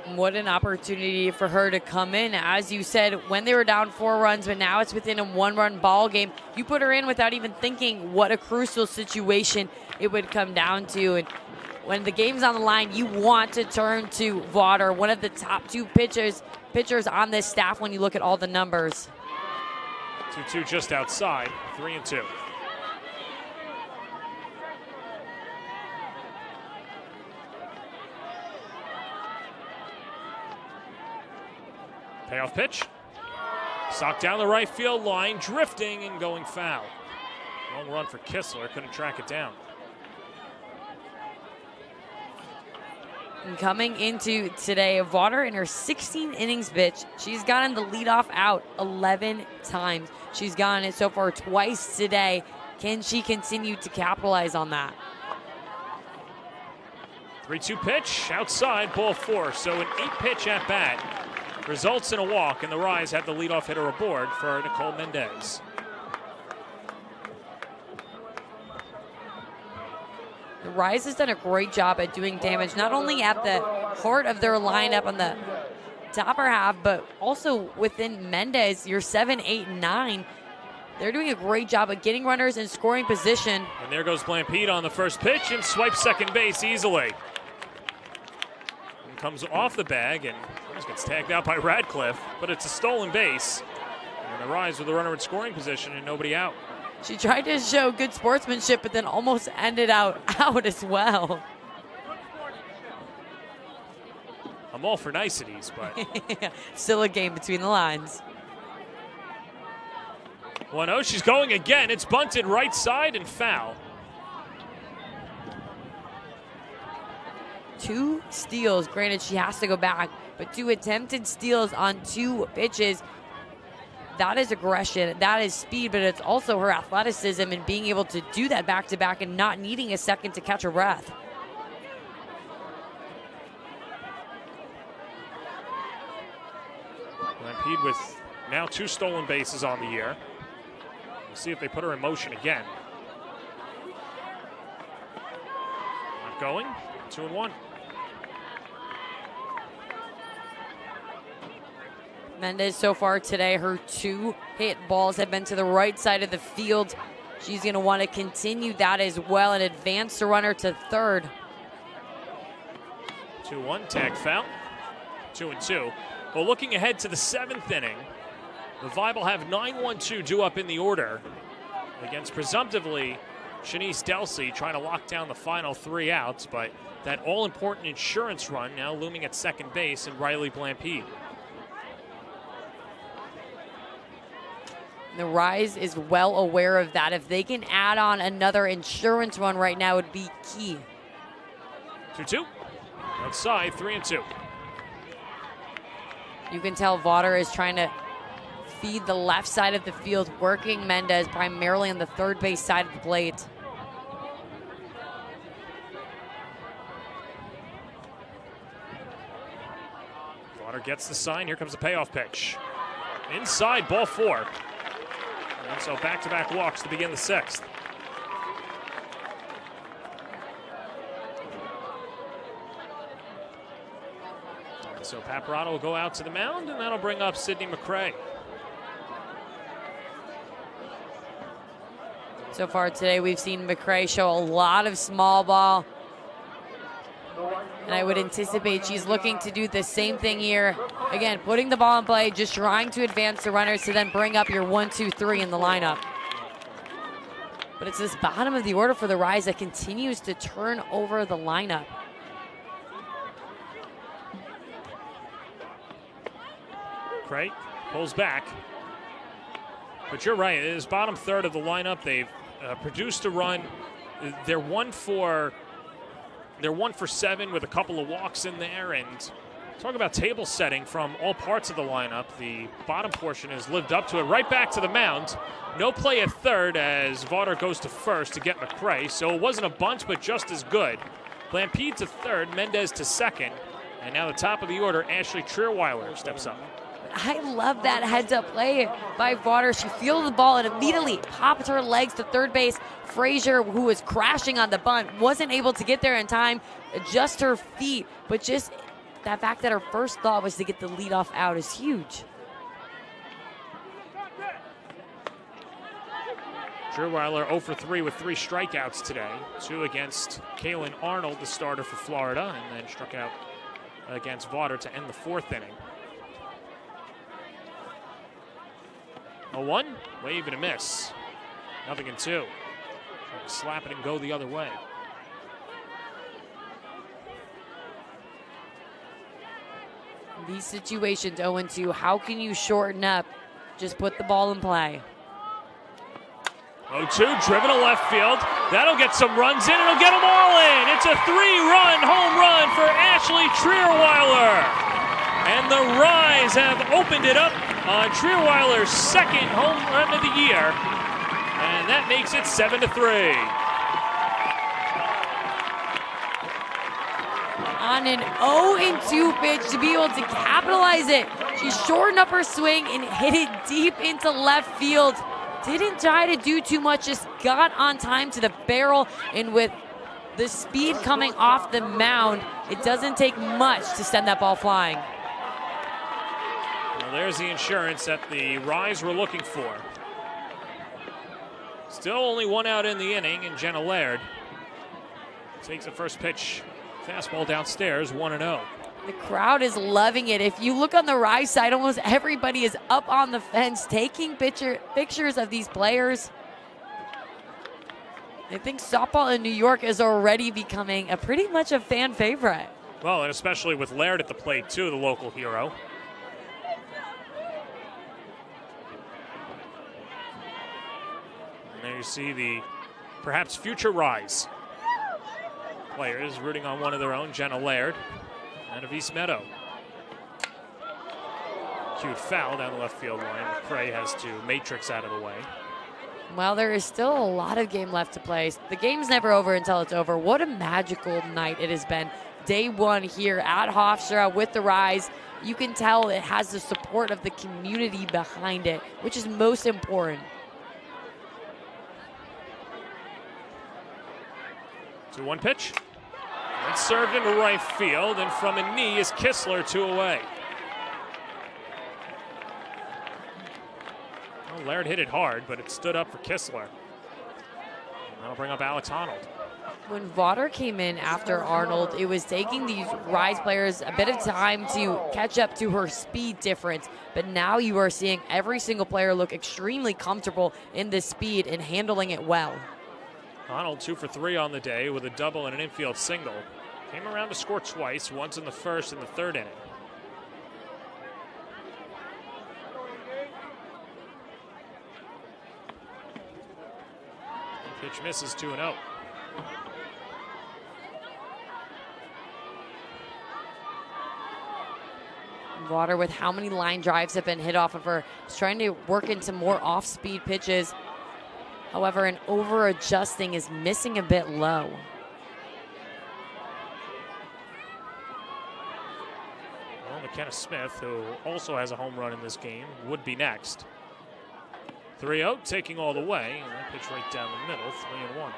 What an opportunity for her to come in. As you said, when they were down 4 runs, but now it's within a 1-run ball game. You put her in without even thinking what a crucial situation it would come down to. And when the game's on the line, you want to turn to Vawter, one of the top 2 pitchers on this staff when you look at all the numbers. 2-2 just outside, 3-2. Payoff pitch. Socked down the right field line, drifting and going foul. Long run for Kistler, couldn't track it down. And coming into today, Vawter in her 16 innings pitch, she's gotten the leadoff out 11 times. She's gotten it so far twice today. Can she continue to capitalize on that? 3-2 pitch, outside, ball 4. So an 8-pitch at bat results in a walk, and the Rise have the leadoff hitter aboard for Nicole Mendez. The Rise has done a great job at doing damage, not only at the heart of their lineup on the top half, but also within Mendez, your 7, 8, 9. They're doing a great job of getting runners in scoring position. And there goes Blampede on the first pitch and swipes second base easily. And comes off the bag and gets tagged out by Radcliffe, but it's a stolen base. And the Rise with a runner in scoring position and nobody out. She tried to show good sportsmanship, but then almost ended out as well. I'm all for niceties, but still a game between the lines. 1-0, she's going again. It's bunted right side and foul. 2 steals. Granted, she has to go back, but 2 attempted steals on 2 pitches. That is aggression, that is speed, but it's also her athleticism and being able to do that back-to-back and not needing a second to catch her breath. Blampede with now 2 stolen bases on the year. We'll see if they put her in motion again. Not going, 2-1. Mendez so far today, her 2 hit balls have been to the right side of the field. She's going to want to continue that as well and advance the runner to third. 2-1, tag foul, 2-2. Well, looking ahead to the 7th inning, the Vibe will have 9-1-2 due up in the order against presumptively Shanice Delsey, trying to lock down the final 3 outs, but that all-important insurance run now looming at second base and Riley Blampede. The Rise is well aware of that. If they can add on another insurance run right now, it would be key. 2-2, outside, 3-2. You can tell Vawter is trying to feed the left side of the field, working Mendez primarily on the third base side of the plate. Vawter gets the sign. Here comes the payoff pitch. Inside, ball 4. And so back-to-back walks to begin the 6th. So Paparotto will go out to the mound, and that'll bring up Sydney McCray. So far today, we've seen McCray show a lot of small ball. And I would anticipate she's looking to do the same thing here. Again, putting the ball in play, just trying to advance the runners to then bring up your 1, 2, 3 in the lineup. But it's this bottom of the order for the Rise that continues to turn over the lineup. McCray pulls back. But you're right, it is bottom third of the lineup. They've produced a run. They're 1 for 7 with a couple of walks in there. And talk about table setting from all parts of the lineup. The bottom portion has lived up to it. Right back to the mound. No play at third as Vawter goes to first to get McCray. So it wasn't a bunt, but just as good. Blampede to third, Mendez to second. And now the top of the order, Ashley Trierweiler steps up. I love that heads-up play by Vawter. She fielded the ball and immediately popped her legs to third base. Frazier, who was crashing on the bunt, wasn't able to get there in time, adjust her feet, but just that fact that her first thought was to get the leadoff out is huge. Trierweiler 0 for 3 with 3 strikeouts today. 2 against Kaylin Arnold, the starter for Florida, and then struck out against Vaughter to end the 4th inning. 0-1, wave and a miss. 0-2. Slap it and go the other way. These situations, 0-2, how can you shorten up? Just put the ball in play. 0-2, driven to left field. That'll get some runs in. It'll get them all in. It's a 3-run home run for Ashley Trierweiler. And the Rise have opened it up on Trierweiler's 2nd home run of the year. And that makes it 7-3. On an 0-2 pitch to be able to capitalize it. She shortened up her swing and hit it deep into left field. Didn't try to do too much, just got on time to the barrel, and with the speed coming off the mound, it doesn't take much to send that ball flying. Well, there's the insurance that the Rise were looking for. Still only 1 out in the inning, and Jenna Laird takes the first pitch. Fastball downstairs, 1-0. The crowd is loving it. If you look on the Rise side, almost everybody is up on the fence taking pictures of these players. I think softball in New York is already becoming pretty much a fan favorite. Well, and especially with Laird at the plate, too, the local hero. And there you see the perhaps future Rise players rooting on one of their own, Jenna Laird and of East Meadow. Cute foul down the left field line. McCray has to matrix out of the way. Well, there is still a lot of game left to play. The game's never over until it's over. What a magical night it has been. Day 1 here at Hofstra with the Rise. You can tell it has the support of the community behind it, which is most important. 2-1 pitch. It's served into right field, and from a knee is Kistler, 2 away. Well, Laird hit it hard, but it stood up for Kistler. And that'll bring up Alex Arnold. When Vaughter came in after Arnold, it was taking these Rise players a bit of time to catch up to her speed difference. But now you are seeing every single player look extremely comfortable in this speed and handling it well. Arnold 2 for 3 on the day with a double and an infield single. Came around to score twice, once in the 1st and the 3rd inning. Pitch misses, 2-0. Vaughter, with how many line drives have been hit off of her, is trying to work into more off-speed pitches. However, an over-adjusting is missing a bit low. Well, McKenna Smith, who also has a home run in this game, would be next. 3-0, taking all the way, and that pitch right down the middle, 3-1.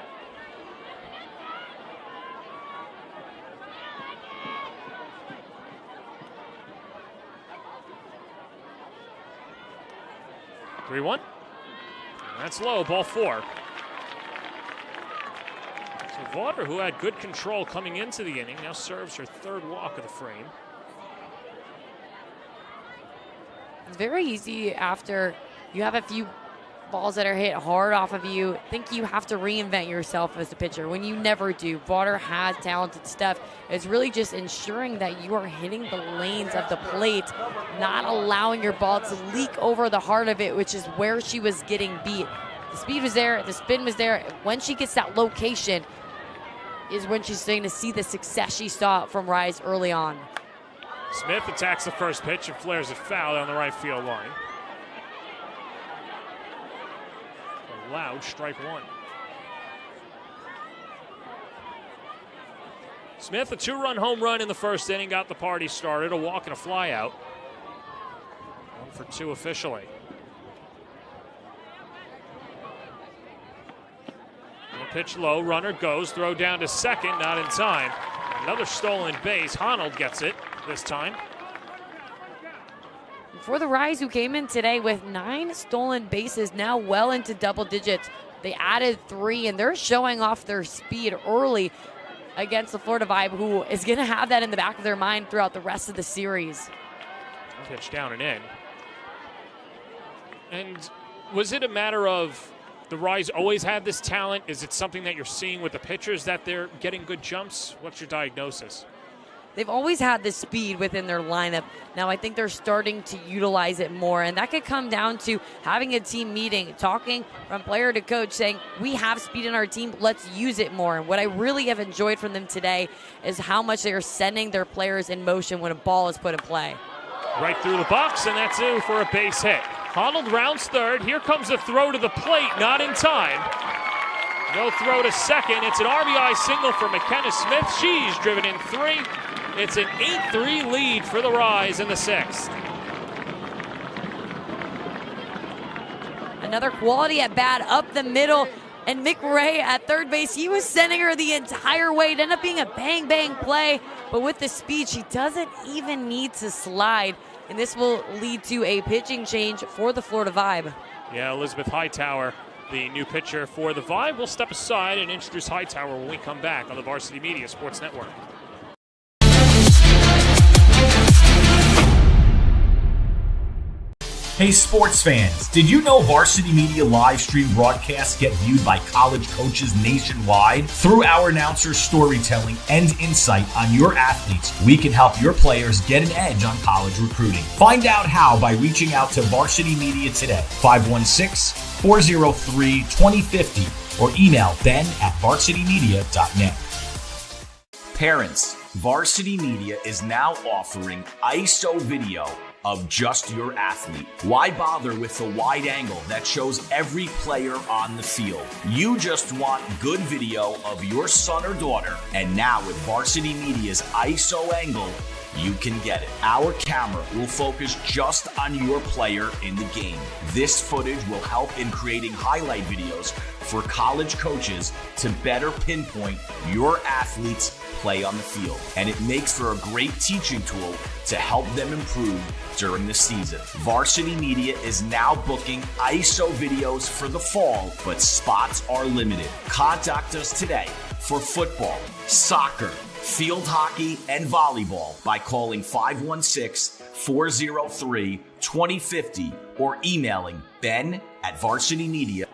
That's low, ball 4. So Vaughter, who had good control coming into the inning, now serves her 3rd walk of the frame. It's very easy after you have a few balls that are hit hard off of you. Think you have to reinvent yourself as a pitcher when you never do. Vaughter has talented stuff. It's really just ensuring that you are hitting the lanes of the plate, not allowing your ball to leak over the heart of it, which is where she was getting beat. The speed was there, the spin was there. When she gets that location is when she's starting to see the success she saw from Rise early on. Smith attacks the first pitch and flares it foul down the right field line. A loud strike 1. Smith, a 2-run home run in the 1st inning, got the party started. A walk and a fly out. 1 for 2 officially. Pitch low, runner goes, throw down to second, not in time. Another stolen base, Honnold gets it. this time. For the Rise, who came in today with 9 stolen bases, now well into double digits. They added 3, and they're showing off their speed early against the Florida Vibe, who is going to have that in the back of their mind throughout the rest of the series. Pitch down and in. And was it a matter of the Rise always had this talent? Is it something that you're seeing with the pitchers that they're getting good jumps? What's your diagnosis? They've always had this speed within their lineup. Now I think they're starting to utilize it more, and that could come down to having a team meeting, talking from player to coach, saying, we have speed in our team, let's use it more. And what I really have enjoyed from them today is how much they are sending their players in motion when a ball is put in play. Right through the box, and that's due for a base hit. Honnold rounds third. Here comes a throw to the plate, not in time. No throw to second. It's an RBI single for McKenna Smith. She's driven in 3. It's an 8-3 lead for the Rise in the 6th. Another quality at bat up the middle, and Mick Ray at third base, he was sending her the entire way. It ended up being a bang-bang play, but with the speed, she doesn't even need to slide, and this will lead to a pitching change for the Florida Vibe. Yeah, Elizabeth Hightower, the new pitcher for the Vibe. We'll step aside and introduce Hightower when we come back on the Varsity Media Sports Network. Hey sports fans, did you know Varsity Media live stream broadcasts get viewed by college coaches nationwide? Through our announcers' storytelling and insight on your athletes, we can help your players get an edge on college recruiting. Find out how by reaching out to Varsity Media today, 516-403-2050, or email ben@varsitymedia.net. Parents, Varsity Media is now offering ISO video of just your athlete. Why bother with the wide angle that shows every player on the field? You just want good video of your son or daughter, and now with Varsity Media's ISO angle, you can get it. Our camera will focus just on your player in the game. This footage will help in creating highlight videos for college coaches to better pinpoint your athlete's play on the field. And it makes for a great teaching tool to help them improve during the season. Varsity Media is now booking ISO videos for the fall, but spots are limited. Contact us today for football, soccer, field hockey, and volleyball by calling 516-403-2050 or emailing ben@varsitymedia.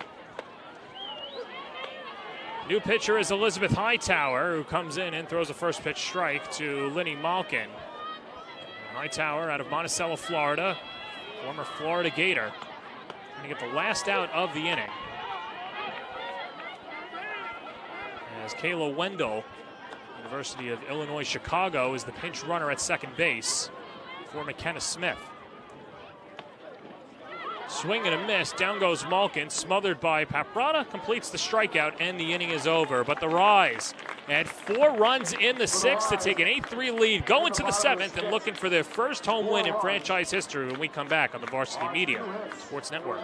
New pitcher is Elizabeth Hightower, who comes in and throws a first pitch strike to Linny Malkin. Hightower out of Monticello, Florida, former Florida Gator. Going to get the last out of the inning. As Kayla Wendell, University of Illinois Chicago, is the pinch runner at second base for McKenna Smith. Swing and a miss. Down goes Malkin, smothered by Paprana, completes the strikeout, and the inning is over. But the Rise add 4 runs in the 6th to take an 8-3 lead, going to the 7th and looking for their first home win in franchise history when we come back on the Varsity Media Sports Network.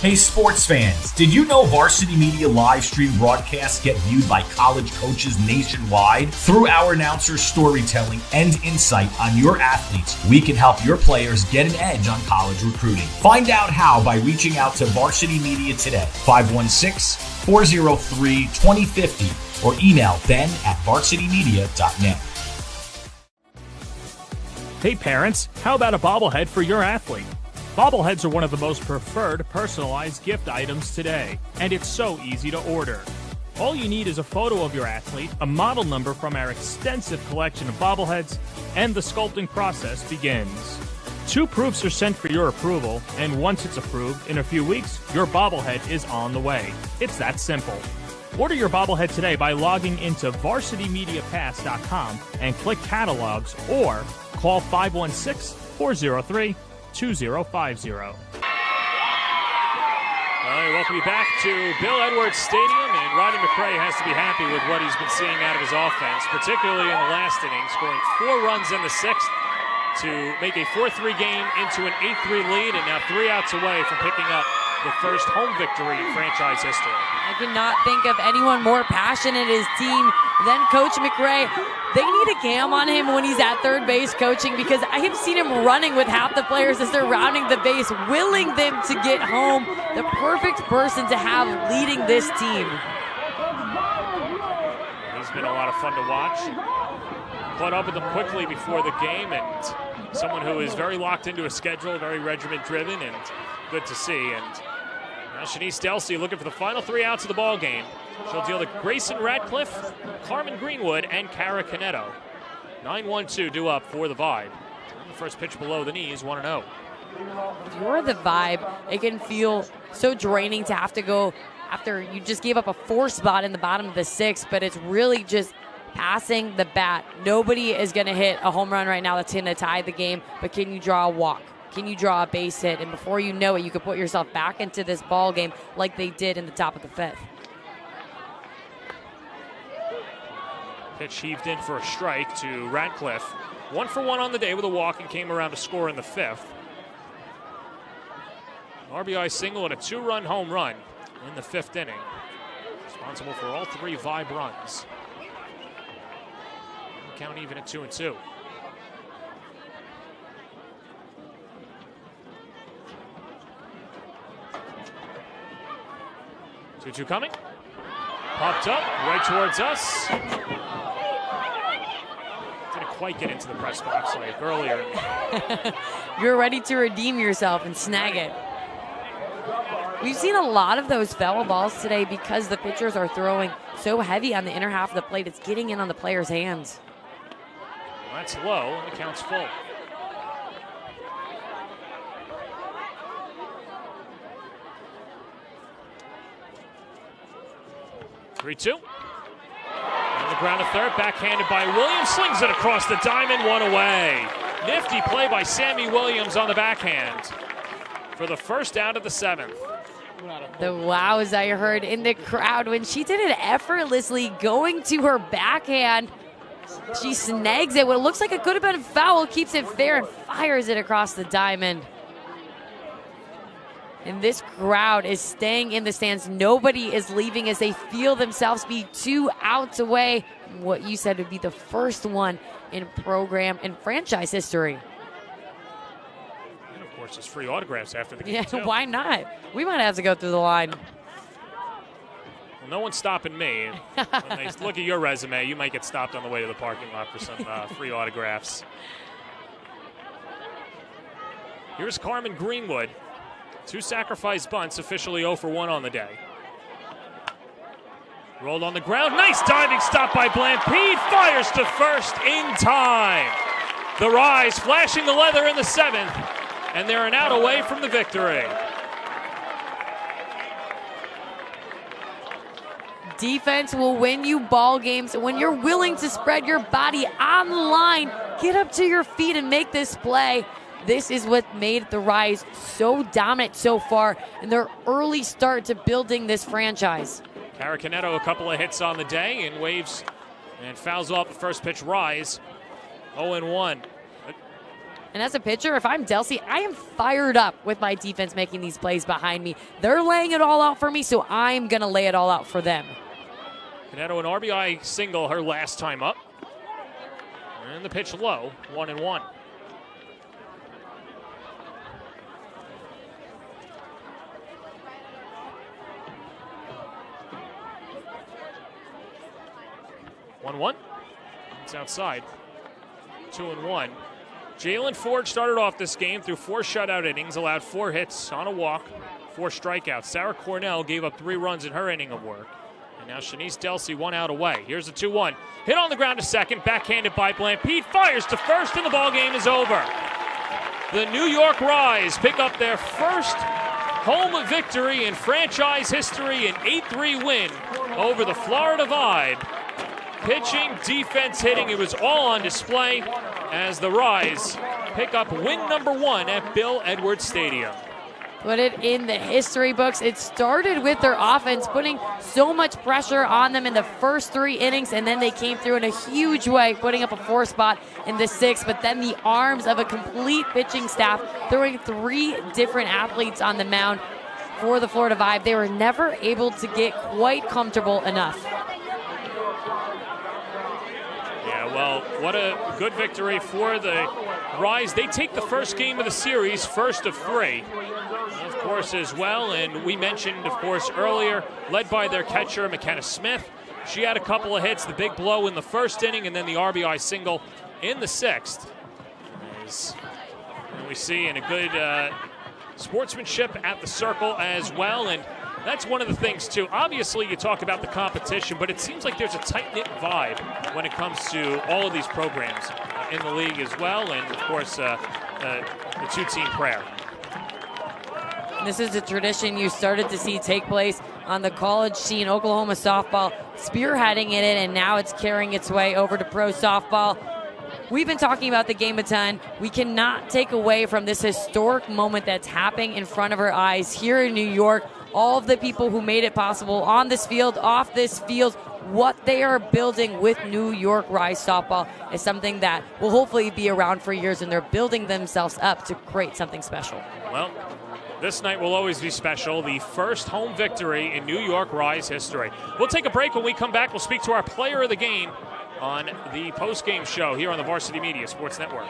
Hey sports fans, did you know Varsity Media live stream broadcasts get viewed by college coaches nationwide? Through our announcers' storytelling and insight on your athletes, we can help your players get an edge on college recruiting. Find out how by reaching out to Varsity Media today, 516-403-2050, or email ben@varsitymedia.net. Hey parents, how about a bobblehead for your athlete? Bobbleheads are one of the most preferred personalized gift items today, and it's so easy to order. All you need is a photo of your athlete, a model number from our extensive collection of bobbleheads, and the sculpting process begins. 2 proofs are sent for your approval, and once it's approved, in a few weeks, your bobblehead is on the way. It's that simple. Order your bobblehead today by logging into varsitymediapass.com and click catalogs, or call 516-403-2050. Welcome you back to Bill Edwards Stadium, and Rodney McRae has to be happy with what he's been seeing out of his offense, particularly in the last inning, scoring 4 runs in the 6th to make a 4-3 game into an 8-3 lead, and now 3 outs away from picking up the first home victory in franchise history. I cannot think of anyone more passionate as team than Coach McRae. They need a cam on him when he's at third base coaching, because I have seen him running with half the players as they're rounding the base, willing them to get home. The perfect person to have leading this team. He's been a lot of fun to watch. Caught up with them quickly before the game, and someone who is very locked into a schedule, very regiment-driven, and good to see. And now Shanice Delsey looking for the final 3 outs of the ball game. She'll deal to Grayson Radcliffe, Carmen Greenwood, and Kara Canetto. 9-1-2 due up for the Vibe. The first pitch below the knees, 1-0. If you're the Vibe, it can feel so draining to have to go after you just gave up a 4 spot in the bottom of the 6th, but it's really just passing the bat. Nobody is going to hit a home run right now that's going to tie the game, but can you draw a walk? Can you draw a base hit? And before you know it, you could put yourself back into this ball game like they did in the top of the 5th. Pitch heaved in for a strike to Radcliffe. 1 for 1 on the day with a walk and came around to score in the 5th. RBI single and a 2-run home run in the 5th inning. Responsible for all 3 Vibe runs. Count even at 2-2. Two coming. Popped up right towards us. Didn't quite get into the press box like earlier. You're ready to redeem yourself and snag it. We've seen a lot of those foul balls today because the pitchers are throwing so heavy on the inner half of the plate. It's getting in on the players' hands. Well, that's low, and the count's full. Three-two. On the ground to third, backhanded by Williams, slings it across the diamond, 1 away. Nifty play by Sammy Williams on the backhand for the first out of the 7th. The wows I heard in the crowd when she did it effortlessly, going to her backhand. She snags it. What looks like it could have been a foul, keeps it fair and fires it across the diamond. And this crowd is staying in the stands. Nobody is leaving as they feel themselves be 2 outs away. What you said would be the first one in program and franchise history. And of course, there's free autographs after the game. Yeah, too. why not? We might have to go through the line. Well, no one's stopping me. When they look at your resume, you might get stopped on the way to the parking lot for some free autographs. Here's Carmen Greenwood. 2 sacrifice bunts, officially 0 for 1 on the day. Rolled on the ground. Nice diving stop by Blampede. Fires to first in time. The Rise flashing the leather in the 7th, and they're an out away from the victory. Defense will win you ball games when you're willing to spread your body on the line, get up to your feet and make this play. This is what made the Rise so dominant so far in their early start to building this franchise. Kara Canetto, a couple of hits on the day, and waves and fouls off the first pitch. Rise 0-1. And as a pitcher, if I'm Delsey, I am fired up with my defense making these plays behind me. They're laying it all out for me, so I'm going to lay it all out for them. Canetto, an RBI single her last time up. And the pitch low, 1-1. It's outside. 2-1. Jalen Ford started off this game through 4 shutout innings, allowed 4 hits on a walk, 4 strikeouts. Sarah Cornell gave up 3 runs in her inning of work. And now Shanice Delsey 1 out away. Here's a 2-1. Hit on the ground to second, backhanded by Blampede. Fires to first, and the ball game is over. The New York Rise pick up their first home victory in franchise history, an 8-3 win over the Florida Vibe. Pitching, defense, hitting, it was all on display as the Rise pick up win number 1 at Bill Edwards Stadium. Put it in the history books. It started with their offense, putting so much pressure on them in the first 3 innings, and then they came through in a huge way, putting up a 4 spot in the 6th, but then the arms of a complete pitching staff, throwing 3 different athletes on the mound, for the Florida Vibe. They were never able to get quite comfortable enough. Yeah, well, what a good victory for the Rise. They take the first game of the series, first of 3, of course, as well. And we mentioned, of course, earlier, led by their catcher, McKenna Smith. She had a couple of hits, the big blow in the first inning, and then the RBI single in the 6th. And we see in a good sportsmanship at the circle as well. And that's one of the things, too. Obviously, you talk about the competition, but it seems like there's a tight-knit vibe when it comes to all of these programs in the league as well. And, of course, the two-team prayer. This is a tradition you started to see take place on the college scene. Oklahoma softball spearheading in it, and now it's carrying its way over to pro softball. We've been talking about the game a ton. We cannot take away from this historic moment that's happening in front of our eyes here in New York. All of the people who made it possible on this field, off this field, what they are building with New York Rise softball is something that will hopefully be around for years, and they're building themselves up to create something special. Well, this night will always be special. The first home victory in New York Rise history. We'll take a break. When we come back, we'll speak to our player of the game on the post-game show here on the Varsity Media Sports Network.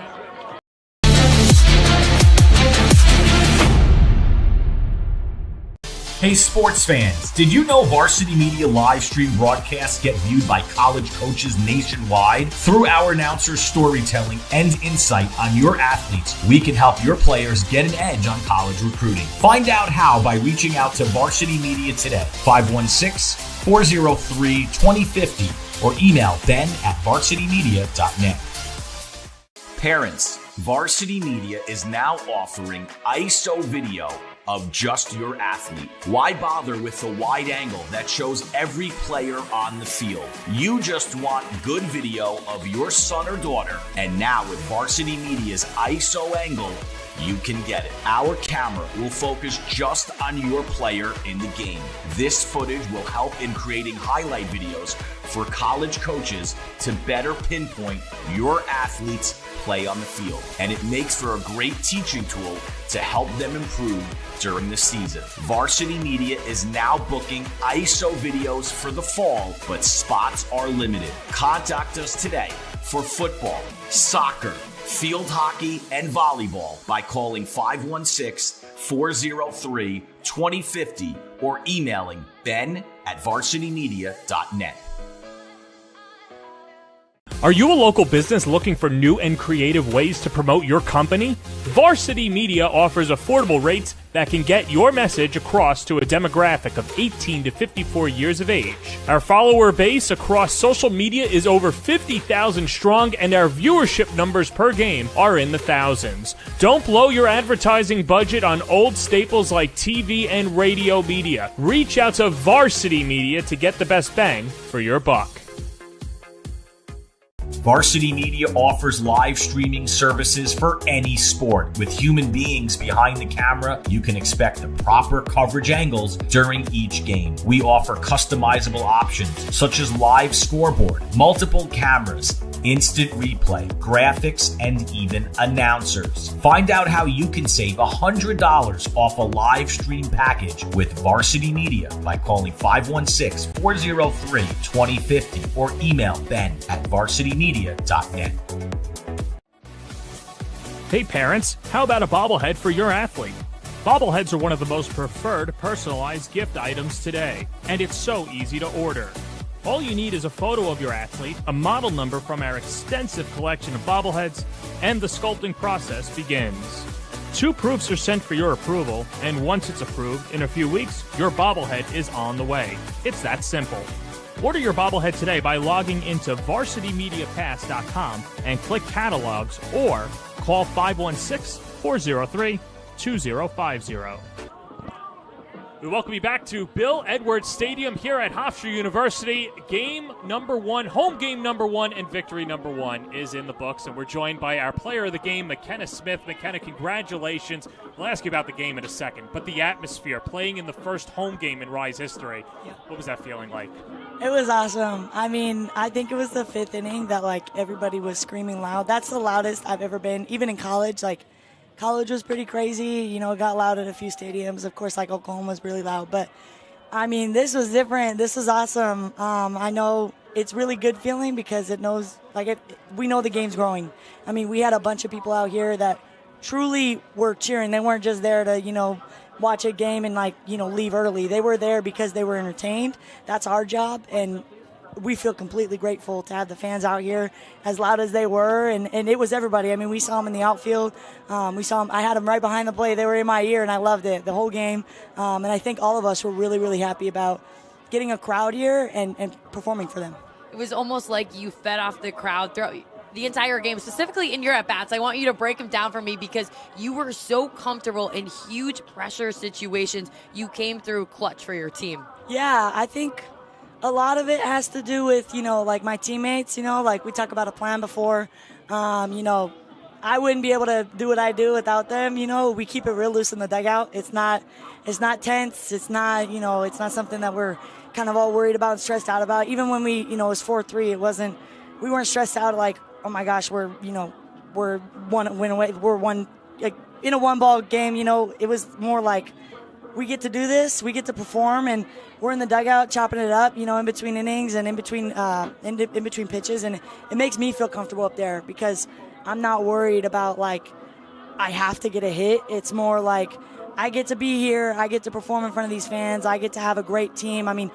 Hey sports fans, did you know Varsity Media live stream broadcasts get viewed by college coaches nationwide? Through our announcers' storytelling and insight on your athletes, we can help your players get an edge on college recruiting. Find out how by reaching out to Varsity Media today, 516-403-2050, or email ben@varsitymedia.net. Parents, Varsity Media is now offering ISO video of just your athlete. Why bother with the wide angle that shows every player on the field? You just want good video of your son or daughter, and now with Varsity Media's ISO angle, you can get it. Our camera will focus just on your player in the game. This footage will help in creating highlight videos for college coaches to better pinpoint your athlete's play on the field. And it makes for a great teaching tool to help them improve during the season. Varsity Media is now booking ISO videos for the fall, but spots are limited. Contact us today for football, soccer, field hockey, and volleyball by calling 516-403-2050 or emailing ben@varsitymedia.net. Are you a local business looking for new and creative ways to promote your company? Varsity Media offers affordable rates that can get your message across to a demographic of 18 to 54 years of age. Our follower base across social media is over 50,000 strong, and our viewership numbers per game are in the thousands. Don't blow your advertising budget on old staples like TV and radio media. Reach out to Varsity Media to get the best bang for your buck. Varsity Media offers live streaming services for any sport. With human beings behind the camera, you can expect the proper coverage angles during each game. We offer customizable options such as live scoreboard, multiple cameras, instant replay, graphics, and even announcers. Find out how you can save $100 off a live stream package with Varsity Media by calling 516-403-2050 or email ben@varsitymedia.net. Hey parents, how about a bobblehead for your athlete? Bobbleheads are one of the most preferred personalized gift items today, and it's so easy to order. All you need is a photo of your athlete, a model number from our extensive collection of bobbleheads, and the sculpting process begins. 2 proofs are sent for your approval, and once it's approved, in a few weeks, your bobblehead is on the way. It's that simple. Order your bobblehead today by logging into varsitymediapass.com and click catalogs, or call 516-403-2050. We welcome you back to Bill Edwards Stadium here at Hofstra University. Game number 1, home game number 1, and victory number 1 is in the books, and we're joined by our player of the game, McKenna Smith. McKenna, congratulations. We'll ask you about the game in a second, but the atmosphere, playing in the first home game in Rise history, what was that feeling like? It was awesome. I mean, I think it was the 5th inning that, everybody was screaming loud. That's the loudest I've ever been, even in college. College was pretty crazy. It got loud at a few stadiums. Of course, like Oklahoma was really loud. But, I mean, this was different. This was awesome. I know it's really good feeling because we know the game's growing. I mean, we had a bunch of people out here that truly were cheering. They weren't just there to, watch a game and, leave early. They were there because they were entertained. That's our job. And we feel completely grateful to have the fans out here as loud as they were, and it was everybody. I mean, we saw them in the outfield. We saw them. I had them right behind the plate. They were in my ear, and I loved it the whole game. And I think all of us were really, really happy about getting a crowd here and performing for them. It was almost like you fed off the crowd throughout the entire game, specifically in your at-bats. I want you to break them down for me because you were so comfortable in huge pressure situations. You came through clutch for your team. Yeah, I think a lot of it has to do with, my teammates, like we talked about a plan before. I wouldn't be able to do what I do without them. We keep it real loose in the dugout. It's not tense. It's not, it's not something that we're kind of all worried about and stressed out about. Even when we, it was 4-3, we weren't stressed out like, oh my gosh, we're one win away. We're one, like, in a one-ball game, it was more like, we get to do this, we get to perform, and we're in the dugout chopping it up, in between innings and in between pitches, and it makes me feel comfortable up there because I'm not worried about, I have to get a hit. It's more like I get to be here, I get to perform in front of these fans, I get to have a great team. I mean,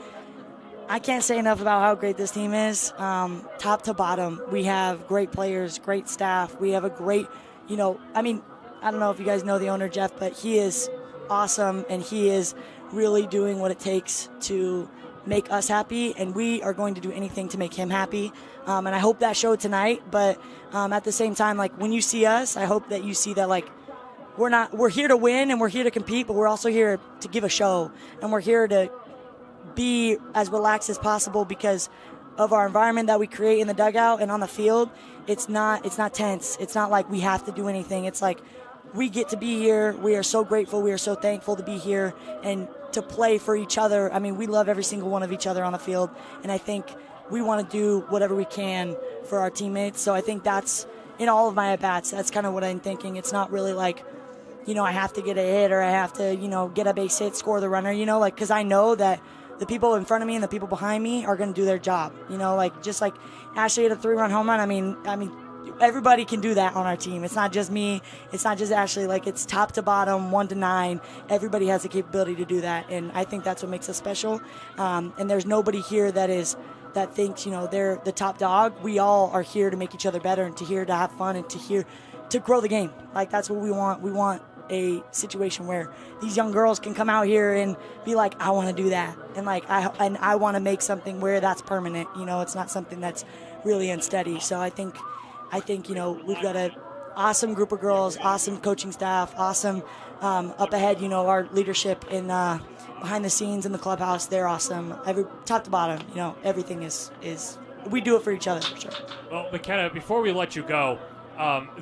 I can't say enough about how great this team is, top to bottom. We have great players, great staff. We have a great, I don't know if you guys know the owner, Jeff, but he is awesome, and he is really doing what it takes to make us happy, and we are going to do anything to make him happy. And I hope that showed tonight, but at the same time, when you see us, I hope that you see that we're here to win and we're here to compete, but we're also here to give a show, and we're here to be as relaxed as possible because of our environment that we create in the dugout and on the field. It's not tense. It's not like we have to do anything. It's like we get to be here. We are so grateful. We are so thankful to be here and to play for each other. I mean, we love every single one of each other on the field, and I think we want to do whatever we can for our teammates. So I think that's in all of my at-bats. That's kind of what I'm thinking. It's not really like, I have to get a hit or I have to, get a base hit, score the runner, because I know that the people in front of me and the people behind me are going to do their job. Just like Ashley had a 3-run home run. I mean, everybody can do that on our team. It's not just me. It's not just Ashley. It's top to bottom, 1 to 9. Everybody has the capability to do that, and I think that's what makes us special. And there's nobody here that thinks they're the top dog. We all are here to make each other better and to have fun and to grow the game. That's what we want. We want a situation where these young girls can come out here and be like, I want to do that, and I want to make something where that's permanent. It's not something that's really unsteady. So I think we've got an awesome group of girls, awesome coaching staff, awesome up ahead. Our leadership in behind the scenes in the clubhouse, they're awesome. Top to bottom, everything is we do it for each other for sure. Well, McKenna, before we let you go,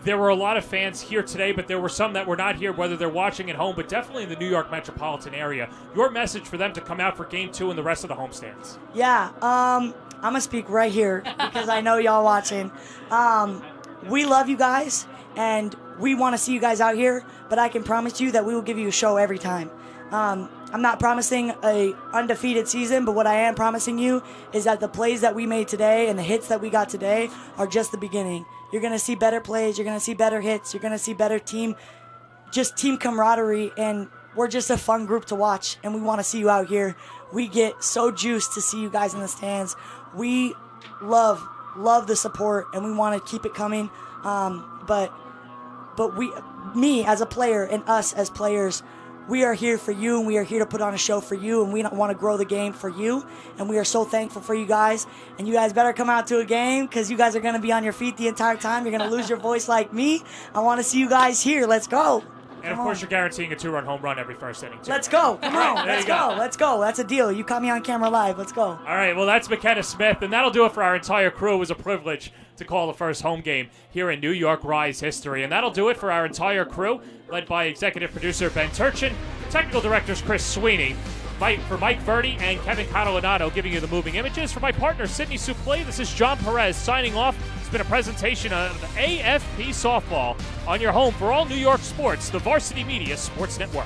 there were a lot of fans here today, but there were some that were not here, whether they're watching at home, but definitely in the New York metropolitan area. Your message for them to come out for Game 2 and the rest of the homestands? Yeah, I'm going to speak right here because I know y'all watching. We love you guys, and we want to see you guys out here, but I can promise you that we will give you a show every time. I'm not promising a undefeated season, but what I am promising you is that the plays that we made today and the hits that we got today are just the beginning. You're going to see better plays. You're going to see better hits. You're going to see better team camaraderie, and we're just a fun group to watch, and we want to see you out here. We get so juiced to see you guys in the stands. We love the support, and we want to keep it coming. But me as a player and us as players, we are here for you, and we are here to put on a show for you, and we don't want to grow the game for you, and we are so thankful for you guys, and you guys better come out to a game because you guys are going to be on your feet the entire time. You're going to lose your voice like me. I want to see you guys here. Let's go. And, of course, you're guaranteeing a 2-run home run every first inning, too. Let's go. Come on. Right, Let's go. Let's go. That's a deal. You caught me on camera live. Let's go. All right. Well, that's McKenna Smith, and that'll do it for our entire crew. It was a privilege to call the first home game here in New York Rise history. And that'll do it for our entire crew, led by executive producer Ben Turchin, technical directors Chris Sweeney, For Mike Verdi and Kevin Catalanato giving you the moving images. For my partner, Sydney Supley, this is John Perez signing off. It's been a presentation of AFP Softball on your home for all New York sports, the Varsity Media Sports Network.